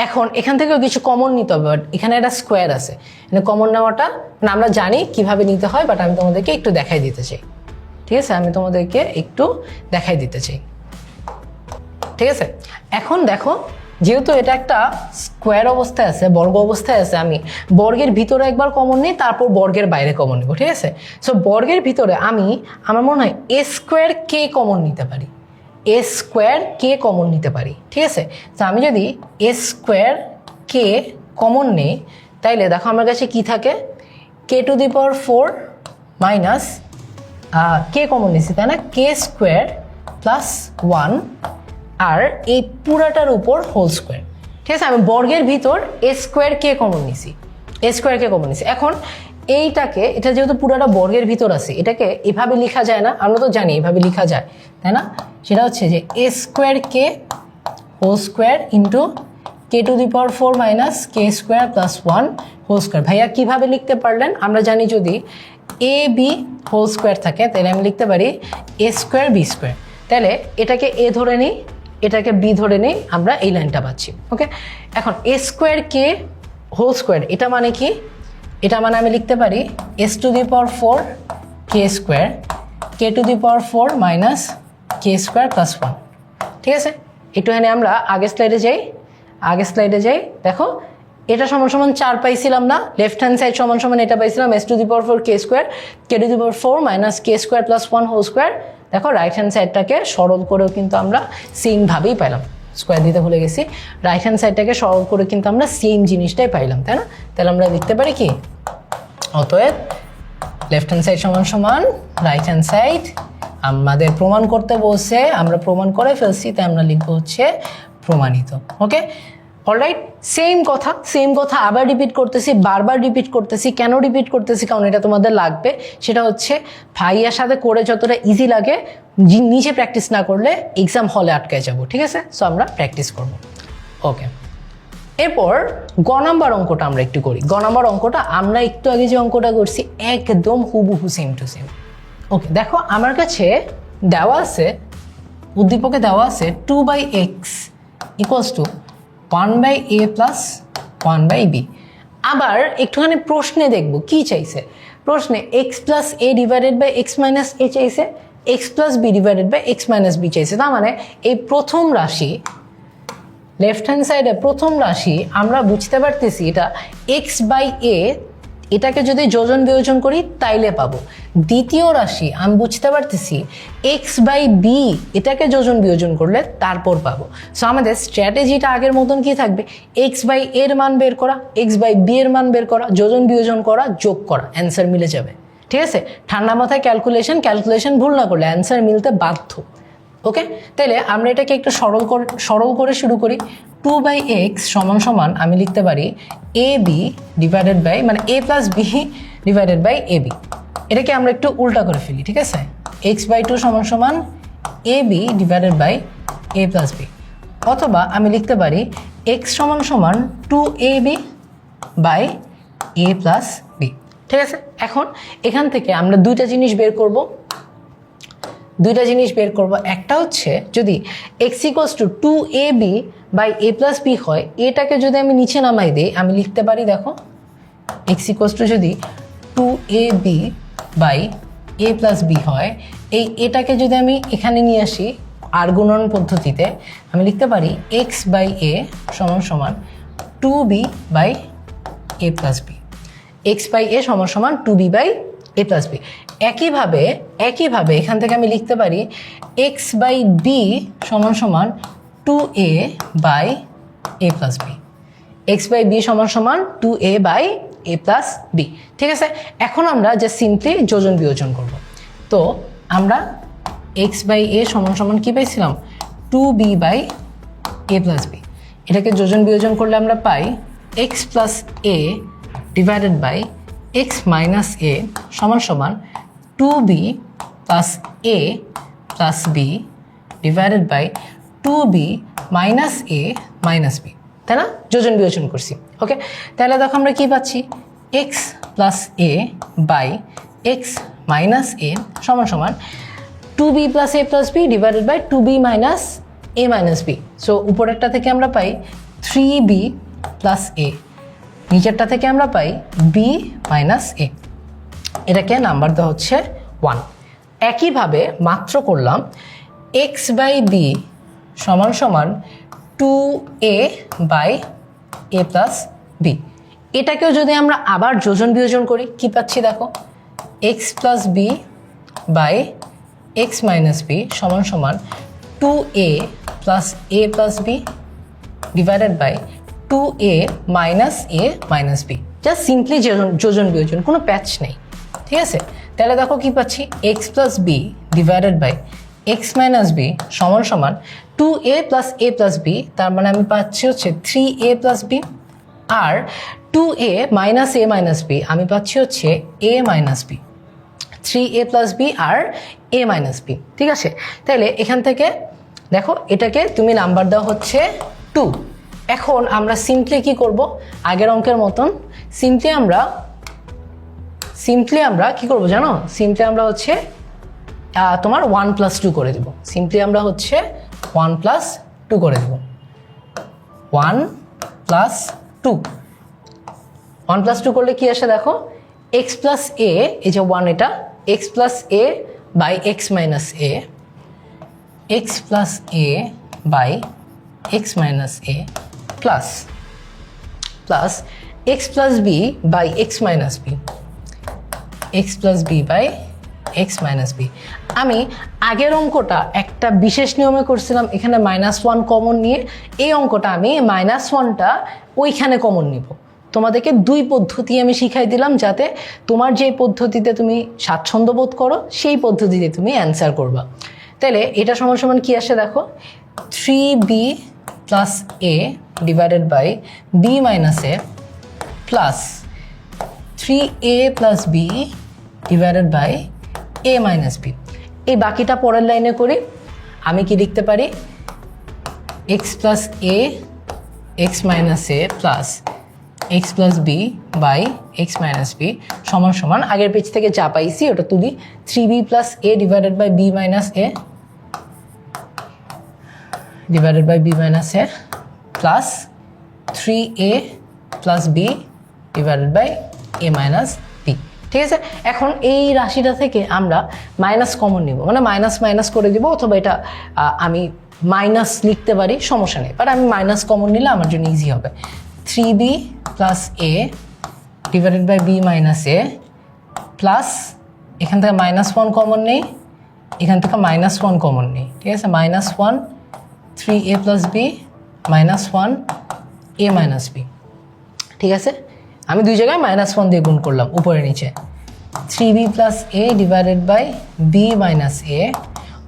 এখন এখান থেকেও কিছু কমন নিতে হবে, বাট এখানে একটা স্কোয়ার আছে, এখানে কমন নেওয়াটা না আমরা জানি কিভাবে নিতে হয়, বাট আমি তোমাদেরকে একটু দেখাই দিতে চাই। ঠিক আছে, ঠিক আছে, এখন দেখো যেহেতু এটা একটা স্কোয়ার অবস্থায় আছে, বর্গ অবস্থায় আছে, আমি বর্গের ভিতরে একবার কমন নিই, তারপর বর্গের বাইরে কমন নেব, ঠিক আছে? সো বর্গের ভিতরে আমার মনে হয় এ স্কোয়ার কে কমন নিতে পারি, এ স্কোয়ার কে কমন নিতে পারি, ঠিক আছে? তো আমি যদি এ স্কোয়ার কে কমন নিই, তাইলে দেখো আমার কাছে কি থাকে, k to the power 4 minus k common নিচ্ছি, তাই না, কে স্কোয়ার প্লাস 1 আর এই পুরাটার উপর হোল স্কোয়ার, ঠিক আছে? আমি বর্গের ভিতর এ স্কোয়ার কে কমন নিছি, এ স্কোয়ার কে কমন নিছি। এখন এটা যেহেতু পুরাটা বর্গের ভিতর আছে, এটাকে এভাবে লেখা যায় না, আমরা তো জানি এভাবে লেখা যায়, তাই না? সেটা হচ্ছে যে a square k whole square into k to the power 4 minus k square plus 1 whole square. ভাইয়া কীভাবে লিখতে পারলেন? আমরা জানি যদি এ বি হোল স্কোয়ার থাকে তাহলে আমি লিখতে পারি এ স্কোয়ার বি স্কোয়ার। তাহলে এটাকে এ ধরে নিই, এটাকে বি ধরে নিই, আমরা এই লাইনটা পাচ্ছি। ওকে, এখন এ স্কোয়ার কে হোল স্কোয়ার এটা মানে কি? এটা মানে আমি লিখতে পারি s to the power 4 k square k to the power 4 minus k square plus 1, ঠিক আছে? একটুখানি আমরা আগের স্লাইডে যাই। দেখো এটা সমান সমান 4 পাইছিলাম না, লেফট হ্যান্ড সাইড সমান সমান এটা পাইছিলাম s to the power 4 k square k to the power 4 minus k square plus 1 whole square. দেখো রাইট হ্যান্ড সাইডটাকে সরল করেও কিন্তু আমরা সেমভাবেই পাইলাম, স্কোয়ার দিতে ভুলে গেছি, রাইট হ্যান্ড সাইডটাকে সরল করে কিন্তু আমরা সেম জিনিসটাই পাইলাম, তাই না? তাহলে আমরা লিখতে পারি কি, অতএব লেফট হ্যান্ড সাইড সমান সমান রাইট হ্যান্ড সাইড। আমাদের প্রমাণ করতে বলছে, আমরা প্রমাণ করে ফেলছি, তাই আমরা লিখবো হচ্ছে প্রমাণিত। ওকে, অলরাইট, সেম কথা আবার রিপিট করতেছি, বারবার রিপিট করতেছি। কেন রিপিট করতেছি? কারণ এটা তোমাদের লাগবে। সেটা হচ্ছে ভাইয়ার সাথে করে যতটা ইজি লাগে, নিজে প্র্যাকটিস না করলে এক্সাম হলে আটকায় যাব, ঠিক আছে? সো আমরা প্র্যাকটিস করব। ওকে, এরপর গ নাম্বার অঙ্কটা আমরা একটু করি। গ নাম্বার অঙ্কটা আমরা একটু আগে যে অঙ্কটা করছি একদম হুবহু সেম টু সেম। ওকে, দেখো আমার কাছে দেওয়া আছে, উদ্দীপকে দেওয়া আছে 2/x equals to 1/a plus 1/b। আবার একটুখানি প্রশ্নে দেখব কি চাইছে। প্রশ্নে x plus a divided by x minus a চাইছে, x plus b divided by x minus b চাইছে। তার মানে এই প্রথম রাশি, লেফট হ্যান্ড সাইডে প্রথম রাশি আমরা বুঝতে পারতেছি এটা x/a, এটাকে যদি যোজন বিয়োজন করি তাইলে পাবো। দ্বিতীয় রাশি আমি বুঝতে পারতেছি x/b, এটাকে যোজন বিয়োজন করলে তারপর পাবো। সো আমাদের স্ট্র্যাটেজিটা আগের মতন কি থাকবে, x/a এর মান বের করা, x/b এর মান বের করা, যোজন বিয়োজন করা, যোগ করা, অ্যান্সার মিলে যাবে, ঠিক আছে? ঠান্ডা মাথায় ক্যালকুলেশন ভুল না করলে অ্যান্সার মিলতে বাধ্য। ওকে, তাহলে আমরা এটাকে একটু সরল করে শুরু করি। 2/x সমান সমান আমি লিখতে পারি ab ডিভাইডেড বাই, মানে a plus b divided by ab। এটাকে আমরা একটু উল্টা করে ফেলি, ঠিক আছে? x/2 সমান সমান ab divided by a plus b, অথবা আমি লিখতে পারি x সমান সমান 2ab by a plus b, ঠিক আছে? এখন এখান থেকে আমরা দুইটা জিনিস বের করব। একটা হচ্ছে যদি x equals to 2ab by a plus b হয়, এটাকে যদি আমি নিচে নামাই দিই, আমি লিখতে পারি, দেখো x ইকুয়ালস টু যদি 2ab by a plus b হয়, এটাকে যদি আমি এখানে নিয়ে আসি আর গুণন পদ্ধতিতে, আমি লিখতে পারি x/a সমান সমান 2b by a plus b, x/a সমান সমান 2b by a plus b। একইভাবে এখান থেকে আমি লিখতে পারি x/b সমান সমান 2a by a plus b, x/b সমান সমান 2a by a plus b, ঠিক আছে? এখন আমরা যে সিম্পলি যোজন বিয়োজন করব। তো আমরা x/a সমান সমান কি পাইছিলাম, 2b by a plus b। এটাকে যোজন বিয়োজন করলে আমরা পাই x plus a divided by x minus a সমান সমান 2b plus a plus b divided by 2b minus a minus b, তাই না? যোজন বিয়োজন করছি। ওকে, তাহলে দেখো আমরা কি পাচ্ছি, x plus a by x minus a সমান সমান 2b plus a plus b divided by 2b minus a minus b। So উপরেরটা থেকে আমরা পাই 3b প্লাস a, নিচেরটা থেকে আমরা পাই b মাইনাস a। এটাকে নাম্বার দেওয়া হচ্ছে 1। একইভাবে মাত্র করলাম x/b সমান সমান 2a by a plus b। এটাকেও যদি আমরা আবার যোজন বিয়োজন করি কি পাচ্ছি দেখো, x plus b by x minus b সমান সমান 2a plus a plus b divided by 2a minus a minus b. Just simply যোজন বিয়োজন, কোনো প্যাচ নেই, ঠিক আছে। তাহলে দেখো কি পাচ্ছি, x plus b divided by x minus b সমান সমান 2a plus a plus B, তার মানে আমি পাচ্ছি হচ্ছে 3a প্লাস বি, আর 2a minus a minus b আমি পাচ্ছি হচ্ছে a minus b, 3a plus b আর a মাইনাস বি, ঠিক আছে। তাহলে এখান থেকে দেখো এটাকে তুমি নাম্বার দেওয়া হচ্ছে 2। এখন আমরা সিম্পলি কি করব, আগের অঙ্কের মতন সিম্পলি আমরা কি করব জানো, সিম্পলি আমরা হচ্ছে তোমার 1 প্লাস 2 করে দেব। সিম্পলি আমরা হচ্ছে 1 প্লাস 2 করে দেব, 1 প্লাস 2। 1 প্লাস 2 করলে কি আসে দেখো, এক্স প্লাস এ, এই যে 1 এটা, x plus a by x minus a, x plus a by x minus a plus x plus b by x minus b, x plus b by x minus b. আমি আগের অঙ্কটা একটা বিশেষ নিয়মে করছিলাম, এখানে -1 কমন নিয়ে, এই অঙ্কটা আমি -1টা ওইখানে কমন নিব। তোমাদেরকে 2 পদ্ধতি আমি শিখাই দিলাম, যাতে তোমার যে পদ্ধতিতে তুমি স্বাচ্ছন্দ্য বোধ করো সেই পদ্ধতিতে তুমি অ্যান্সার করবা। তাহলে এটা সমান সমান কি আসে দেখো, 3b plus a divided by b minus a plus 3a plus b divided by a minus b. এই বাকিটা পরের লাইনে করি, আমি কি লিখতে পারি, x plus a x minus a plus x plus b by x minus b সমান সমান, আগের পেজ থেকে যা পাইছি ওটা তুলি, 3b plus a divided by b minus a divided by b minus a plus 3a plus b divided by a minus b, ঠিক আছে। এখন এই রাশিটা থেকে আমরা মাইনাস কমন নিব, মানে মাইনাস মাইনাস করে দিব, অথবা এটা আমি মাইনাস লিখতে পারি, সমস্যা নেই, বাট আমি মাইনাস কমন নিলে আমার জন্য ইজি হবে। 3b plus a divided by b minus a plus, এখান থেকে -1 কমন নেই, এখান থেকে -1 কমন নেই, ঠিক আছে, -1 3a plus b -1 a minus b, ঠিক আছে। আমি দুই জায়গায় -1 দিয়ে গুণ করলাম উপরে নিচে, 3b plus a divided by b minus a,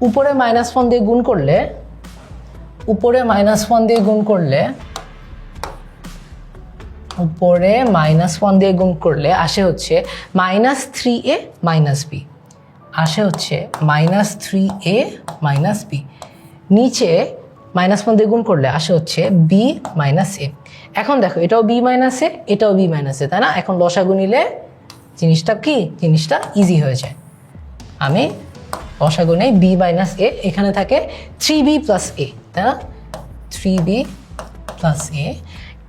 উপরে -1 দিয়ে গুণ করলে, উপরে -1 দিয়ে গুণ করলে, উপরে -1 দিয়ে গুণ করলে আসে হচ্ছে -3a মাইনাস বি, আসে হচ্ছে -3a মাইনাস বি, নিচে -1 দিয়ে গুণ করলে আসে হচ্ছে বি মাইনাস এ। এখন দেখো এটাও বি মাইনাস এ, এটাও বি মাইনাস এ, তাই না। এখন লসাগু নিলে জিনিসটা ইজি হয়ে যায়। আমি লসাগু নেই, বি মাইনাস এ, এখানে থাকে 3b প্লাস এ, তাই না, 3b প্লাস এ,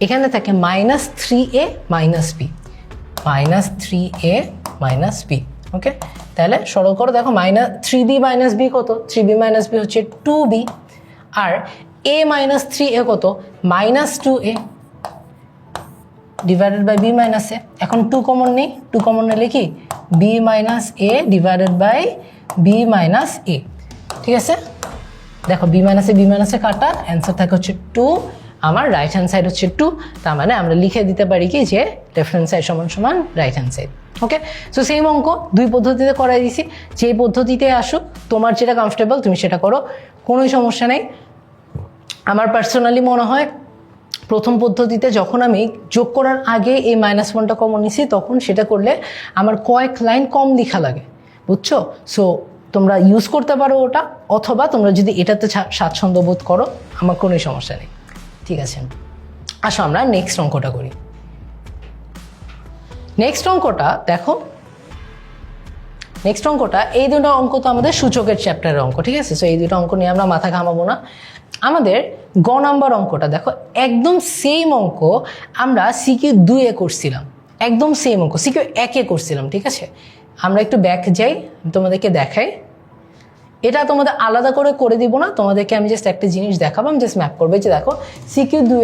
এখানে থাকে -3a minus b, -3a minus b, okay. তাহলে সরল করো, দেখো 3b মাইনাস বি কত, 3b মাইনাস বি হচ্ছে 2b, R a minus 3a কত, -2a divided by b minus a. এখন 2 কমন নেই, 2 কমন নিলে কি, b minus a divided by b minus a, ঠিক আছে। দেখো বি মাইনাসে কাটা, অ্যান্সার থাকে হচ্ছে 2, আমার রাইট হ্যান্ড সাইড হচ্ছে 2, তার মানে আমরা লিখে দিতে পারি কি যে লেফট হ্যান্ড সাইড সমান সমান রাইট হ্যান্ড সাইড, ওকে। সো সেম অঙ্ক 2 পদ্ধতিতে করাই দিছি, যে পদ্ধতিতে আসুক তোমার যেটা কমফর্টেবল তুমি সেটা করো, কোনোই সমস্যা নেই। আমার পার্সোনালি মনে হয় প্রথম পদ্ধতিতে যখন আমি যোগ করার আগে এই -1টা কমন নিছি, তখন সেটা করলে আমার কয়েক লাইন কম লেখা লাগে, বুঝছো। সো তোমরা ইউজ করতে পারো ওটা, অথবা তোমরা যদি এটাতে স্বাচ্ছন্দ্য বোধ করো, আমার কোনো সমস্যা নেই, ঠিক আছে। আসো আমরা নেক্সট অঙ্কটা করি। নেক্সট অঙ্কটা দেখো, নেক্সট অঙ্কটা, এই দুটো অঙ্ক তো আমাদের সূচকের চ্যাপ্টারের অঙ্ক, ঠিক আছে। সো এই দুটো অঙ্ক নিয়ে আমরা মাথা ঘামাবো না। আমাদের গ নাম্বার অঙ্কটা দেখো, একদম সেম অঙ্ক আমরা সিকিউ 2-এ করছিলাম, একদম সেম অঙ্ক সিকিউ 1-এ করছিলাম, ঠিক আছে। আমরা একটু ব্যাক যাই, তোমাদেরকে দেখাই। এটা তোমাদের আলাদা করে দিব না, তোমাদেরকে আমি জাস্ট একটা জিনিস দেখাবো, আমি জাস্ট ম্যাপ করবো। যে দেখো সিকিউ 2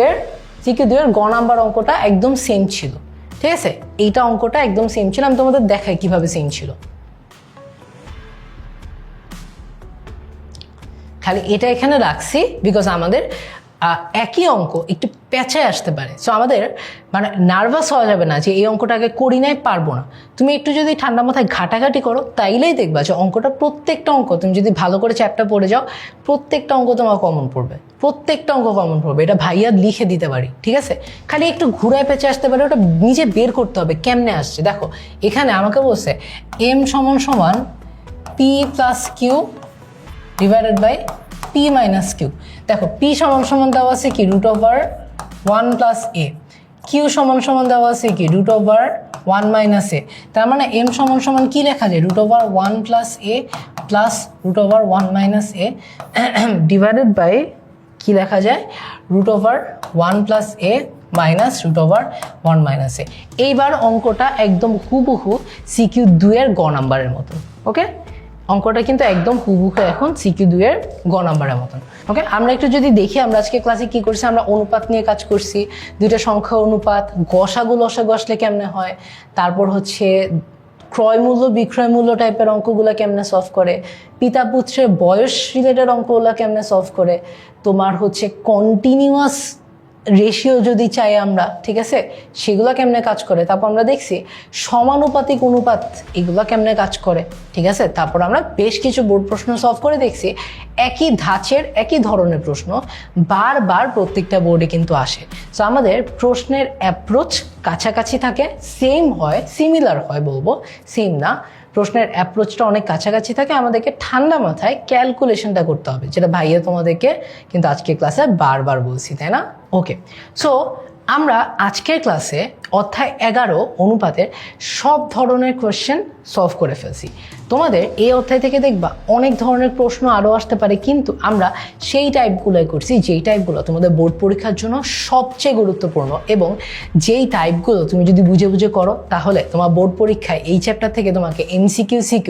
এর গ নাম্বার অঙ্কটা একদম সেম ছিল, ঠিক আছে? এইটা অঙ্কটা একদম সেম ছিল, আমি তোমাদের দেখাই কিভাবে সেম ছিল। খালি এটা এখানে রাখছি বিকজ আমাদের একই অঙ্ক একটু পেঁচায় আসতে পারে, সো আমাদের মানে নার্ভাস হওয়া যাবে না যে এই অঙ্কটাকে করি নাই, পারবো না। তুমি একটু যদি ঠান্ডা মাথায় ঘাটাঘাটি করো তাইলেই দেখবা যে অঙ্কটা, প্রত্যেকটা অঙ্ক তুমি যদি ভালো করে চ্যাপ্টার পড়ে যাও, প্রত্যেকটা অঙ্ক তোমার কমন পড়বে, প্রত্যেকটা অঙ্ক কমন পড়বে। এটা ভাইয়া লিখে দিতে পারি, ঠিক আছে? খালি একটু ঘুরায় পেঁচে আসতে পারে, ওটা নিজে বের করতে হবে কেমনে আসছে। দেখো এখানে আমাকে বলছে m = p + q divided by p - q। দেখো p = দেওয়া আছে কি √1 + a, q = দেওয়া আছে কি √1 - a। তার মানে m = কি লেখা যায় √1 + a plus √1 - a divided by কি লেখা যায় √1 + a মাইনাস √1 - a। এইবার অঙ্কটা একদম হুবহু CQ2 এর গ নাম্বারের মতো। ওকে, অঙ্কটা কিন্তু একদম হুবহু এখন CQ2 এর গ নাম্বারের মতন। ওকে, আমরা একটু যদি দেখি আমরা আজকে ক্লাসে কি করছি, আমরা অনুপাত নিয়ে কাজ করছি, দুইটা সংখ্যা অনুপাত, গসাগু লসাগু আসলে কেমনে হয়, তারপর হচ্ছে ক্রয় মূল্য বিক্রয় মূল্য টাইপের অঙ্কগুলো কেমনে সলভ করে, পিতা পুত্রের বয়স রিলেটেড অঙ্কগুলো কেমনে সলভ করে, তোমার হচ্ছে কন্টিনিউয়াস রেশিও যদি চাই আমরা, ঠিক আছে, সেগুলো কেমনে কাজ করে। তারপর আমরা দেখছি সমানুপাতিক অনুপাত, এগুলো কেমনে কাজ করে, ঠিক আছে। তারপর আমরা বেশ কিছু বোর্ড প্রশ্ন সলভ করে দেখছি, একই ধাঁচের একই ধরনের প্রশ্ন বারবার প্রত্যেকটা বোর্ডে কিন্তু আসে। সো আমাদের প্রশ্নের অ্যাপ্রোচ কাছাকাছি থাকে, সেম হয়, সিমিলার হয় বলবো, সেম না, প্রশ্নের অ্যাপ্রোচটা অনেক কাছাকাছি থাকে। আমাদেরকে ঠান্ডা মাথায় ক্যালকুলেশনটা করতে হবে, যেটা ভাইয়া তোমাদেরকে কিন্তু আজকের ক্লাসে বারবার বলছি, তাই না? ওকে, সো আমরা আজকের ক্লাসে অধ্যায় 11 অনুপাতের সব ধরনের কোয়েশ্চেন সলভ করে ফেলছি। তোমাদের এই অধ্যায় থেকে দেখবা অনেক ধরনের প্রশ্ন আরও আসতে পারে, কিন্তু আমরা সেই টাইপগুলোই করছি যেই টাইপগুলো তোমাদের বোর্ড পরীক্ষার জন্য সবচেয়ে গুরুত্বপূর্ণ, এবং যেই টাইপগুলো তুমি যদি বুঝে বুঝে করো তাহলে তোমার বোর্ড পরীক্ষায় এই চ্যাপ্টার থেকে তোমাকে MCQ CQ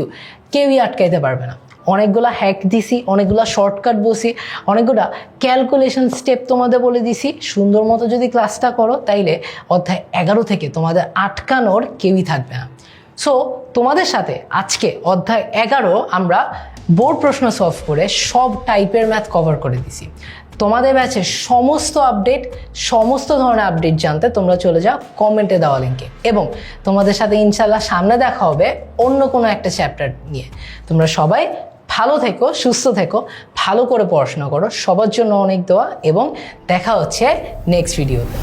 কেউই আটকাইতে পারবে না। অনেকগুলো হ্যাক দিছি, অনেকগুলো শর্টকাট বলছি, অনেকগুলো ক্যালকুলেশন স্টেপ তোমাদের বলে দিছি। সুন্দর মতো যদি ক্লাসটা করো তাইলে অধ্যায় 11 থেকে তোমাদের আটকানোর কেউই থাকবে না। সো তোমাদের সাথে আজকে অধ্যায় 11 আমরা বোর্ড প্রশ্ন সলভ করে সব টাইপের ম্যাথ কভার করে দিছি। তোমাদের ব্যাচের সমস্ত আপডেট, সমস্ত ধরনের আপডেট জানতে তোমরা চলে যাও কমেন্টে দেওয়া লিঙ্কে, এবং তোমাদের সাথে ইনশাল্লাহ সামনে দেখা হবে অন্য কোনো একটা চ্যাপ্টার নিয়ে। তোমরা সবাই ভালো থেকো, সুস্থ থেকো, ভালো করে পড়াশোনা করো, সবার জন্য অনেক দোয়া, এবং দেখা হচ্ছে নেক্সট ভিডিওতে।